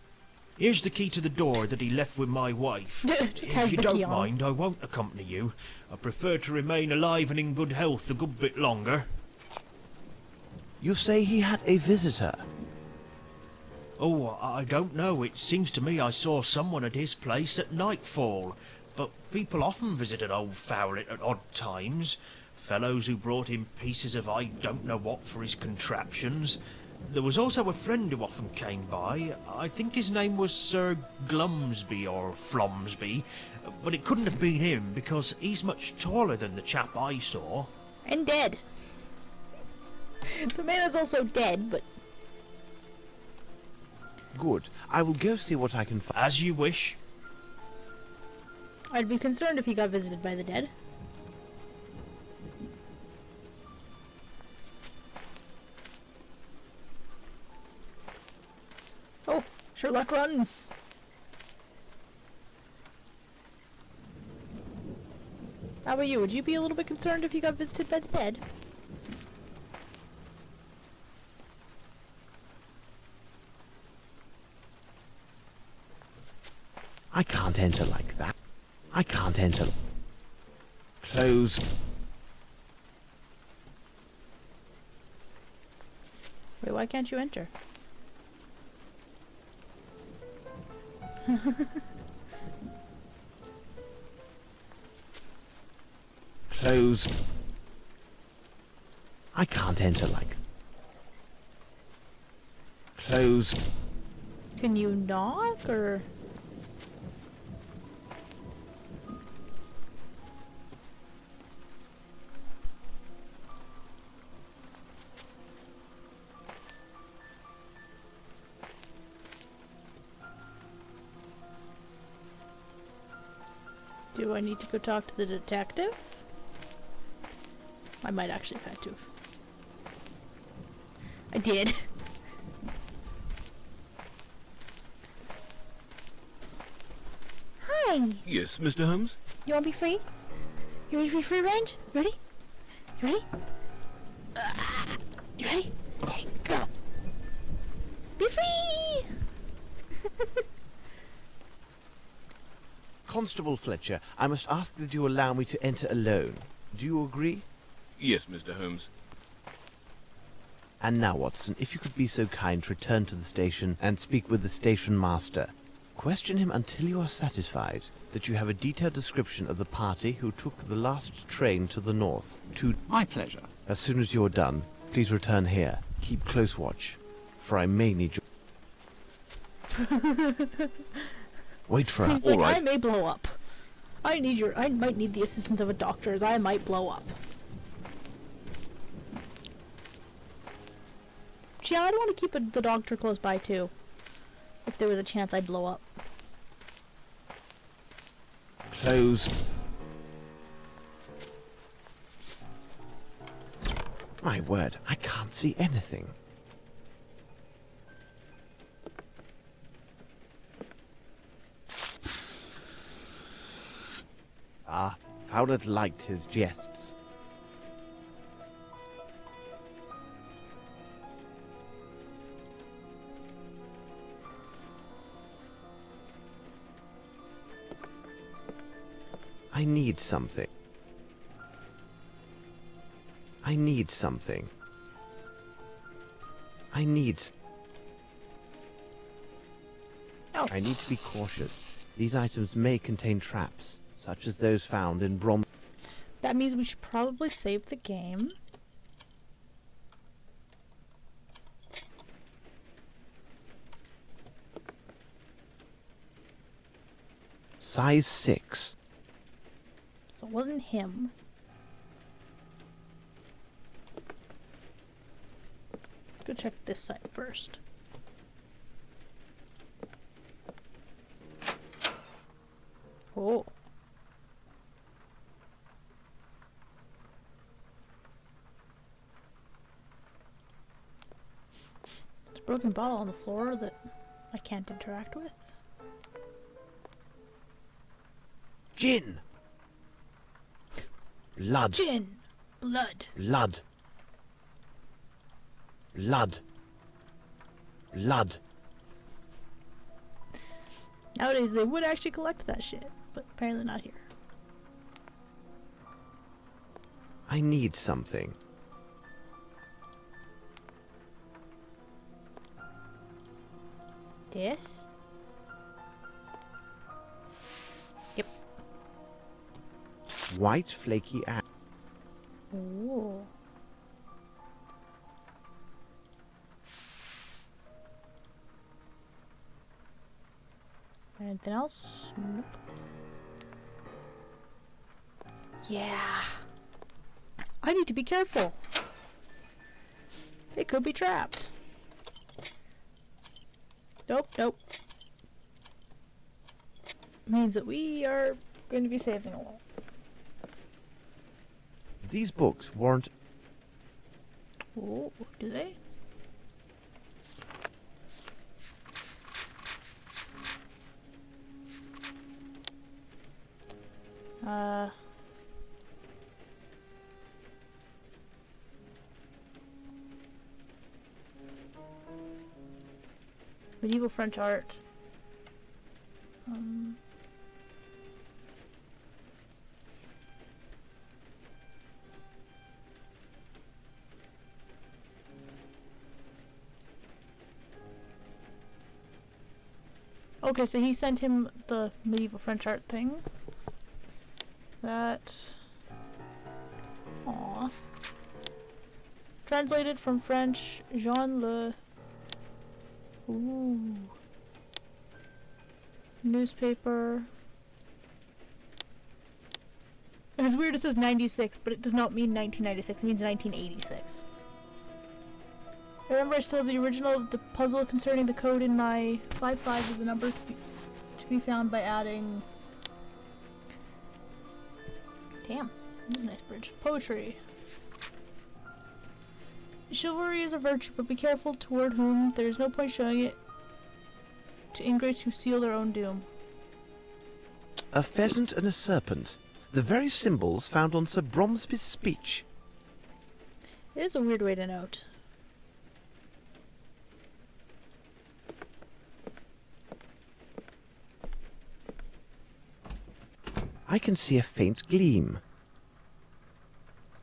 Speaker 10: Here's the key to the door that he left with my wife. If you don't mind, I won't accompany you. I prefer to remain alive and in good health a good bit longer.
Speaker 2: You say he had a visitor?
Speaker 10: Oh, I don't know. It seems to me I saw someone at his place at nightfall. But people often visited old Fowlett at odd times. Fellows who brought him pieces of I don't know what for his contraptions. There was also a friend who often came by. I think his name was Sir Glumsby or Flomsby, but it couldn't have been him because he's much taller than the chap I saw.
Speaker 1: And dead. The man is also dead, but...
Speaker 2: Good. I will go see what I can find.
Speaker 10: As you wish.
Speaker 1: I'd be concerned if he got visited by the dead. Oh, Sherlock runs! How about you? Would you be a little bit concerned if you got visited by the dead?
Speaker 2: I can't enter like that. I can't enter. Close.
Speaker 1: Wait, why can't you enter?
Speaker 2: Close. I can't enter like that. Close.
Speaker 1: Can you knock, or...? Do I need to go talk to the detective? I might actually have had to. I did. Hi!
Speaker 6: Yes, Mr. Holmes?
Speaker 1: You wanna be free? You ready for free range? Ready? You ready? You ready? Hey, girl! Be free!
Speaker 2: Constable Fletcher, I must ask that you allow me to enter alone. Do you agree?
Speaker 6: Yes, Mr. Holmes.
Speaker 2: And now, Watson, if you could be so kind to return to the station and speak with the station master. Question him until you are satisfied that you have a detailed description of the party who took the last train to the north.
Speaker 7: My pleasure.
Speaker 2: As soon as you are done, please return here. Keep close watch, for I may need you. Wait for us.
Speaker 1: He's like, I may blow up. I might need the assistance of a doctor, as I might blow up. Yeah, I'd want to keep the doctor close by too. If there was a chance I'd blow up.
Speaker 2: Close. My word, I can't see anything. Ah, Fowler liked his jests. I need something. I need something. I need...
Speaker 1: Oh.
Speaker 2: I need to be cautious. These items may contain traps, such as those found in Brom...
Speaker 1: That means we should probably save the game.
Speaker 2: Size 6.
Speaker 1: So it wasn't him. Go check this side first. Oh. There's a broken bottle on the floor that I can't interact with.
Speaker 2: Gin! Blood.
Speaker 1: Gin! Blood.
Speaker 2: Blood. Blood. Blood.
Speaker 1: Nowadays they would actually collect that shit, but apparently not here.
Speaker 2: I need something.
Speaker 1: This? Yep.
Speaker 2: White flaky ash.
Speaker 1: Ooh. Anything else? Nope. Yeah. I need to be careful. It could be trapped. Nope, nope. Means that we are going to be saving a lot.
Speaker 2: These books warrant...
Speaker 1: Oh, do they? Medieval French art. Okay, so he sent him the medieval French art thing. That... Aww. Translated from French, Jean Le... Ooh. Newspaper. It's weird it says 96, but it does not mean 1996, it means 1986. I remember I still have the original of the puzzle concerning the code in my 55 is a number to be found by adding Damn, this is a nice bridge. Poetry. Chivalry is a virtue, but be careful toward whom there is no point showing it to ingrates who seal their own doom.
Speaker 2: A pheasant and a serpent. The very symbols found on Sir Bromsby's speech.
Speaker 1: It is a weird way to note.
Speaker 2: I can see a faint gleam.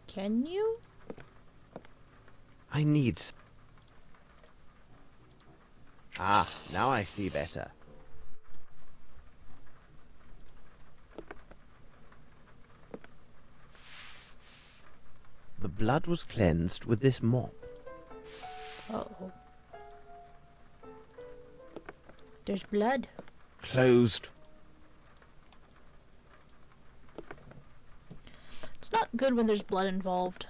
Speaker 1: Can you?
Speaker 2: I need... Ah, now I see better. The blood was cleansed with this mop.
Speaker 1: Uh-oh. There's blood.
Speaker 2: Closed.
Speaker 1: It's not good when there's blood involved.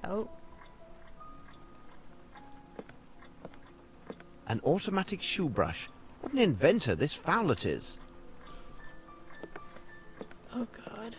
Speaker 1: Oh.
Speaker 2: An automatic shoe brush. What an inventor this Fowlet is.
Speaker 1: Oh god.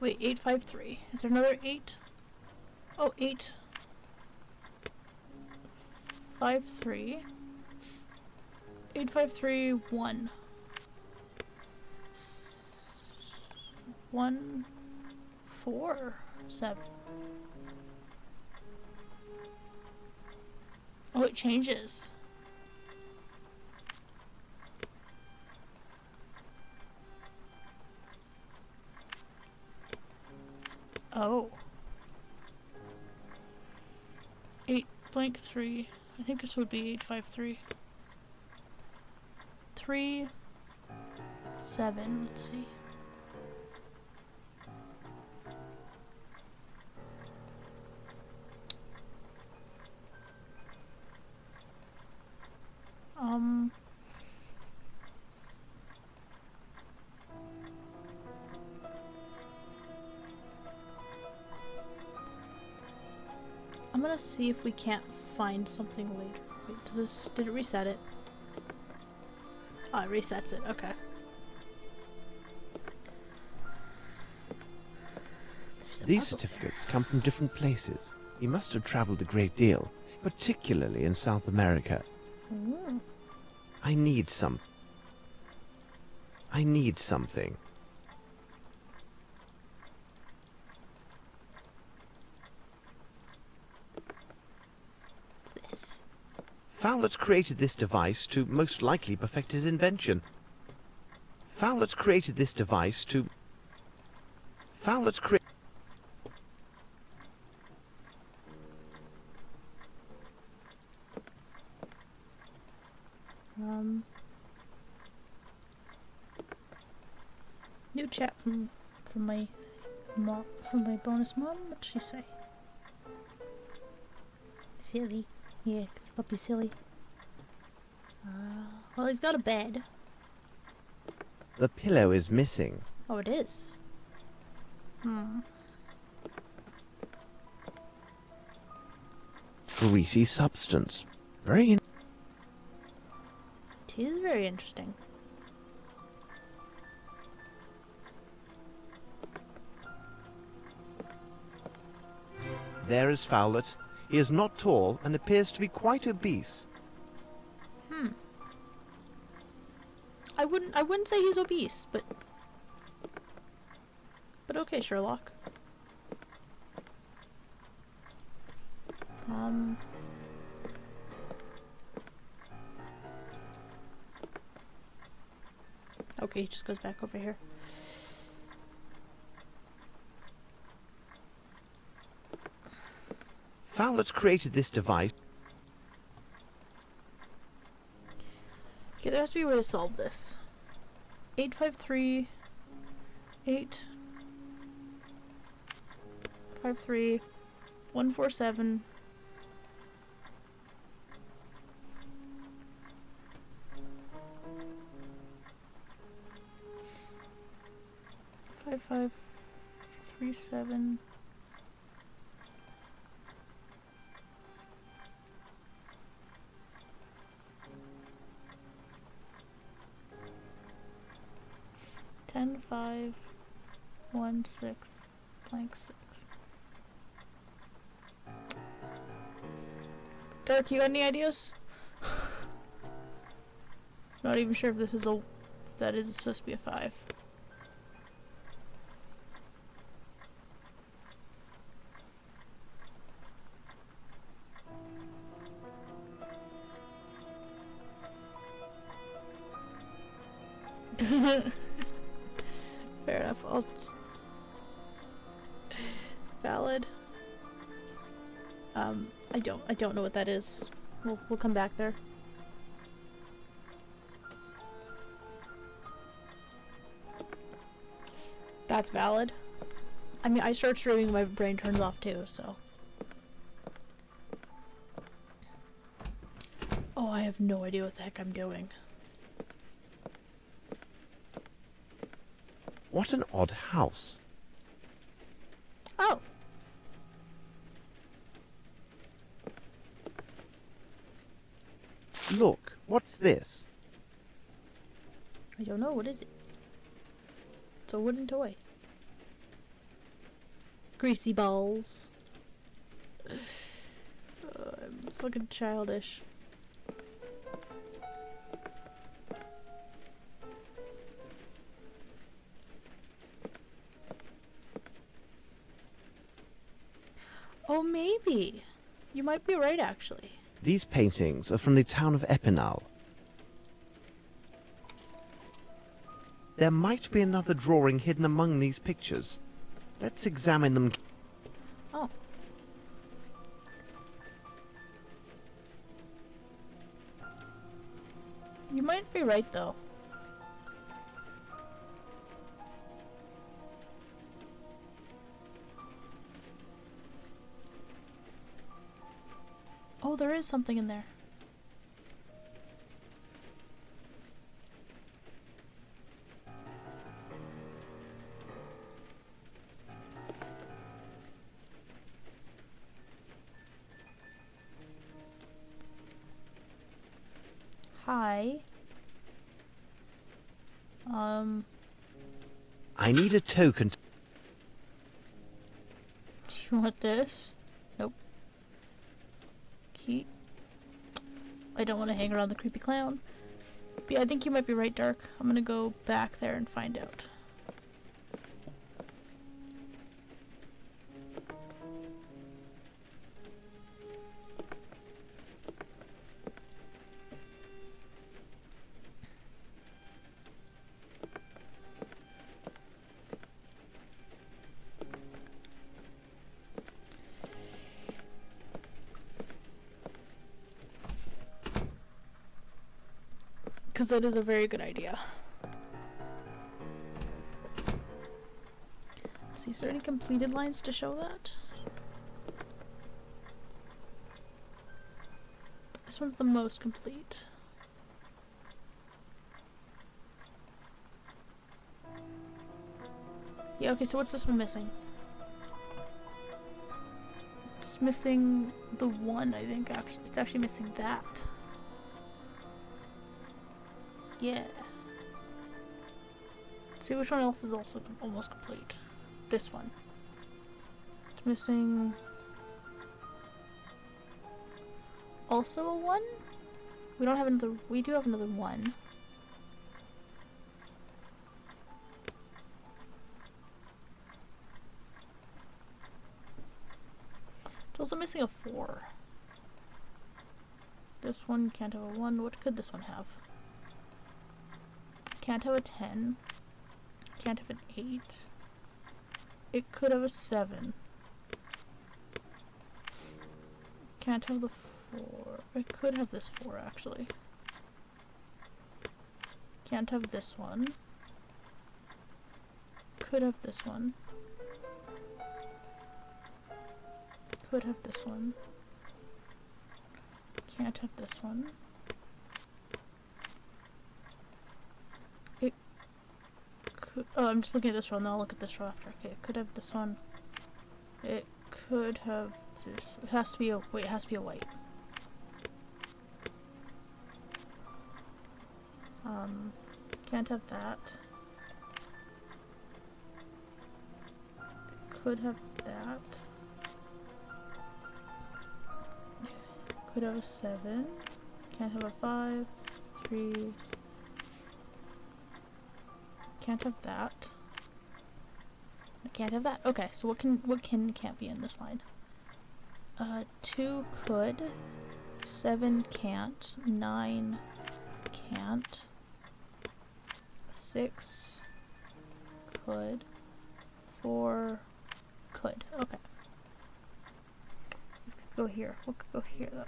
Speaker 1: Wait, 853. Is there another 8? Oh, 8. 5 3. 853 1. 1 4 7. Oh, it changes. Oh. 8.3. I think this would be 853. 3 7. Let's see. I'm gonna see if we can't find something later. Wait, did it reset it? Oh, it resets it, okay.
Speaker 2: These certificates come from different places. He must have traveled a great deal, particularly in South America.
Speaker 1: Ooh.
Speaker 2: I need something.
Speaker 1: What's this?
Speaker 2: Fowlet created this device to most likely perfect his invention. Fowlet created this device to... Fowlet created...
Speaker 1: New chat from my mom, from my bonus mom. What'd she say? Silly. Yeah, 'cause the puppy's silly. Well, he's got a bed.
Speaker 2: The pillow is missing.
Speaker 1: Oh, it is.
Speaker 2: Greasy substance. Very
Speaker 1: It is very interesting.
Speaker 2: There is Fowlet. He is not tall and appears to be quite obese.
Speaker 1: I wouldn't say he's obese, but okay, Sherlock. Okay, he just goes back over here.
Speaker 2: Fowlet created this device.
Speaker 1: Okay, there has to be a way to solve this. 853 853 147 5537 10-5-1-6 blank 6. Derek, you got any ideas? Not even sure if this is if that is supposed to be a 5. Fair enough. Valid. I don't know what that is. We'll come back there. That's valid. I mean, I start streaming, my brain turns off too, so. Oh, I have no idea what the heck I'm doing.
Speaker 2: What an odd house.
Speaker 1: Oh!
Speaker 2: Look, what's this?
Speaker 1: I don't know, what is it? It's a wooden toy. Greasy balls. I'm fucking childish. Oh, maybe. You might be right, actually.
Speaker 2: These paintings are from the town of Epinal. There might be another drawing hidden among these pictures. Let's examine them.
Speaker 1: Oh. You might be right, though. Oh, there is something in there. Hi.
Speaker 2: I need a token.
Speaker 1: Do you want this? Nope. Key. I don't want to hang around the creepy clown. But yeah, I think you might be right, Dark. I'm gonna go back there and find out. Because that is a very good idea. Let's see, is there any completed lines to show that? This one's the most complete. Yeah, okay, so what's this one missing? It's missing the 1, I think, actually. It's actually missing that. Yeah. See which one else is also almost complete. This one. It's missing also a 1? We don't have another. We do have another 1. It's also missing a 4. This one can't have a 1. What could this one have? Can't have a 10. Can't have an 8. It could have a 7. Can't have the 4. I could have this 4 actually. Can't have this one. Could have this one. Could have this one. Can't have this one. It could. Oh, I'm just looking at this row, and then I'll look at this row after. Okay, it could have this one. It could have this. It has to be a. Wait, it has to be a white. Can't have that. Could have that. Could have a 7. Can't have a 5. 3. Can't have that. I can't have that. Okay, so what can't be in this line? 2 could. 7 can't. 9 can't. 6 could. 4 could. Okay. This could go here. What could go here though?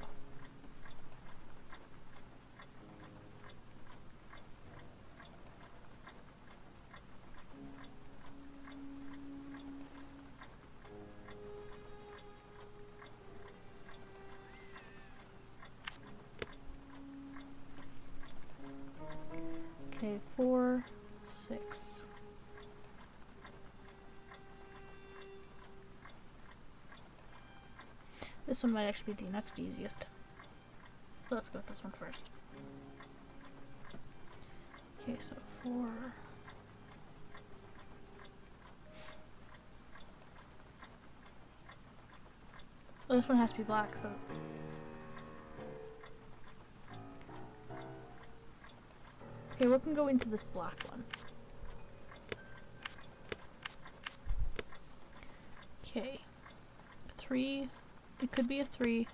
Speaker 1: Okay, 4, 6. This one might actually be the next easiest. So let's go with this one first. Okay, so 4. Oh, this one has to be black, so. Okay, what can go into this black one? Okay. 3. It could be a 3.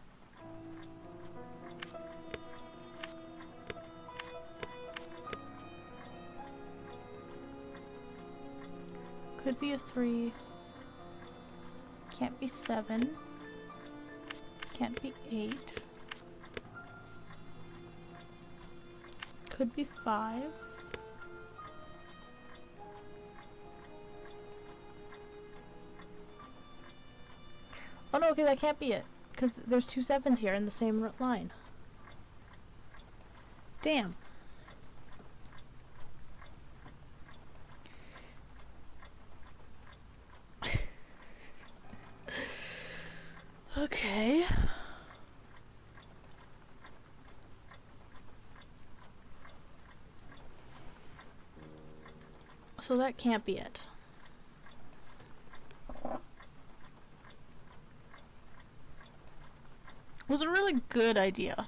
Speaker 1: Could be a 3. Can't be 7. Can't be 8. Could be 5. Oh no, okay, that can't be it. Because there's 2 7s here in the same line. Damn. Okay. So that can't be it. It was a really good idea.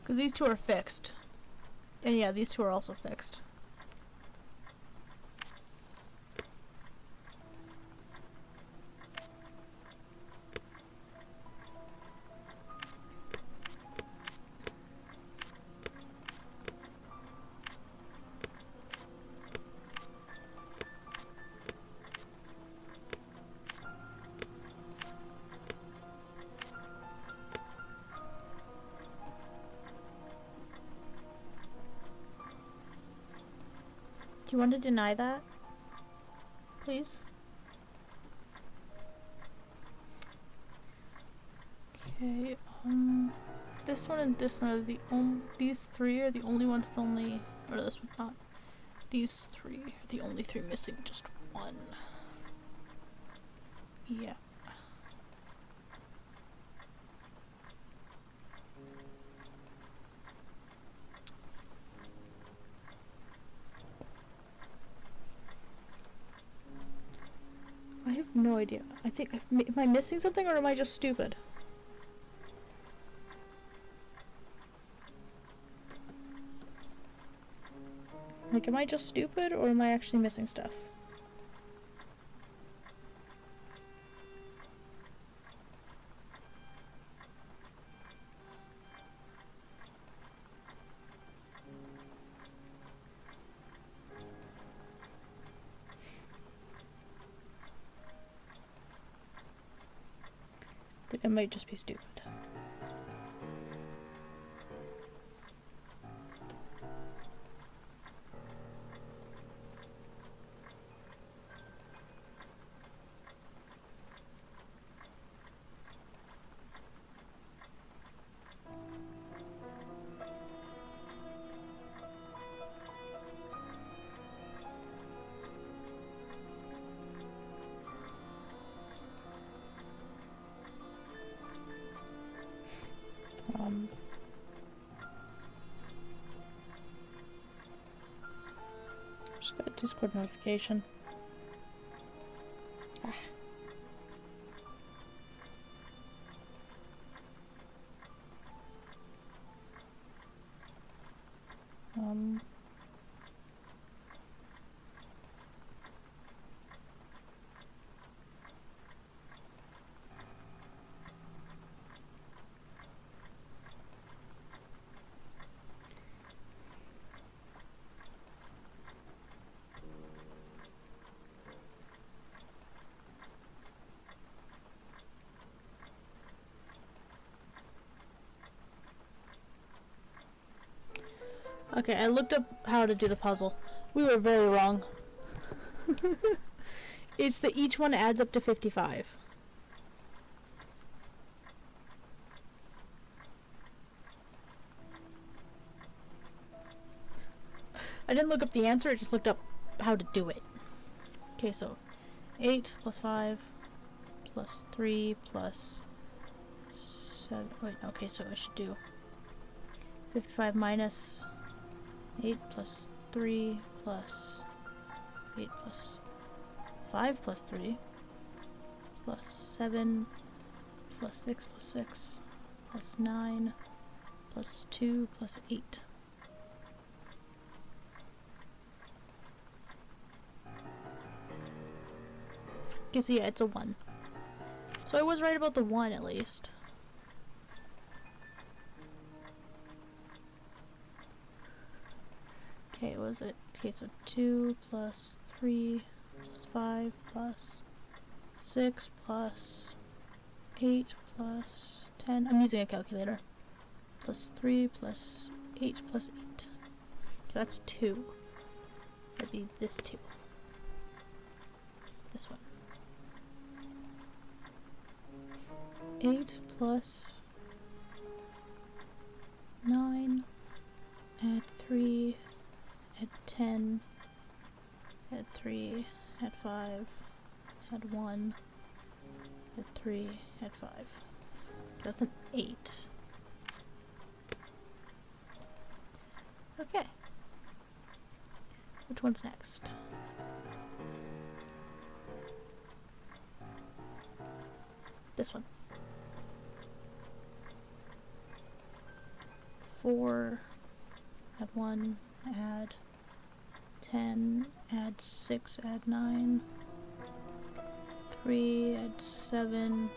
Speaker 1: Because these two are fixed. And yeah, these two are also fixed. Do you want to deny that? Please? Okay, this one and this one are the these 3 are the only ones with only, or this one's not. These 3 are the only 3 missing just 1. Yeah. I have no idea. I think, am I missing something or am I just stupid? Like, am I just stupid or am I actually missing stuff? I think I might just be stupid. Just got a Discord notification. Ah. Okay, I looked up how to do the puzzle. We were very wrong. It's that each one adds up to 55. I didn't look up the answer, I just looked up how to do it. Okay, so 8 plus 5 plus 3 plus 7. Wait, okay, so I should do 55 minus 8 plus 3 plus 8 plus 5 plus 3 plus 7 plus 6 plus 6 plus 9 plus 2 plus 8. Okay, so yeah, it's a 1. So I was right about the 1 at least. Okay, what was it? Okay, so 2 plus 3 plus 5 plus 6 plus 8 plus 10. I'm using a calculator. Plus 3 plus 8 plus 8. So that's 2. That'd be this 2. This one. 8 plus 9. Add 3. Add 10, add 3, add 5, add 1, add 3, add 5. That's an 8. Okay. Which one's next? This one. 4, add 1, add 10, add 6, add 9, 3, add 7,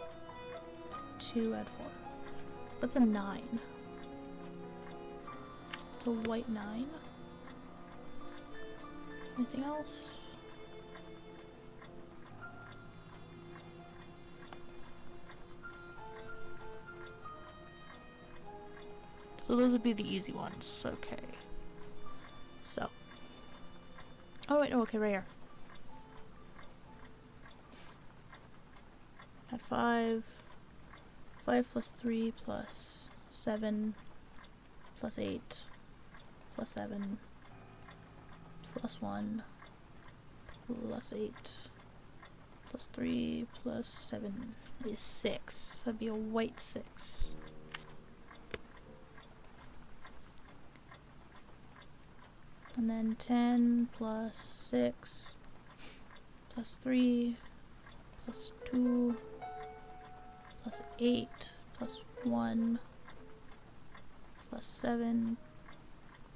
Speaker 1: 2, add 4. That's a 9. It's a white 9. Anything else? So those would be the easy ones. Okay. So. Oh wait, no, okay, right here. Add 5. 5 plus 3 plus 7 plus 8 plus 7 plus 1 plus 8 plus 3 plus 7 is 6. That'd be a white 6. And then 10 plus 6 plus 3 plus 2 plus 8 plus 1 plus 7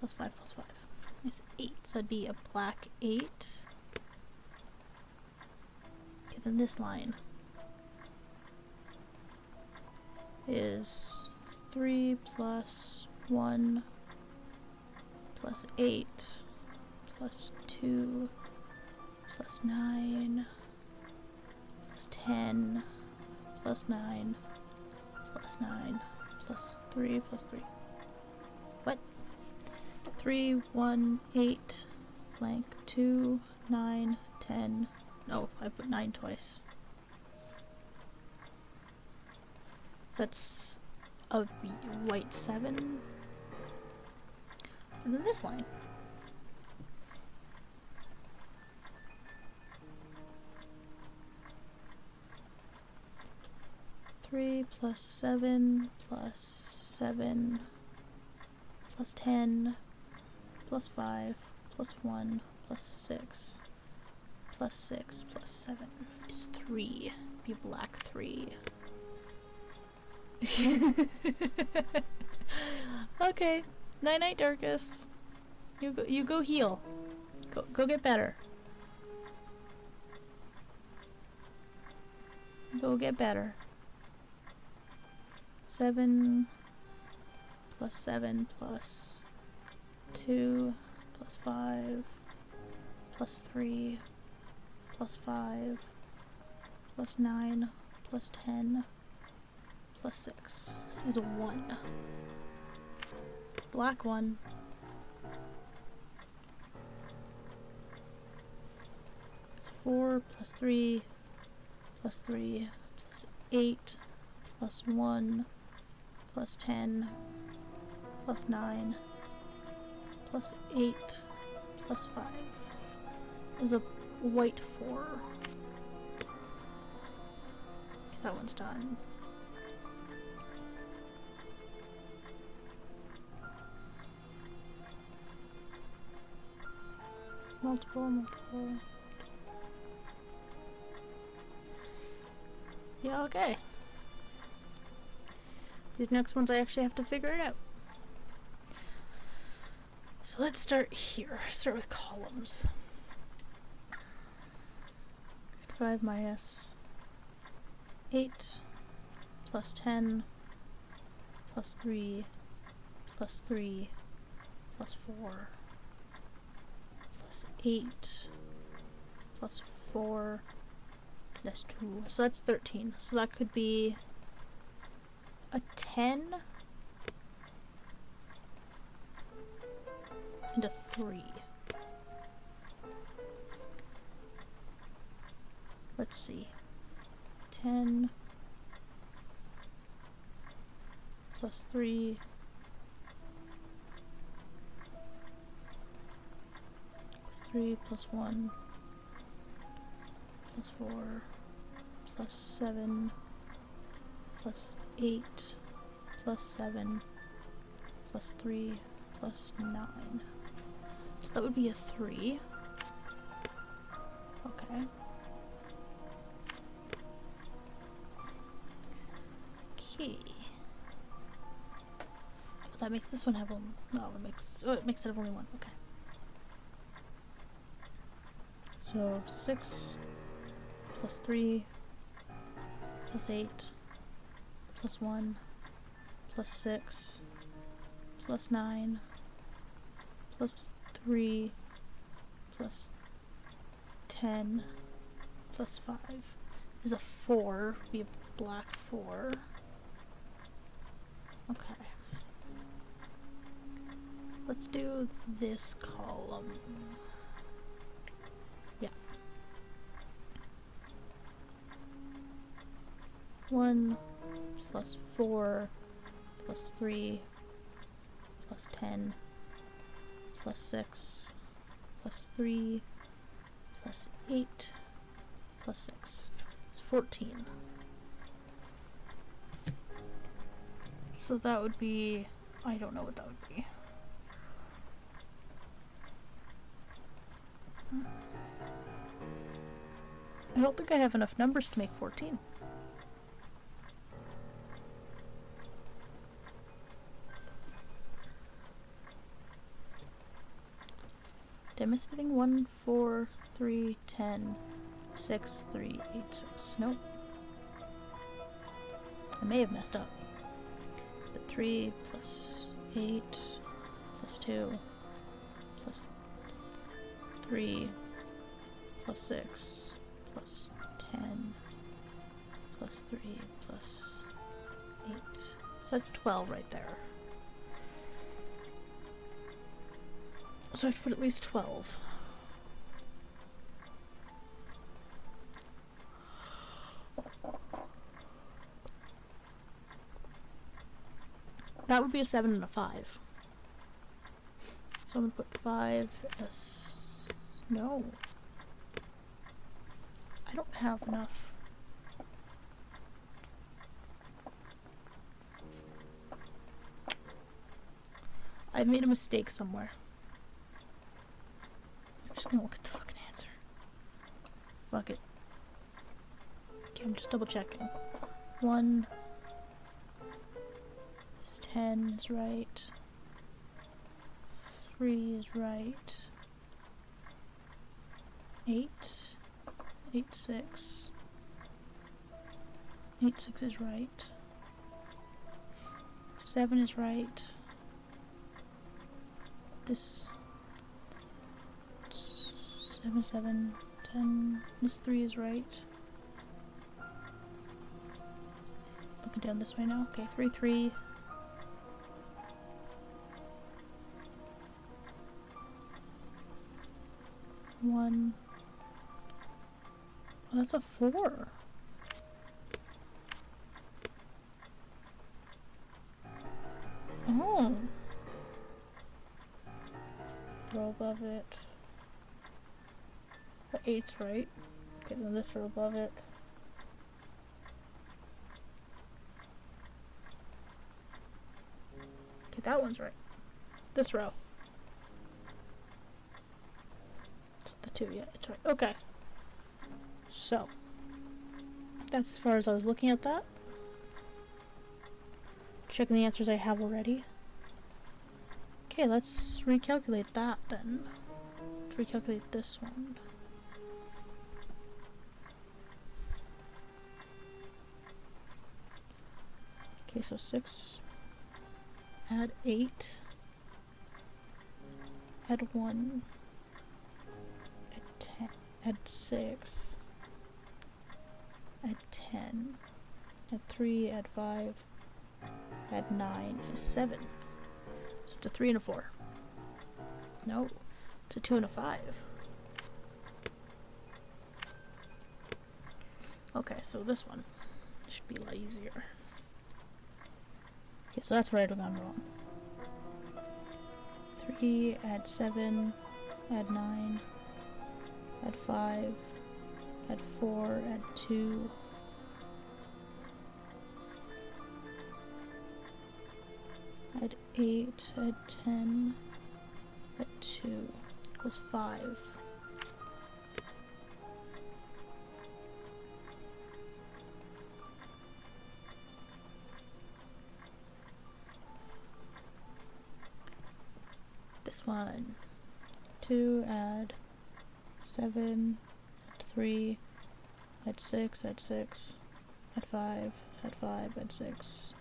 Speaker 1: plus 5 plus 5 is 8. So that'd be a black 8. Okay, then this line is 3 plus 1 plus 8 plus 2 plus 9 plus 10 plus 9 plus 9 plus 3 plus 3. What? 3, 1, 8, blank, 2, 9, 10. Oh, I put 9 twice. That's a white 7. And then this line. Three plus 7 plus 7 plus 10 plus 5 plus 1 plus 6 plus 6 plus 7 is 3. Be black 3. Okay. Night night, Darkus. You go heal. Go get better. Go get better. 7 plus 7 plus 2 plus 5 plus 3 plus 5 plus 9 plus 10 plus 6 is a 1. It's a black 1. It's 4 plus 3 plus 3 plus 8 plus 1 plus 10 plus 9 plus 8 plus 5 is a white 4. That one's done. Multiple. Yeah, okay. These next ones I actually have to figure it out. So let's start here. Start with columns. 5 minus 8 plus 10 plus 3 plus 3 plus 4 plus 8 plus 4 plus 2. So that's 13. So that could be a 10 and a 3. Let's see. 10 plus 3 plus 3 plus 1 plus 4 plus 7 plus 8 plus 7 plus 3 plus 9. So that would be a 3. Okay. Okay. Oh, that makes this one have one. No, it makes it have only one. Okay. So 6 plus 3 plus 8 plus 1 plus 6 plus 9 plus 3 plus 10 plus 5 is a 4. Be a black 4. Okay. Let's do this column. Yeah. 1 plus 4 plus 3 plus 10 plus 6 plus 3 plus 8 plus 6 is 14. So that would be, I don't know what that would be. I don't think I have enough numbers to make 14. Did I miss anything? 1, 4, 3, 10, 6, 3, 8, 6. Nope. I may have messed up. But 3 plus 8 plus 2 plus 3 plus 6 plus 10 plus 3 plus 8 So that's 12 right there. So I have to put at least 12. That would be a 7 and a 5. So I'm gonna put 5 as... No. I don't have enough. I've made a mistake somewhere. I'm just gonna look at the fucking answer. Fuck it. Okay, I'm just double checking. 1 is 10 is right. 3 is right. 8. 8, 6. 8, 6 is right. 7 is right. This 7, 7, 10. This 3 is right. Looking down this way now. Okay, 3, 3. 1. Oh, that's a 4. Oh. Row above it. The 8's right. Okay, then this row above it. Okay, that one's right. This row. It's the 2, yeah, it's right. Okay. So, that's as far as I was looking at that. Checking the answers I have already. Okay, let's recalculate that then. Let's recalculate this one. Okay, so 6. Add 8. Add 1. Add 10. Add 6. Add 10. Add 3. Add 5. Add 9 is 7. So it's a 3 and a 4. No, it's a 2 and a 5. Okay, so this one should be a lot easier. Okay, so that's where I'd have gone wrong. 3, add 7, add 9, add 5, add 4, add 2. Add 8, add 10, add 2, equals 5. This one. 2, add 7, add 3, add 6, add 6, add 5, add 5, add 6.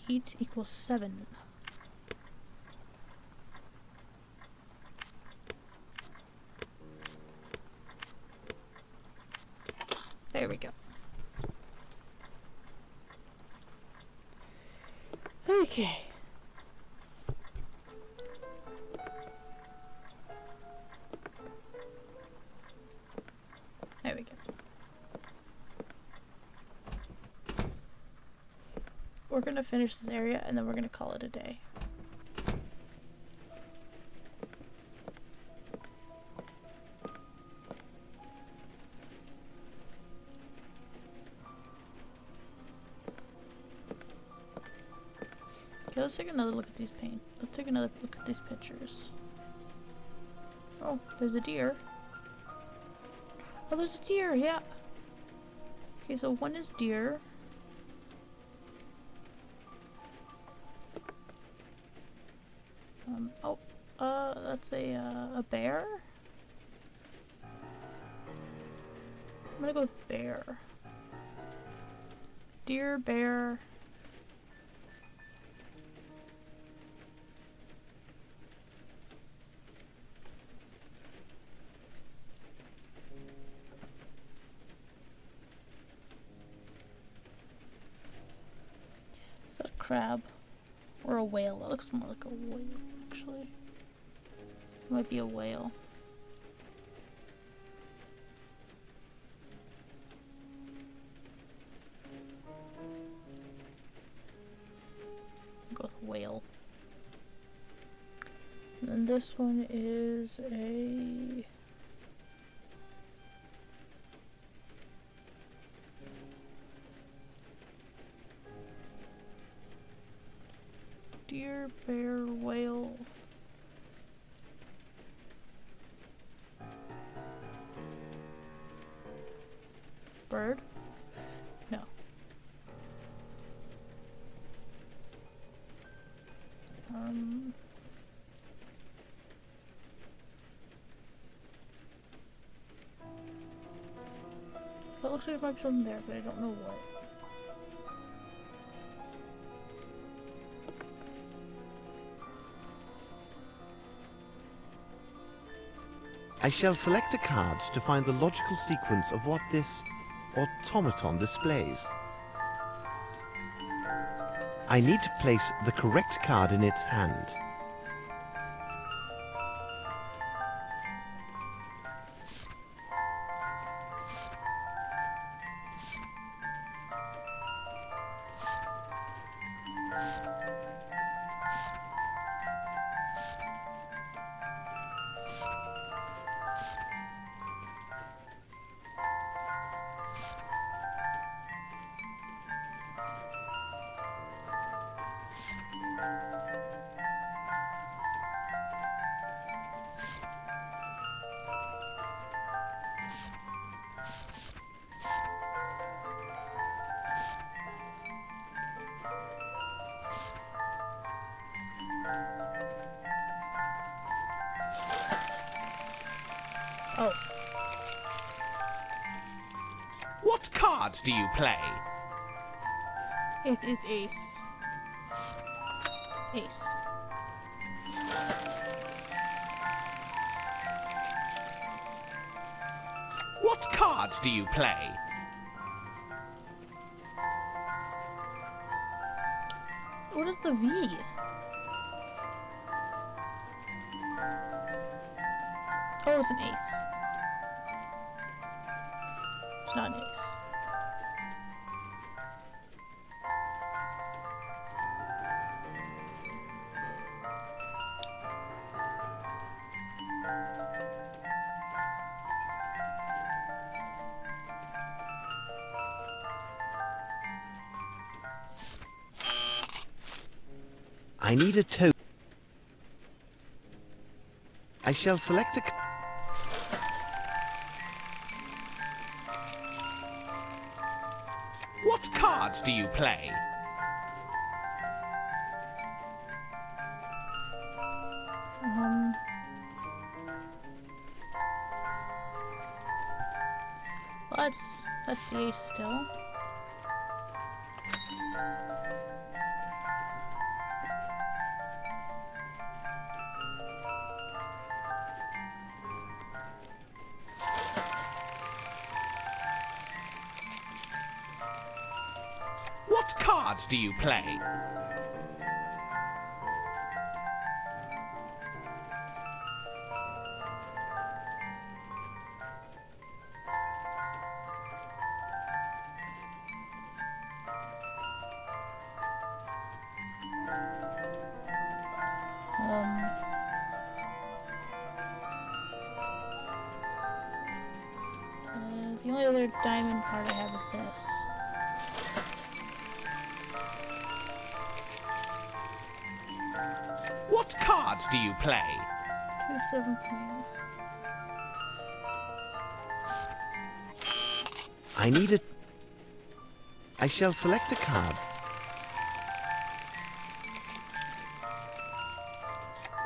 Speaker 1: 8 equals 7. There we go. Okay. There we go. We're gonna finish this area and then we're gonna call it a day. Okay, let's take another look at these Let's take another look at these pictures. Oh, there's a deer. Oh, there's a deer, yeah. Okay, so one is deer. That's a bear? I'm gonna go with bear. Deer, bear. Is that crab. Or a whale. That looks more like a whale, actually. It might be a whale. I'll go with whale. And then this one is a... deer, bear, whale. Bird? No. Well, it looks like there might be something there, but I don't know what.
Speaker 2: I shall select a card to find the logical sequence of what this automaton displays. I need to place the correct card in its hand.
Speaker 1: Oh.
Speaker 8: What card do you play?
Speaker 1: Ace is ace. Ace.
Speaker 8: What card do you play?
Speaker 1: What is the V? Oh, it's an ace. It's not an ace.
Speaker 2: I need a token. I shall select a...
Speaker 8: What card do you play?
Speaker 1: Well, that's the ace still.
Speaker 8: What card do you play?
Speaker 1: The only other diamond card I have is this.
Speaker 8: What card do you play?
Speaker 1: 2-7 queen.
Speaker 2: I need a... I shall select a card.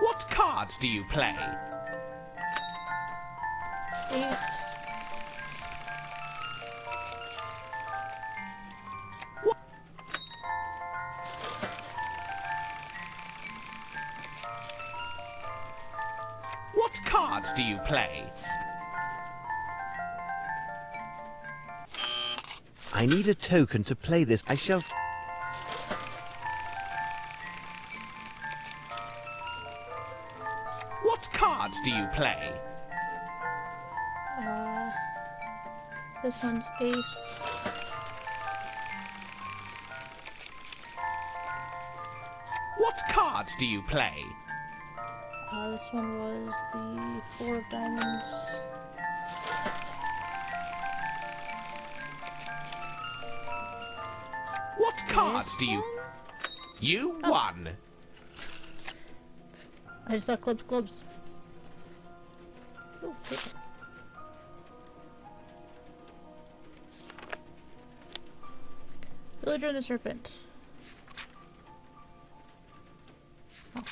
Speaker 8: What card do you play?
Speaker 1: Ace.
Speaker 8: What card do you play?
Speaker 2: I need a token to play this. I shall...
Speaker 8: card do you play?
Speaker 1: This one's ace.
Speaker 8: What card do you play?
Speaker 1: This one was the 4 of diamonds.
Speaker 8: What card do you... You won!
Speaker 1: I just saw clubs. Ooh, paper. Villager and the Serpent. Oh.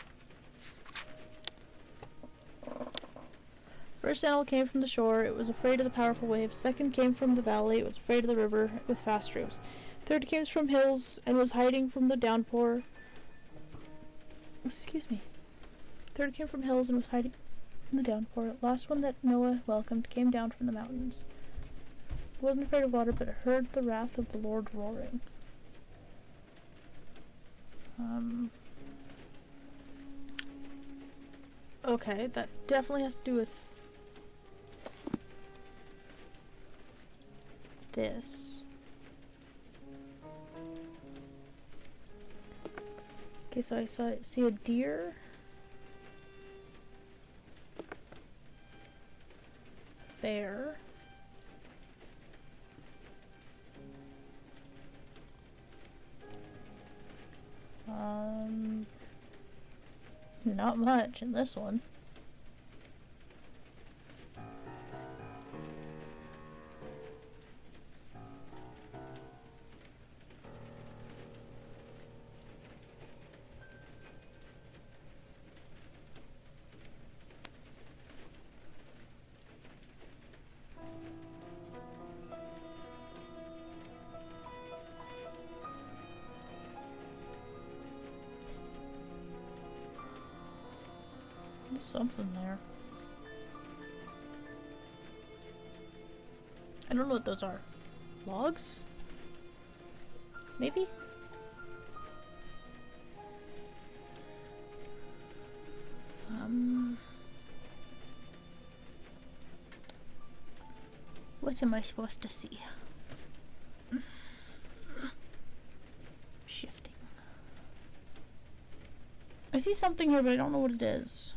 Speaker 1: First animal came from the shore, it was afraid of the powerful waves. Second came from the valley, it was afraid of the river with fast streams. Third came from hills and was hiding from the downpour. Excuse me. Third came from hills and was hiding from the downpour. Last one that Noah welcomed came down from the mountains. It wasn't afraid of water, but it heard the wrath of the Lord roaring. Okay, that definitely has to do with this. Okay, so I see a deer. Bear. Not much in this one. There's something there. I don't know what those are. Logs? Maybe? What am I supposed to see? Shifting. I see something here, but I don't know what it is.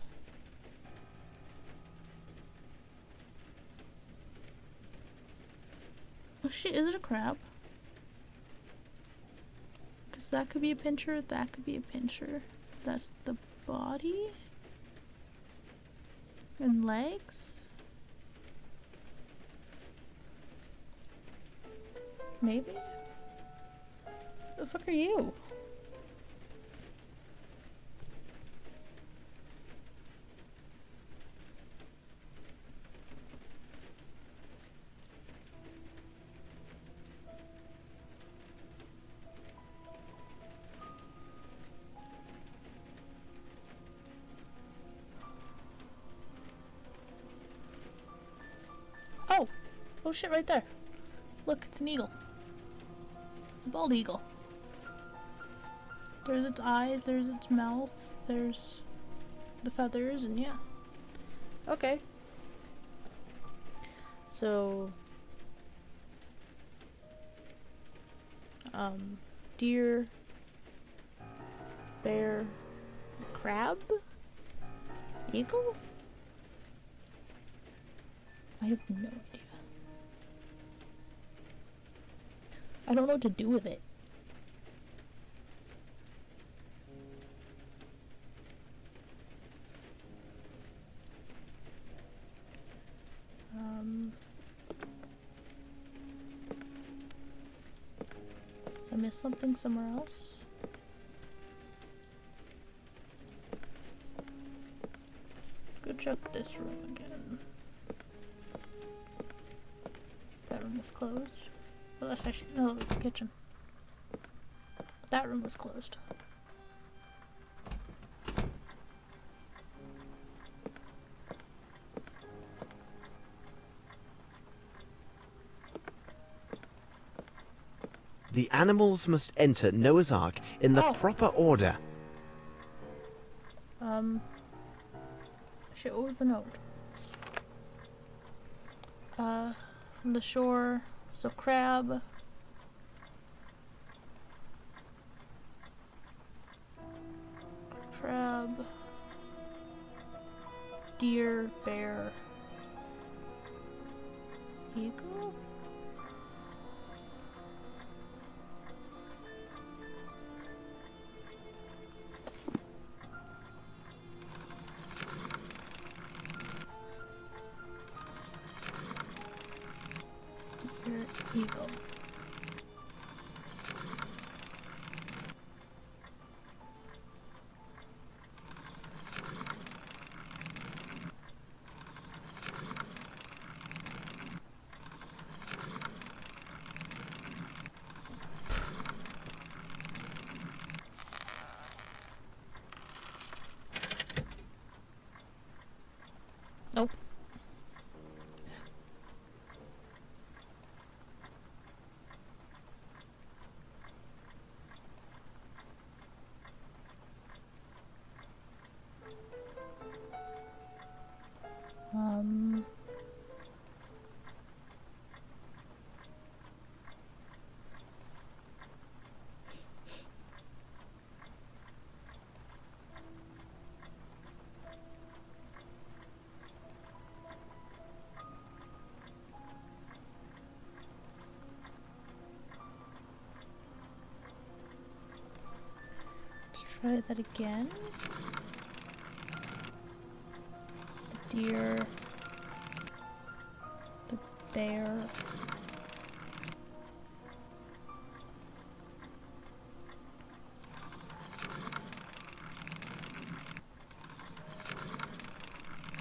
Speaker 1: Oh shit, is it a crab? Because that could be a pincher, that could be a pincher. That's the body? And legs? Maybe? The fuck are you? Oh shit, right there. Look, it's an eagle. It's a bald eagle. There's its eyes, there's its mouth, there's the feathers, and yeah. Okay. So... deer, bear, crab, eagle? I have no idea. I don't know what to do with it. I missed something somewhere else. Let's go check this room again. That room was closed. Well, that's actually, no, it was the kitchen. That room was closed.
Speaker 2: The animals must enter Noah's Ark in the proper order.
Speaker 1: Shit, what was the note? From the shore. So crab. Crab. Deer, bear. Eagle? Deer, eagle. Nope. Let's try that again. The deer. The bear.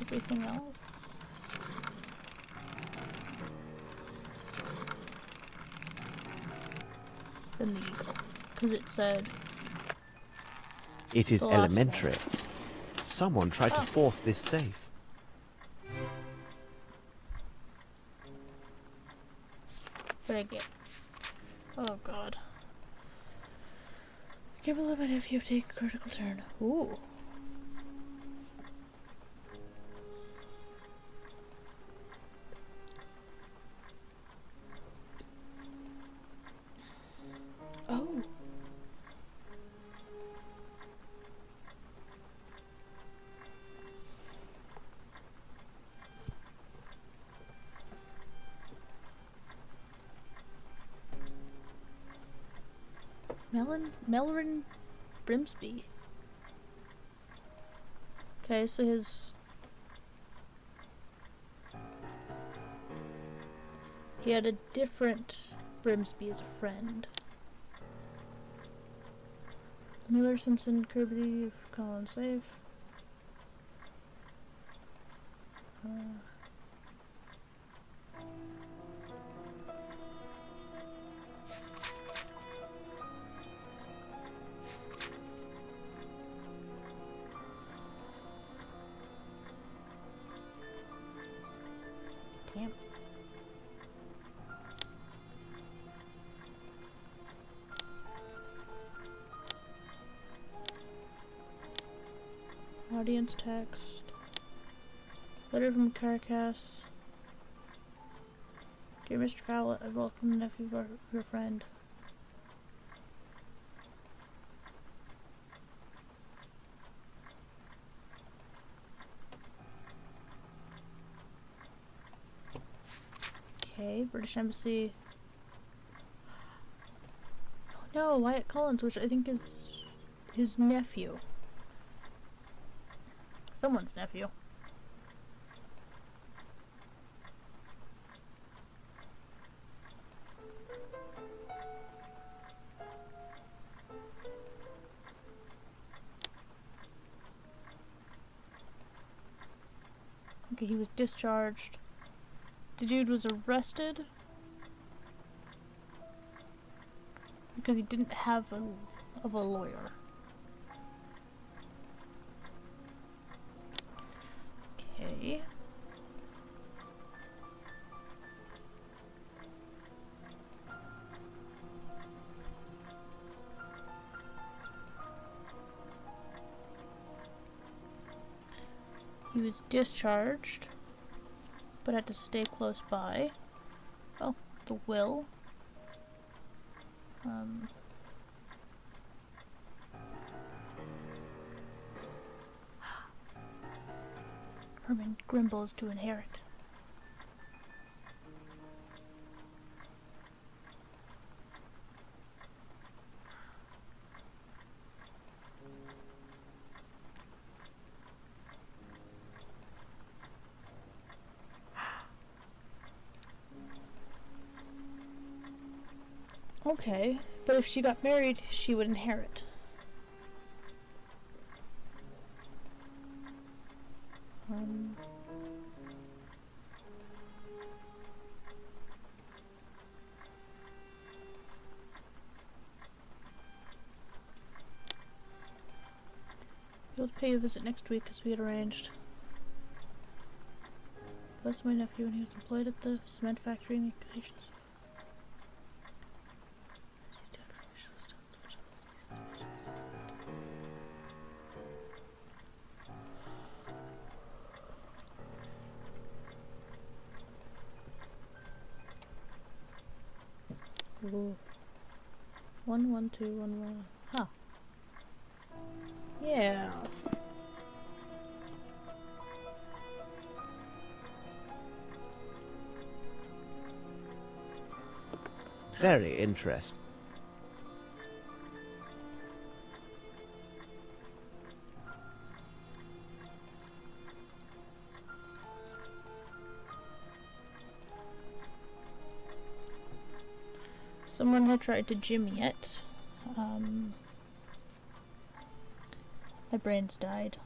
Speaker 1: Everything else. Then the eagle. Because it said...
Speaker 2: It is
Speaker 1: the last
Speaker 2: elementary.
Speaker 1: one.
Speaker 2: Someone tried to force this safe.
Speaker 1: What did I get? Oh god. I can't believe I'd have you take a critical turn. Ooh. Oh. Melrin Brimsby. Okay, so he had a different Brimsby as a friend. Miller, Simpson, Kirby, Colin, safe. Damn. Audience text. Letter from Carcass. Dear Mr. Fowler, I welcome the nephew of your friend. Okay, British Embassy. Oh no, Wyatt Collins, which I think is his nephew. Someone's nephew. Okay, he was discharged. The dude was arrested because he didn't have a lawyer. Okay. He was discharged, but had to stay close by. Oh, the will. Herman Grimble is to inherit. Okay, but if she got married, she would inherit. He'll pay a visit next week as we had arranged. That's my nephew when he was employed at the cement factory in the occupations. Ooh. 11211. Huh. Yeah.
Speaker 2: Very interesting.
Speaker 1: Someone had tried to Jimmy it. My brain's died.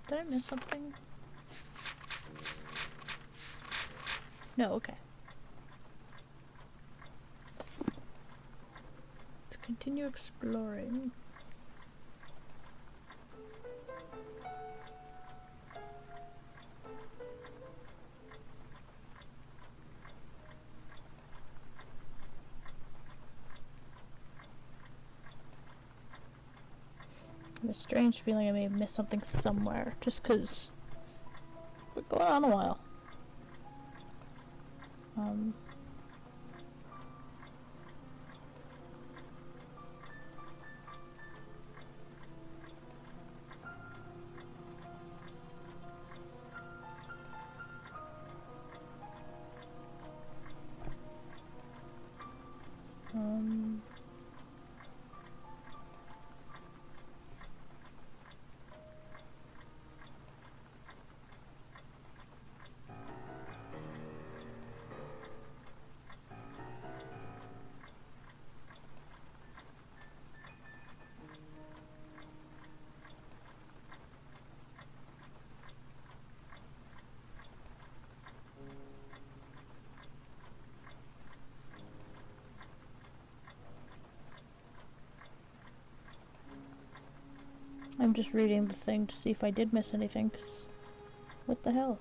Speaker 1: Did I miss something? No, okay. Let's continue exploring. I have a strange feeling I may have missed something somewhere, just 'cause we're going on a while. I'm just reading the thing to see if I did miss anything, 'cause what the hell?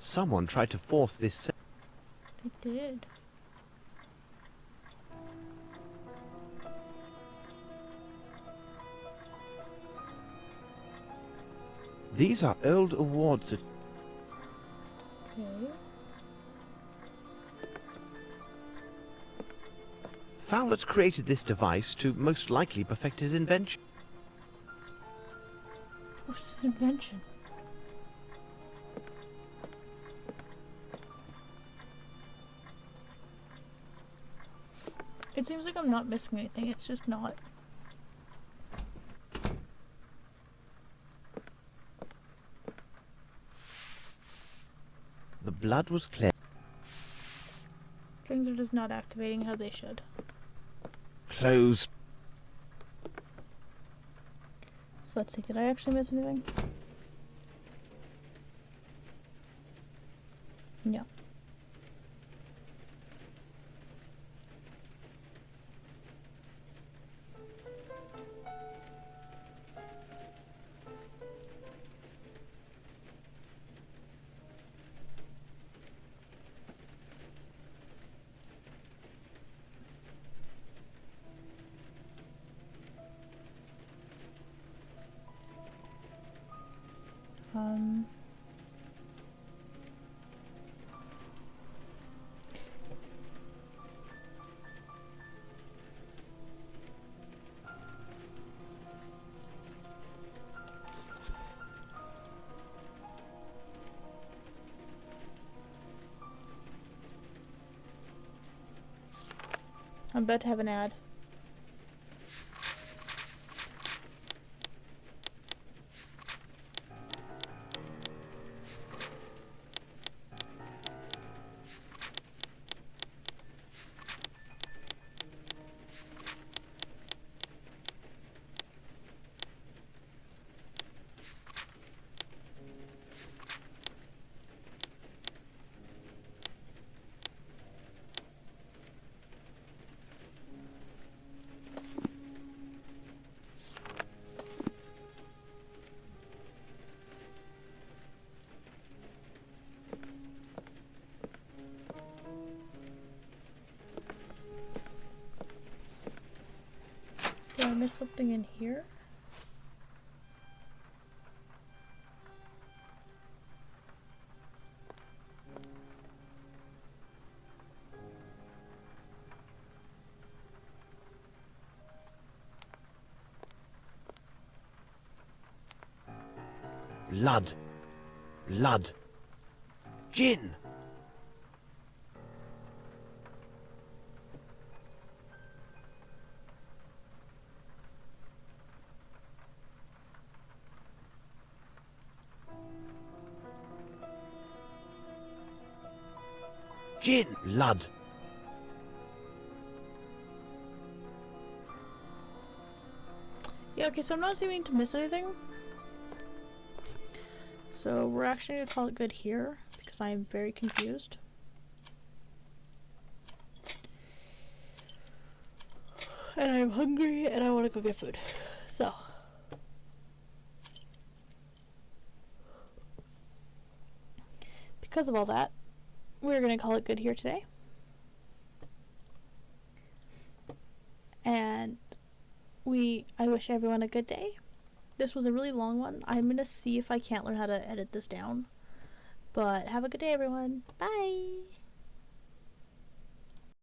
Speaker 2: Someone tried to force this.
Speaker 1: They did.
Speaker 2: These are old awards.
Speaker 1: Okay.
Speaker 2: Fowlett created this device to most likely perfect his invention.
Speaker 1: What's his invention? seems like I'm not missing anything, it's just not.
Speaker 2: The blood was clear.
Speaker 1: Things are just not activating how they should.
Speaker 2: Close.
Speaker 1: So let's see, did I actually miss anything? No. I'm about to have an ad. Did I miss something in here?
Speaker 2: Blood. Blood. Gin. Gin. Blood.
Speaker 1: Yeah, okay, so I'm not seeming to miss anything. So we're actually going to call it good here, because I am very confused. And I'm hungry, and I want to go get food. So. Because of all that, we're going to call it good here today. And I wish everyone a good day. This was a really long one. I'm going to see if I can't learn how to edit this down. But have a good day, everyone. Bye!